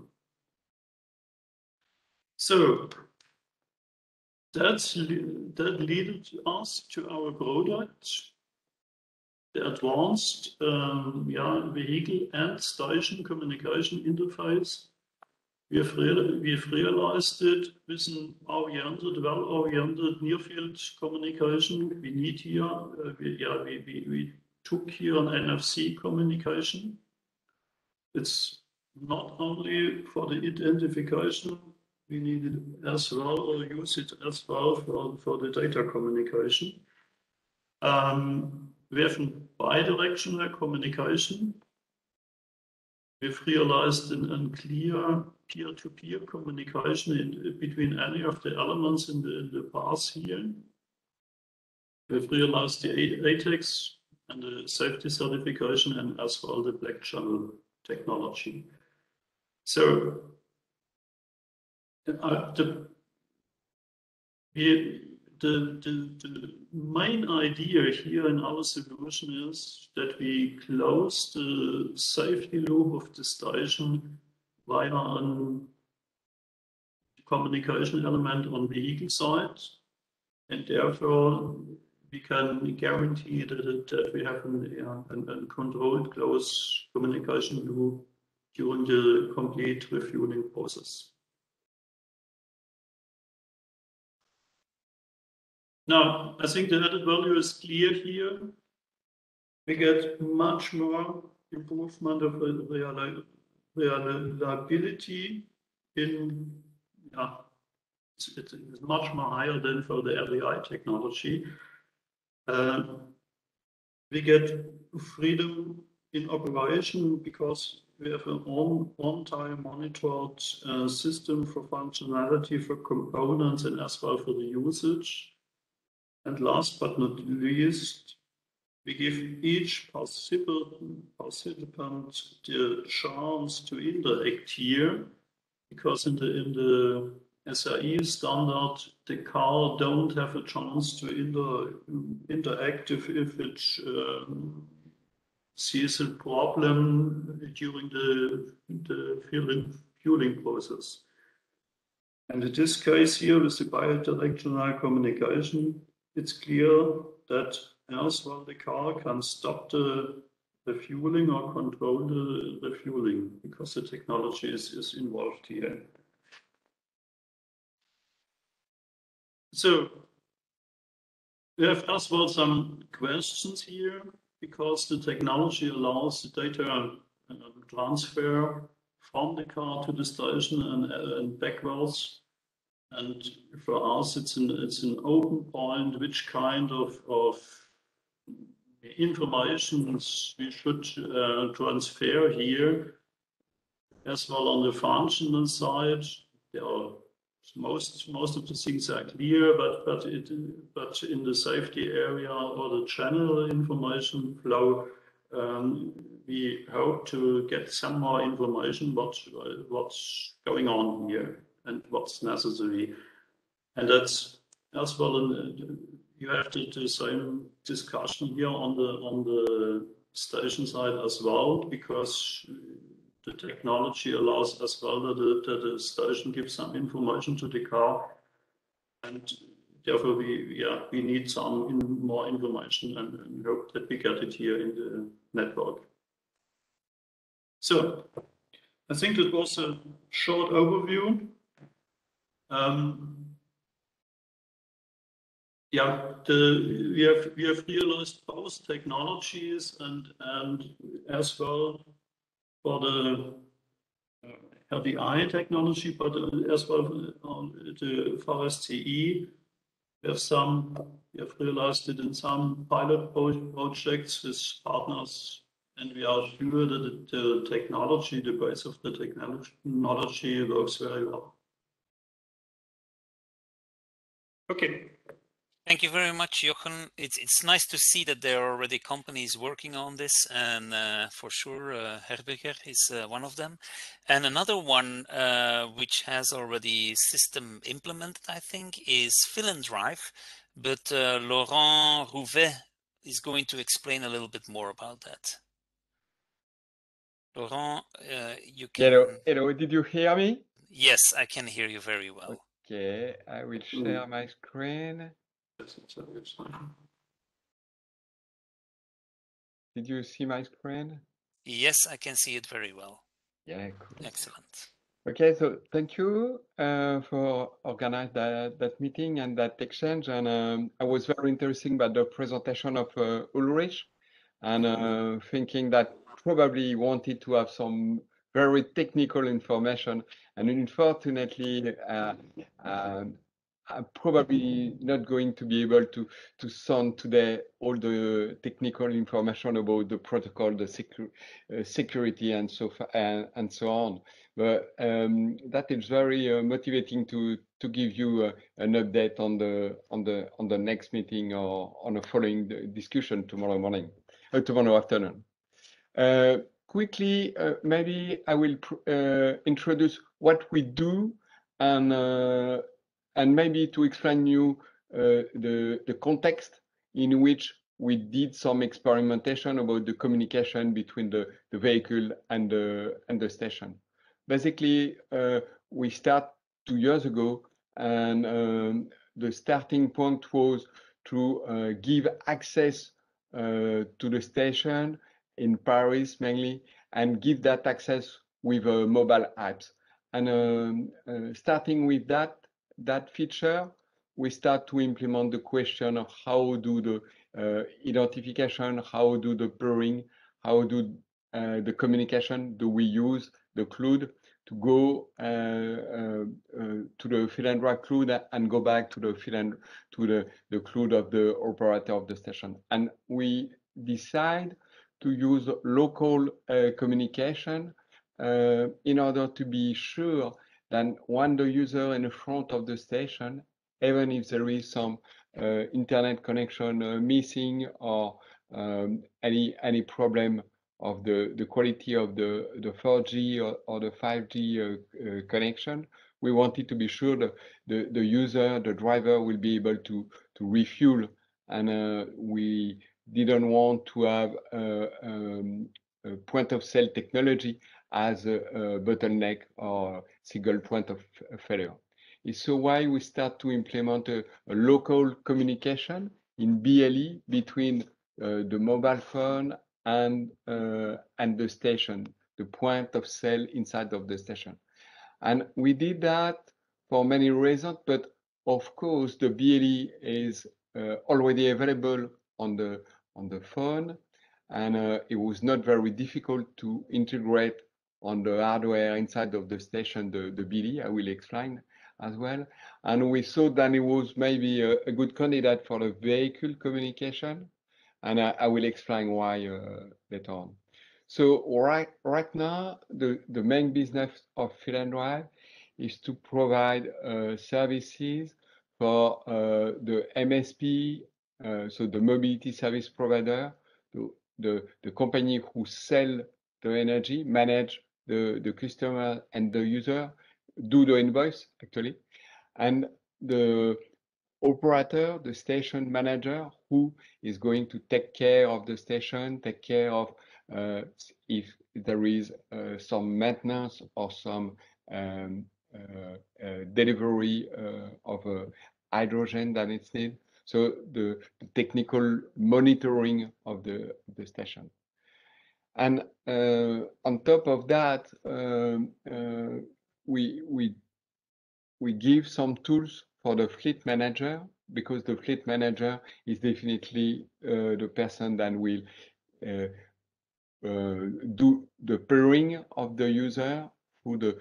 So that leads us to our product. the advanced vehicle and station communication interface. We've realized it with an oriented, well-oriented near-field communication. We need here, we took here an NFC communication. It's not only for the identification, we need it as well, or use it as well for the data communication. We have a bidirectional communication. We've realized a clear peer-to-peer communication between any of the elements in the path here. We've realized the ATEX and the safety certification and as well the black channel technology. So the main idea here in our solution is that we close the safety loop of the station via a communication element on the vehicle side, and therefore we can guarantee that we have a controlled close communication loop during the complete refueling process. Now, I think the added value is clear here. We get much more improvement of reliability in, it's much more higher than for the RDI technology. We get freedom in operation because we have an on-time monitored system for functionality, for components, and as well for the usage. And last but not least, we give each participant the chance to interact here, because in the SAE standard, the car don't have a chance to interact if it sees a problem during the fueling process. And in this case here, with the bidirectional communication, it's clear that as well the car can stop the fueling or control the refueling, because the technology is involved here. So we have as well some questions here, because the technology allows the data transfer from the car to the station and backwards. And for us, it's an open point, which kind of information we should transfer here. As well on the functional side, there are most of the things are clear, but in the safety area or the general information flow, we hope to get some more information what's going on here and what's necessary. And that's as well, you have the same discussion here on the station side as well, because the technology allows as well that the station gives some information to the car, and therefore we need some more information and hope that we get it here in the network. So I think that was a short overview. We have realized both technologies and as well for the RDI technology, but as well the FRSTE. We have realized it in some pilot projects with partners, and we are sure that the technology, the base of the technology works very well. Okay. Thank you very much, Jochen. It's nice to see that there are already companies working on this, and for sure Herberger is one of them. And another one which has already system implemented, I think, is Fill and Drive. But Laurent Rouvet is going to explain a little bit more about that. Laurent, you can... Hello, did you hear me? Yes, I can hear you very well. Okay, I will share my screen. Did you see my screen? Yes, I can see it very well. Yeah, cool. Excellent. Okay, so thank you for organizing that meeting and that exchange. And I was very interested by the presentation of Ulrich, and thinking that probably he wanted to have some very technical information. And unfortunately, I'm probably not going to be able to send today all the technical information about the protocol, the security, and so on. But that is very motivating to give you an update on the next meeting or on a following discussion tomorrow morning, tomorrow afternoon. Quickly, maybe I will introduce what we do, and maybe to explain you the context in which we did some experimentation about the communication between the vehicle and the station. Basically, we start 2 years ago, and the starting point was to give access to the station in Paris mainly, and give that access with mobile apps. And starting with that feature, we start to implement the question of how do the identification, how do the pairing, how do the communication, do we use the cloud to go to the fill and drive cloud and go back to the the cloud of the operator of the station. And we decide to use local communication in order to be sure that when the user in the front of the station, even if there is some internet connection missing or any problem of the quality of the 4G or the 5G connection, we wanted to be sure that the user, the driver, will be able to refuel, and we didn't want to have a point of sale technology as a bottleneck or single point of failure. It's so why we start to implement a local communication in BLE between the mobile phone and the station, the point of sale inside of the station. And we did that for many reasons, but of course the BLE is already available on the phone, and it was not very difficult to integrate on the hardware inside of the station, the BLE. I will explain as well. And we thought that it was maybe a good candidate for the vehicle communication, and I will explain why later on. So right now, the main business of Fill and Drive is to provide services for the MSP, so the mobility service provider, the company who sell the energy, manage the customer and the user, do the invoice actually, and the operator, the station manager, who is going to take care of the station, take care of if there is some maintenance or some delivery of hydrogen that is needed. So the technical monitoring of the station. And on top of that, we give some tools for the fleet manager, because the fleet manager is definitely the person that will do the pairing of the user through the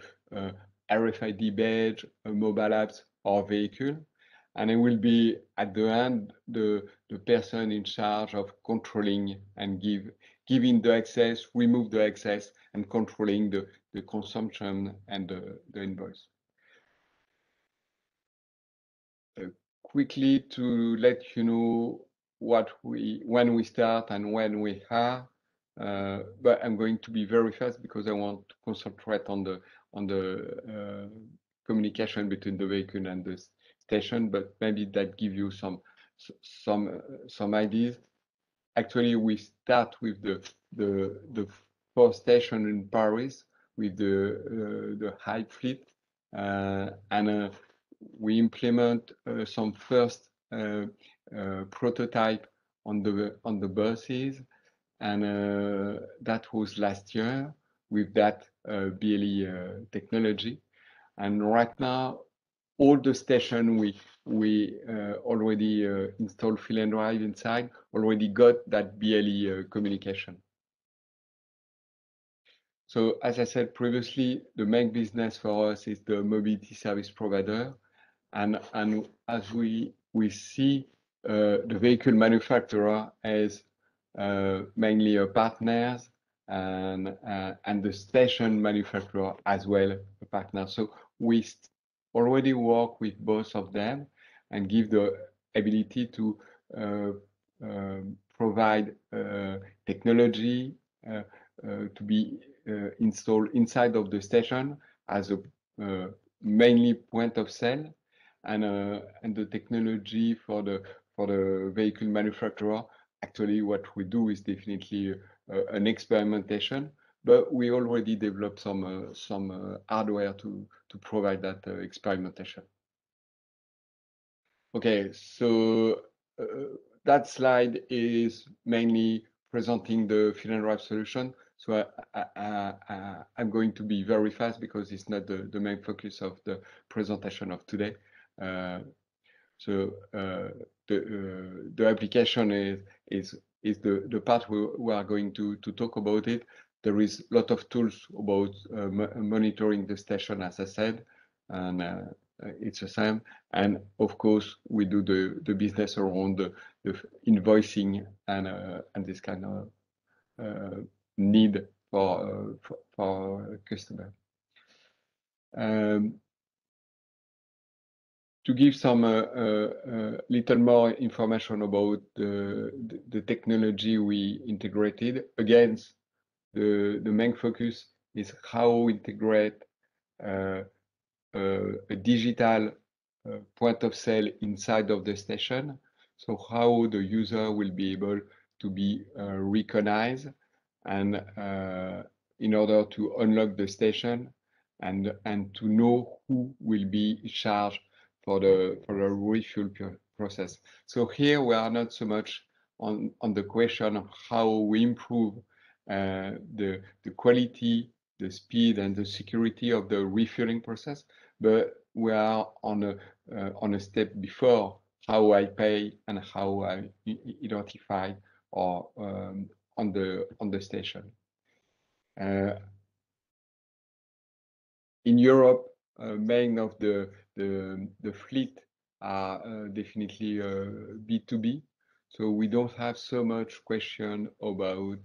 RFID badge, mobile apps, or vehicle. And it will be at the end the person in charge of controlling and giving the access, remove the access, and controlling the consumption and the invoice. Quickly to let you know when we start and when we are, but I'm going to be very fast because I want to concentrate on the communication between the vehicle and the station, but maybe that give you some ideas. Actually, we start with the first station in Paris with the high fleet, and we implement some first prototype on the buses, and that was last year with that BLE technology. And right now, all the station we already installed Fill and Drive inside already got that BLE communication. So as I said previously, the main business for us is the mobility service provider, and as we see the vehicle manufacturer as mainly a partners, and the station manufacturer as well a partner. So we already work with both of them and give the ability to provide technology to be installed inside of the station as a mainly point of sale, and the technology for the vehicle manufacturer. Actually, what we do is definitely an experimentation, but we already developed some hardware to provide that experimentation. Okay, so that slide is mainly presenting the Fill and Drive solution. So I'm going to be very fast because it's not the main focus of the presentation of today. So the application is the part we are going to talk about it. There is a lot of tools about monitoring the station, as I said, and it's the same. And of course, we do the business around the invoicing and this kind of need for customer. To give some little more information about the technology we integrated, again, the main focus is how we integrate a digital point of sale inside of the station. So how the user will be able to be recognized, and in order to unlock the station and to know who will be charged for the refuel process. So here we are not so much on the question of how we improve the quality, the speed, and the security of the refueling process, but we are on a step before how I pay and how I identify or on the station. In Europe, main of the fleet are definitely B2B, so we don't have so much question about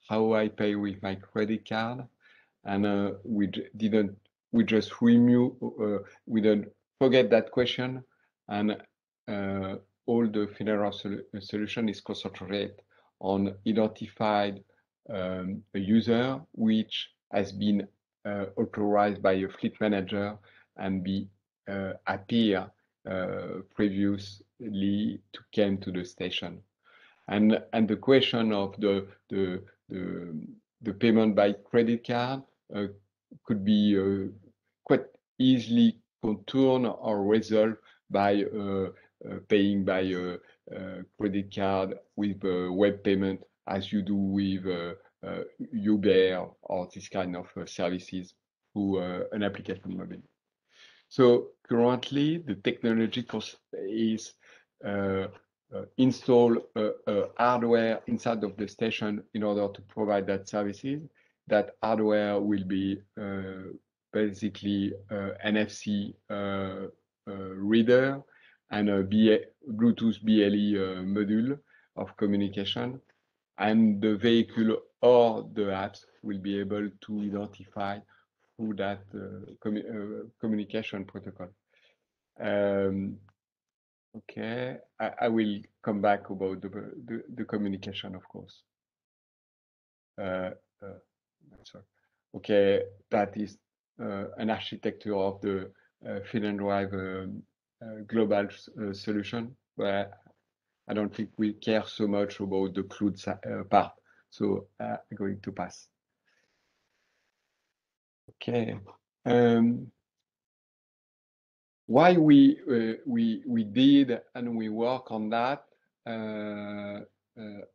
how I pay with my credit card, and we just remove, we don't forget that question, and all the Fill and Drive solution is concentrated on identified a user which has been authorized by a fleet manager and be appear previously to came to the station, and the question of the payment by credit card could be quite easily contoured or resolved by paying by credit card with web payment, as you do with Uber or this kind of services through an application mobile. So currently, the technology is install hardware inside of the station in order to provide that services. That hardware will be basically NFC reader and a Bluetooth BLE module of communication, and the vehicle or the apps will be able to identify through that communication protocol. Okay, I will come back about the communication, of course. Sorry. Okay, that is an architecture of the Fill and Drive global solution, where I don't think we care so much about the cloud part, so I'm going to pass. Okay. Why we did and we work on that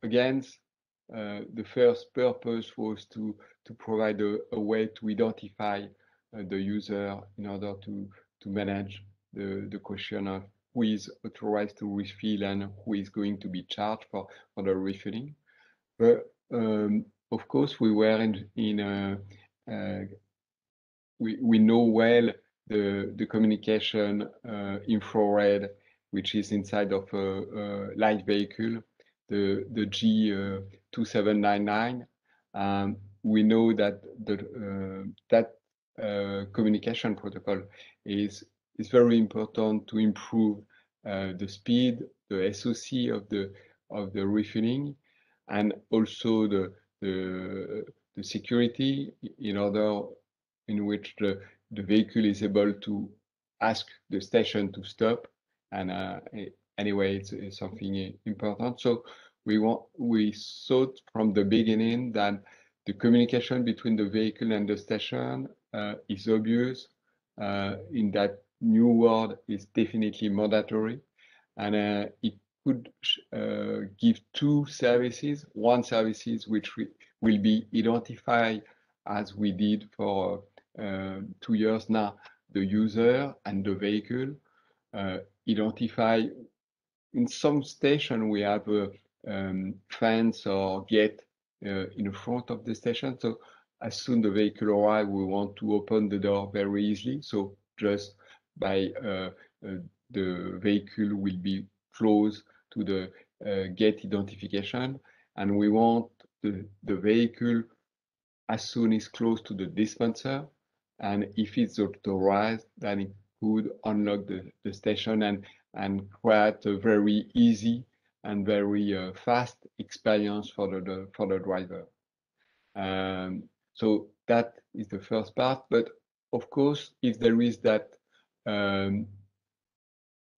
again, the first purpose was to provide a way to identify the user in order to manage the question of who is authorized to refill and who is going to be charged for the refilling. But of course, we were we know well the communication infrared, which is inside of a light vehicle, the G2799. We know that that communication protocol is very important to improve the speed, the SOC of the refilling, and also the security in which the vehicle is able to ask the station to stop. And anyway, it's something important. So we thought from the beginning that the communication between the vehicle and the station is obvious. In that new world, is definitely mandatory, and it could give two services. One services which will be identified as we did for 2 years now, the user and the vehicle. Identify in some station we have a fence or gate in front of the station. So as soon the vehicle arrives, we want to open the door very easily. So just by the vehicle will be close to the gate identification, and we want the vehicle as soon as close to the dispenser, and if it's authorized, then it could unlock the station and create a very easy and very fast experience for the driver. So that is the first part. But of course, if there is that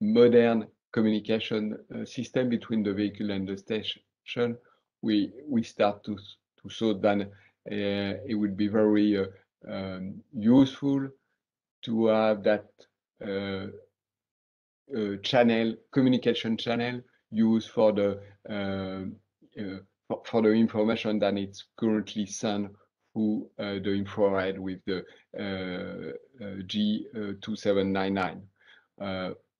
modern communication system between the vehicle and the station, we start to thought that it would be very useful to have that communication channel used for the information that it's currently sent through the infrared with the G2799.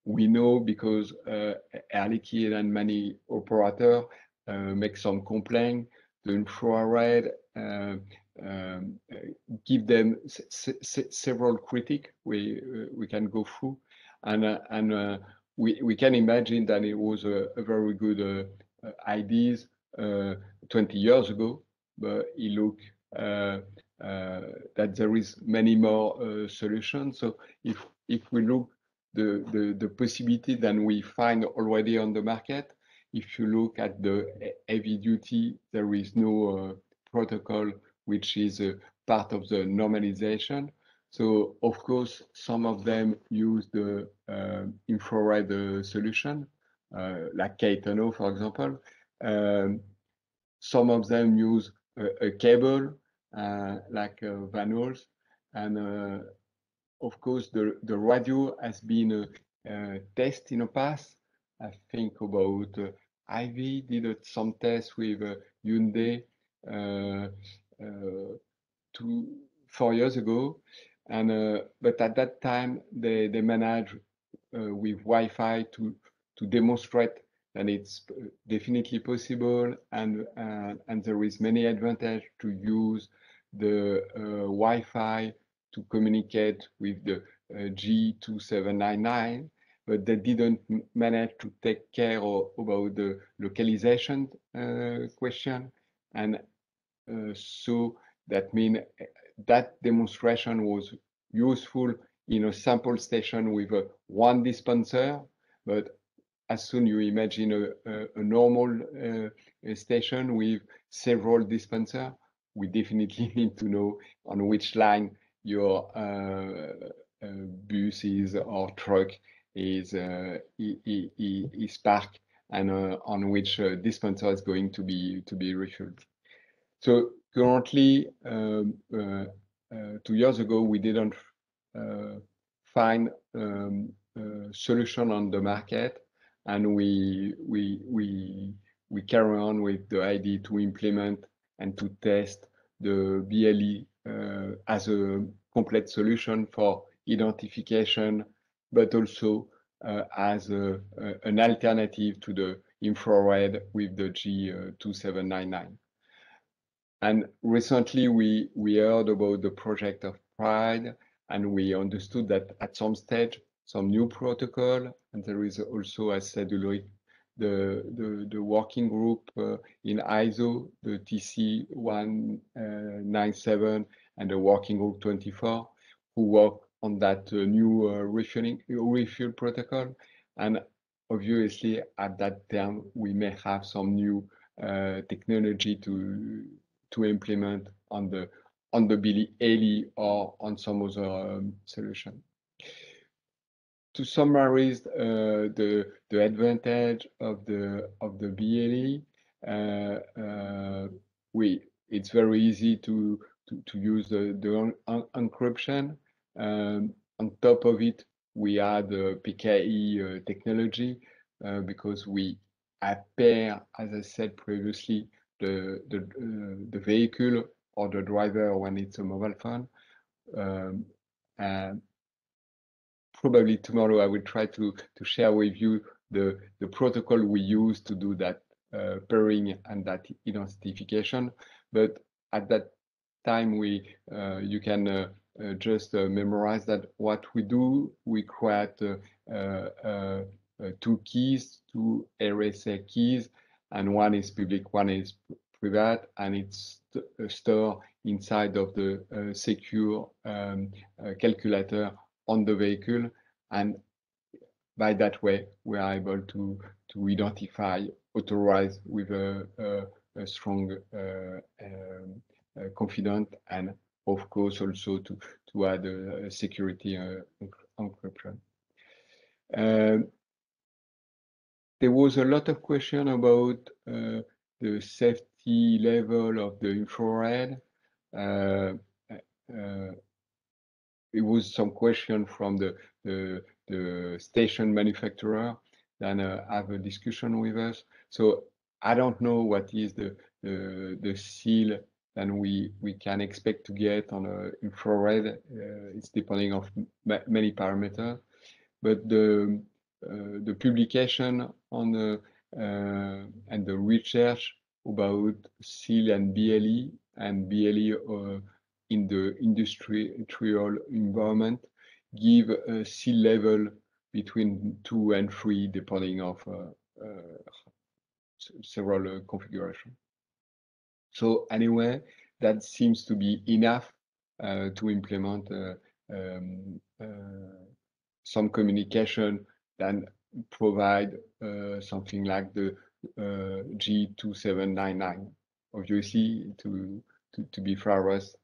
We know because Air Liquide and many operators make some complaint. The infrared give them several critiques we can go through, and we can imagine that it was a very good idea 20 years ago, but it look that there is many more solutions. So if we look the possibility that we find already on the market, if you look at the heavy duty, there is no protocol which is part of the normalization. So of course, some of them use the infrared solution, like Caetano, for example. Some of them use a cable, like Van-Ols, and of course, the radio has been tested in the past. I think about Ivy did some tests with Hyundai 4 years ago, and but at that time they managed with Wi-Fi to demonstrate that it's definitely possible, and there is many advantage to use the Wi-Fi to communicate with the G2799, but they didn't manage to take care about the localization question, and so that means that demonstration was useful in a sample station with one dispenser, but as soon you imagine a normal station with several dispensers, we definitely need to know on which line your buses or truck is parked, and on which dispenser is going to be refilled. So currently, 2 years ago, we didn't find a solution on the market, and we we carry on with the idea to implement and to test the BLE as a complete solution for identification, but also as an alternative to the infrared with the G2799. And recently we heard about the project of PRIDE, and we understood that at some stage, some new protocol, and there is also, as said Ulrich, the working group in ISO, the TC197 and the working group 24, who work on that new refuel protocol. And obviously, at that time, we may have some new technology to implement on the BLE or on some other solution. To summarize the advantage of the BLE, it's very easy to use the encryption. On top of it, we add the PKI technology because we pair, as I said previously, the vehicle or the driver when it's a mobile phone. And probably tomorrow I will try to share with you the protocol we use to do that pairing and that identification. But at that time, you can just memorize that what we do, we create two keys, two RSA keys, and one is public, one is private, and it's stored inside of the secure calculator on the vehicle, and by that way we are able to identify authorized with a strong confident, and of course also to add a security encryption. There was a lot of question about the safety level of the infrared. It was some question from the station manufacturer, then have a discussion with us. So I don't know what is the seal that we can expect to get on a infrared. It's depending of many parameters, but the publication on the and the research about seal and BLE in the industrial environment give a seal level between 2 and 3 depending of several configurations. So anyway, that seems to be enough to implement some communication and provide something like the G2799. Obviously, to be flawless,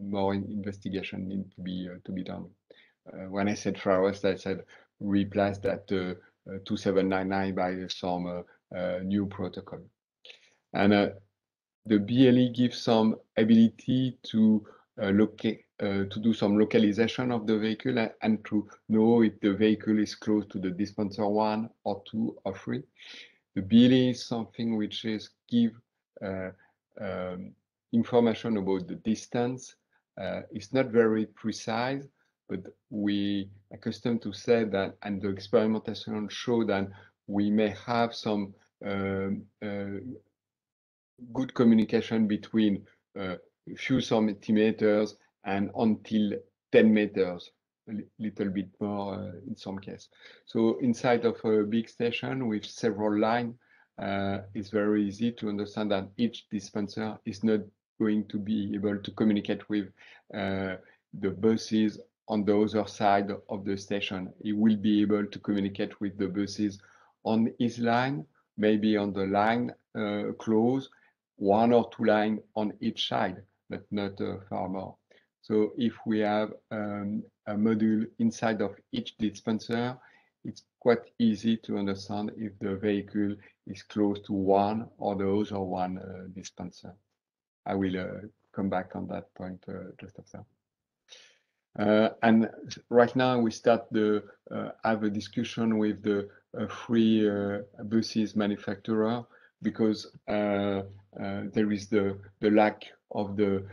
more investigation need to be done. When I said flawless, I said replace that 2799 by some new protocol. And the BLE gives some ability to do some localization of the vehicle and to know if the vehicle is close to the dispenser 1 or 2 or 3. The BLE is something which is give information about the distance. It's not very precise, but we are accustomed to say that, and the experimentation show that we may have some good communication between a few centimeters and until 10 meters, a little bit more in some cases. So inside of a big station with several lines, it's very easy to understand that each dispenser is not going to be able to communicate with the buses on the other side of the station. It will be able to communicate with the buses on his line, maybe on the line close, 1 or 2 lines on each side, but not far more. So if we have a module inside of each dispenser, it's quite easy to understand if the vehicle is close to one or the other one dispenser. I will come back on that point just after. And right now we start to have a discussion with the 3 buses manufacturer because there is the lack of the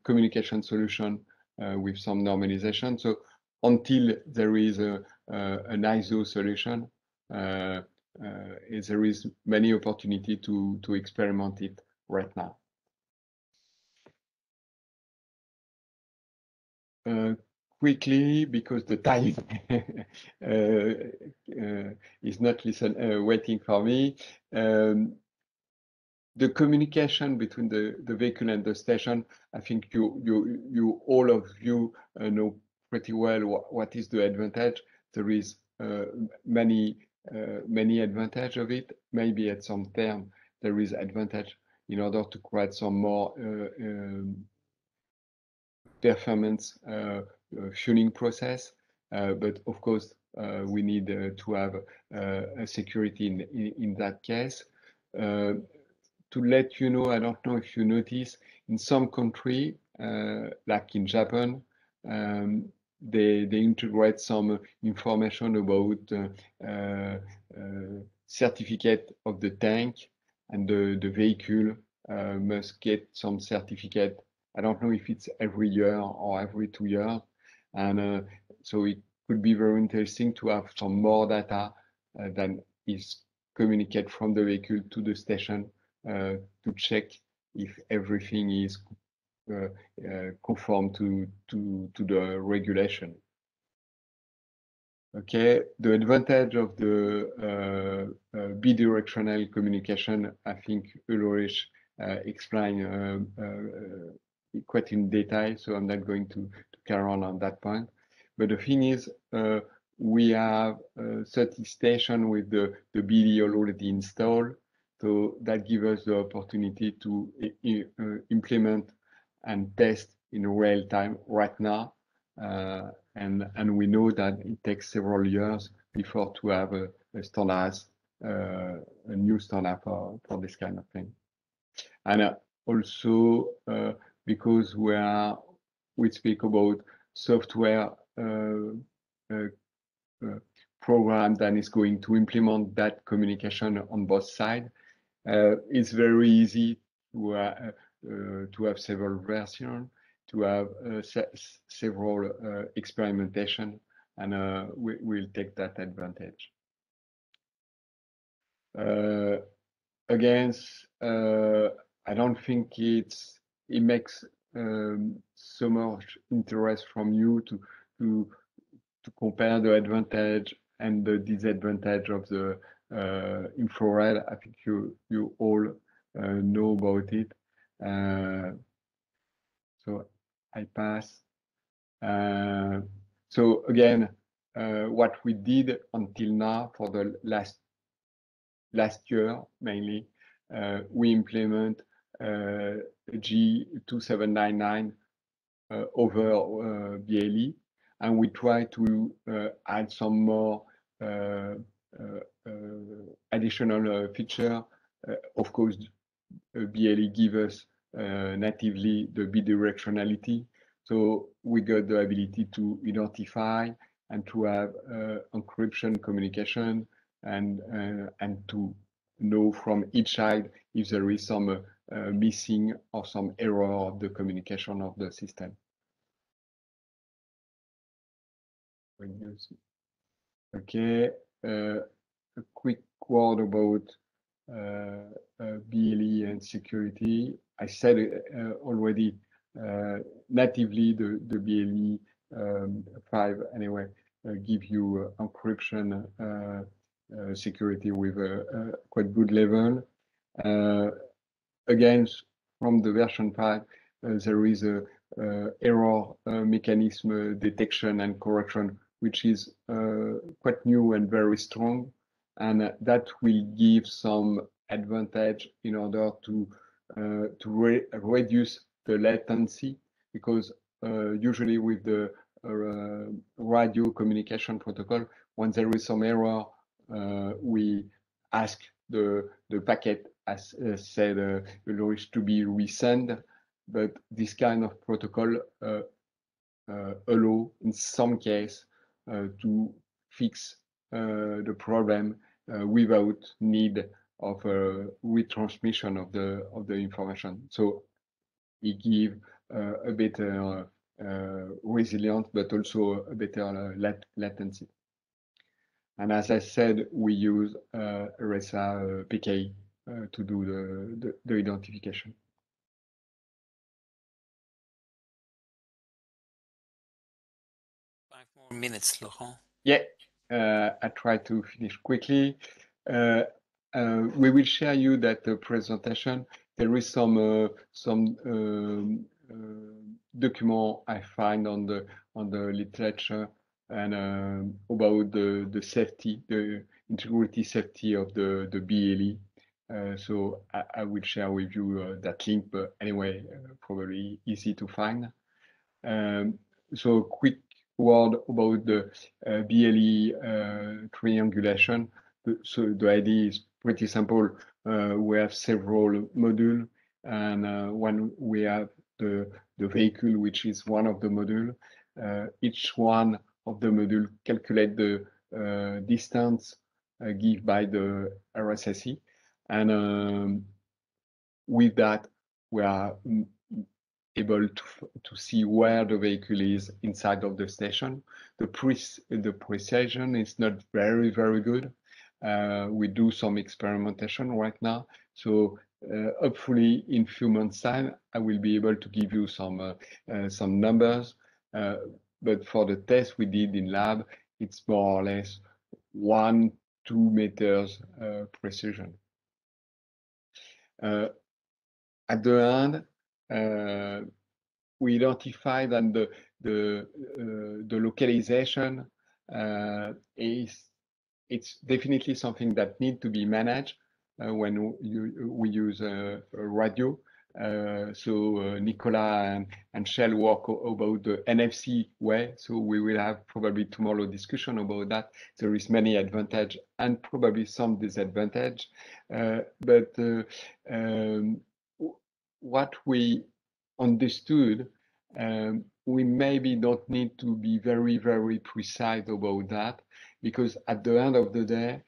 communication solution with some normalization. So until there is an ISO solution, there is many opportunity to experiment it right now. Quickly, because the time is not waiting for me. The communication between the vehicle and the station, I think you all of you know pretty well what is the advantage. There is many advantage of it. Maybe at some term there is advantage in order to create some more performance fueling process, but of course we need to have a security in that case. To let you know, I don't know if you notice, in some country, like in Japan, they integrate some information about certificate of the tank, and the vehicle must get some certificate. I don't know if it's every year or every 2 years, and so it could be very interesting to have some more data than is communicated from the vehicle to the station to check if everything is conform to the regulation. Okay, the advantage of the bidirectional communication, I think Ulrich explained quite in detail, so I'm not going to carry on that point. But the thing is, we have 30 stations with the BLE already installed, so that gives us the opportunity to implement and test in real time right now. And we know that it takes several years before to have a new standard for this kind of thing. And also because we speak about software program that is going to implement that communication on both sides. It's very easy to have several versions, to have several experimentation, and we'll take that advantage. Again, I don't think it makes so much interest from you to compare the advantage and the disadvantage of the infrared. I think you all know about it. So I pass. So again, what we did until now for the last year mainly, we implement G2799 over BLE, and we try to add some more additional feature. Of course, BLE gives us natively the bidirectionality, so we got the ability to identify and to have encryption communication, and to know from each side if there is some missing or some error of the communication of the system. Okay, a quick word about BLE and security. I said already, natively the BLE 5 anyway give you encryption security with a quite good level. Again, from the version 5, there is a error mechanism detection and correction, which is quite new and very strong, and that will give some advantage in order to reduce the latency, because usually with the radio communication protocol, when there is some error, we ask the packet, as said Ulrich, to be resent, but this kind of protocol allow in some case to fix the problem without need of a retransmission of the information. So it gives a better resilience, but also a better latency. And as I said, we use RSA PKI to do the identification. 5 more minutes, Laurent. Yeah, I try to finish quickly. We will share you that presentation. There is some document I find on the literature and about the safety, the integrity safety of the BLE. So I will share with you that link, but anyway, probably easy to find. So quick word about the BLE triangulation. So the idea is pretty simple. We have several modules, and when we have the vehicle, which is one of the modules, each one of the module calculate the distance given by the RSSI, and with that we are able to see where the vehicle is inside of the station. The precision is not very good. We do some experimentation right now, so hopefully in few months time I will be able to give you some numbers, but for the test we did in lab, it's more or less 1-2 meters precision. At the end, we identified that the localization it's definitely something that needs to be managed when we use a radio. So Nicola and Shell work about the NFC way. So we will have probably tomorrow discussion about that. There is many advantage and probably some disadvantage, but what we understood, we maybe don't need to be very precise about that, because at the end of the day,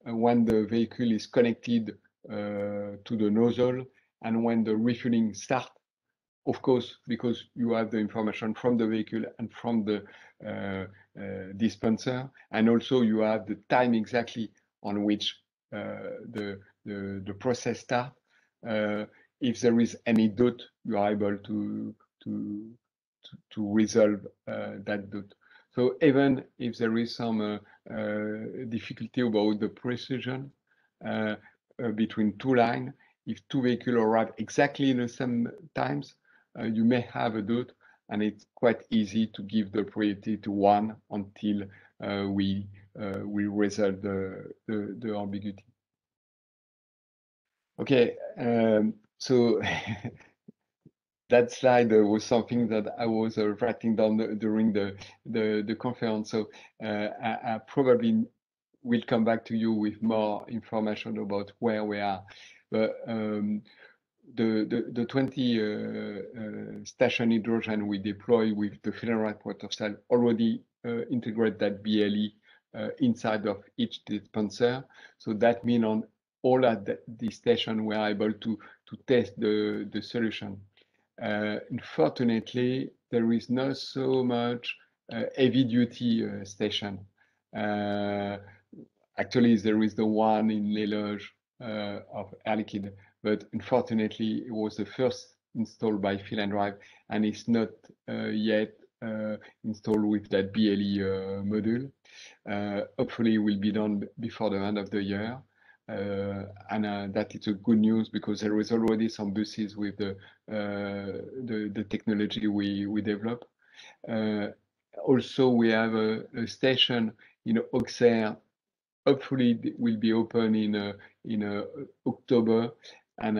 when the vehicle is connected to the nozzle and when the refueling starts, of course, because you have the information from the vehicle and from the dispenser, and also you have the time exactly on which the process starts. If there is any doubt, you are able to resolve that doubt. So even if there is some difficulty about the precision between two lines, if two vehicles arrive exactly in the same times, you may have a doubt, and it's quite easy to give the priority to one until we resolve the ambiguity. Okay, so that slide was something that I was writing down during the conference. So I probably will come back to you with more information about where we are. But the 20 station hydrogen we deploy with the Fehlenride point of sale already integrate that BLE inside of each dispenser. So that means on all at the station we are able to test the solution. Unfortunately, there is not so much heavy duty station. Actually, there is the one in Les Loges of Air Liquide, but unfortunately, it was the first installed by Fehlenride, and it's not yet installed with that BLE module. Hopefully, it will be done before the end of the year. And that is a good news, because there is already some buses with the technology we develop. Also, we have a station in Auxerre. Hopefully, it will be open in October, and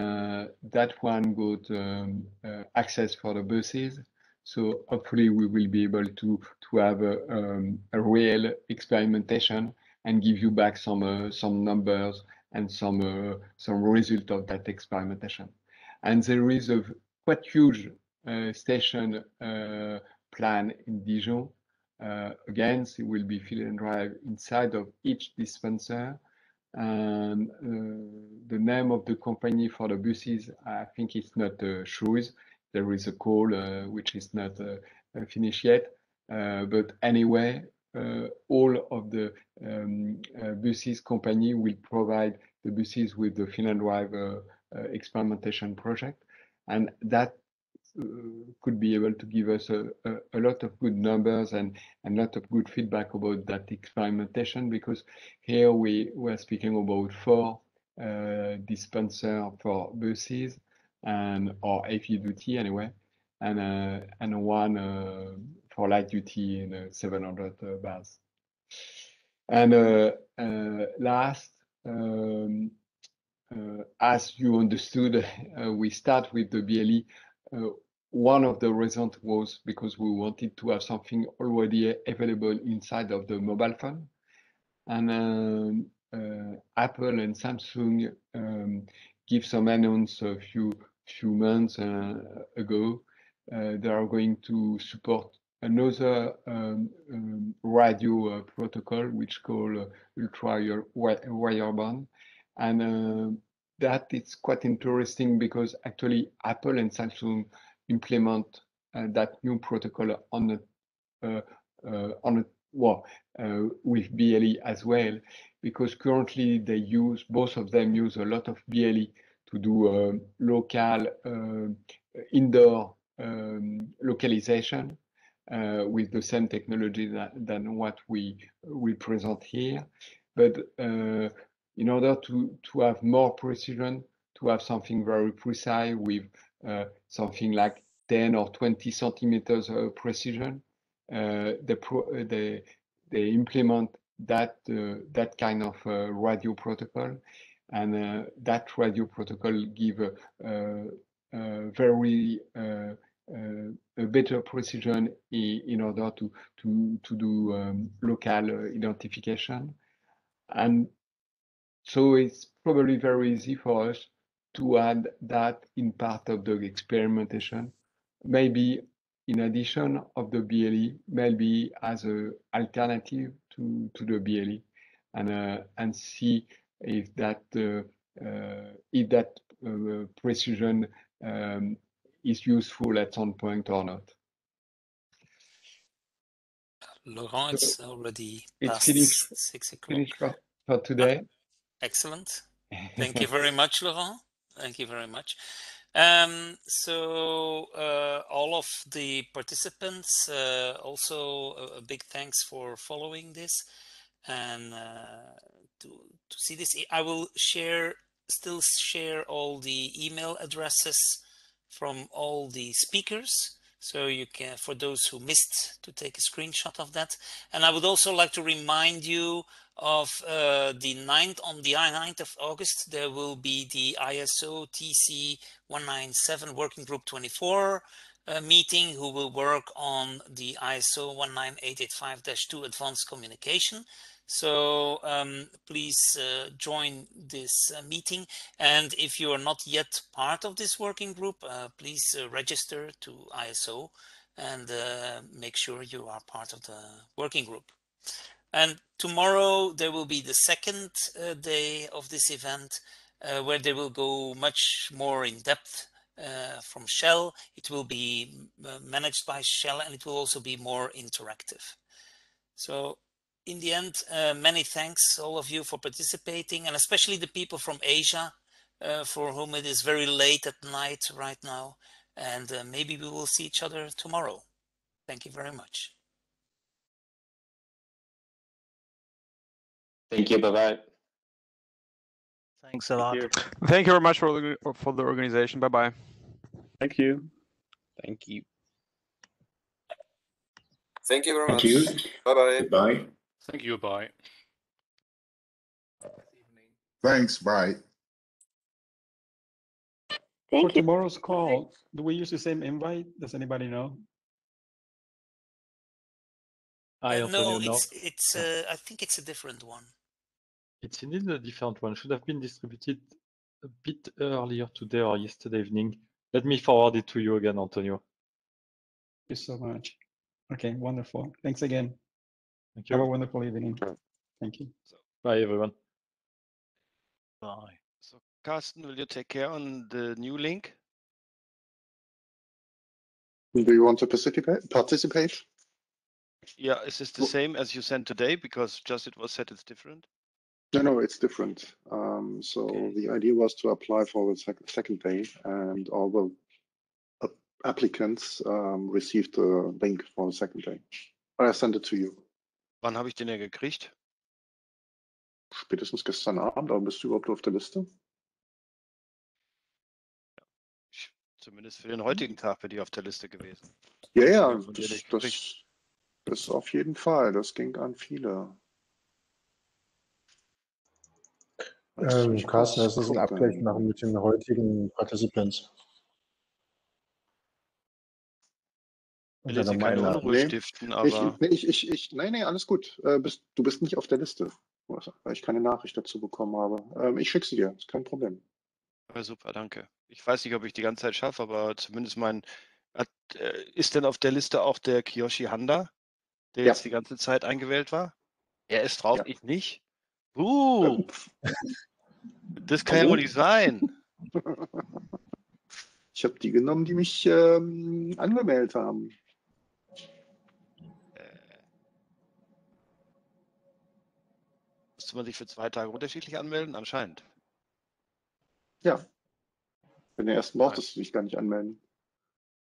that one got access for the buses. So hopefully, we will be able to have a real experimentation and give you back some numbers and some result of that experimentation. And there is a quite huge station plan in Dijon. Again, it will be Fehlenride inside of each dispenser. And the name of the company for the buses, I think it's not Shoes. There is a call which is not finished yet. But anyway, all of the buses company will provide the buses with the Finland Drive experimentation project, and that could be able to give us a lot of good numbers and a lot of good feedback about that experimentation, because here we were speaking about 4 dispenser for buses and or heavy duty anyway, and 1 for light duty in 700 bars. And last, as you understood, we start with the BLE. One of the reasons was because we wanted to have something already available inside of the mobile phone. And Apple and Samsung give some announce a few months ago. They are going to support another radio protocol which called ultra wideband, and that is quite interesting because actually Apple and Samsung implement that new protocol on with BLE as well, because currently they use, both of them use a lot of BLE to do local indoor localization with the same technology than what we present here. But in order to have more precision, to have something very precise with something like 10 or 20 centimeters of precision, they implement that kind of radio protocol, and that radio protocol give very a better precision in order to do local identification. And so it's probably very easy for us to add that in part of the experimentation, maybe in addition of the BLE, maybe as an alternative to the BLE, and see if that precision is useful at some point or not. Laurent, it's already it's past finished, 6 o'clock. Finished for today. Excellent. Thank you very much, Laurent. Thank you very much. So all of the participants, also a big thanks for following this and to see this. I will still share all the email addresses from all the speakers, so you can, for those who missed, to take a screenshot of that. And I would also like to remind you of on the 9th of August, there will be the ISO TC 197 Working Group 24 meeting, who will work on the ISO 19885-2 Advanced Communication. So please join this meeting. And if you are not yet part of this working group, please register to ISO and make sure you are part of the working group. And tomorrow there will be the second day of this event, where they will go much more in depth from Shell. It will be managed by Shell, and it will also be more interactive. So in the end, many thanks all of you for participating, and especially the people from Asia, for whom it is very late at night right now. And maybe we will see each other tomorrow. Thank you very much. Thank you. Bye-bye. Thanks a lot. Thank you very much for the organization. Bye-bye. Thank you. Thank you. Thank you very much. You. Bye-bye. Goodbye. Thank you. Bye. Thanks. Bye. For tomorrow's call, do we use the same invite? Does anybody know? No, it's I think it's a different one. It's indeed a different one. Should have been distributed a bit earlier today or yesterday evening. Let me forward it to you again, Antonio. Thank you so much. Okay, wonderful. Thanks again. Thank you. Have a wonderful evening. Thank you. Bye, everyone. Bye. So, Carsten, will you take care on the new link? Do you want to participate? Yeah, is this the same as you sent today? Because just it was said it's different. No, it's different. So the idea was to apply for the second day, and all the applicants received the link for the second day. I sent it to you. Wann habe ich den ja gekriegt? Spätestens gestern Abend, aber bist du überhaupt auf der Liste? Zumindest für den heutigen Tag bin ich auf der Liste gewesen. Ja, Von dir nicht das auf jeden Fall. Das ging an viele. Carsten, das ist ein Abgleich machen mit den heutigen Participants. Ich will jetzt keine Unruhe stiften, aber... Nein, alles gut. Du bist nicht auf der Liste, weil ich keine Nachricht dazu bekommen habe. Ich schicke sie dir, ist kein Problem. Ja, super, danke. Ich weiß nicht, ob ich die ganze Zeit schaffe, aber zumindest ist denn auf der Liste auch der Kiyoshi Handa, der jetzt die ganze Zeit eingewählt war? Er ist drauf, ich nicht? Das kann ja wohl nicht sein. Ich habe die genommen, die mich angemeldet haben. Musste man sich für 2 Tage unterschiedlich anmelden? Anscheinend. Ja. In der ersten brauchtest du dich gar nicht anmelden.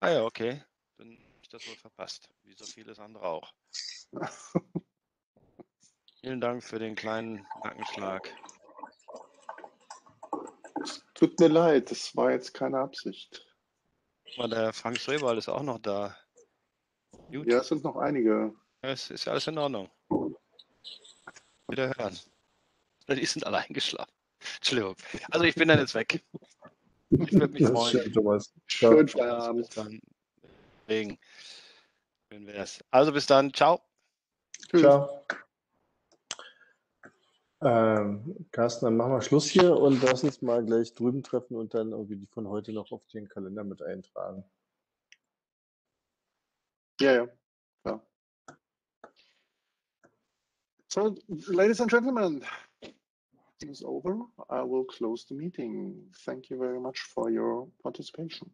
Ah ja, okay. Dann habe ich das wohl verpasst. Wie so vieles andere auch. Vielen Dank für den kleinen Nackenschlag. Tut mir leid, das war jetzt keine Absicht. Der Frank Schreberl ist auch noch da. Gut. Ja, es sind noch einige. Es ist alles in Ordnung. Wieder hören. Die sind alle eingeschlafen. Entschuldigung. Also ich bin dann jetzt weg. Ich würde mich freuen. Schön, Thomas. Schönen Feierabend. Bis dann. Schön wär's. Also bis dann. Ciao. Ciao. Carsten, dann machen wir Schluss hier und lass uns mal gleich drüben treffen und dann irgendwie die von heute noch auf den Kalender mit eintragen. Ja. So, ladies and gentlemen, meeting is over. I will close the meeting. Thank you very much for your participation.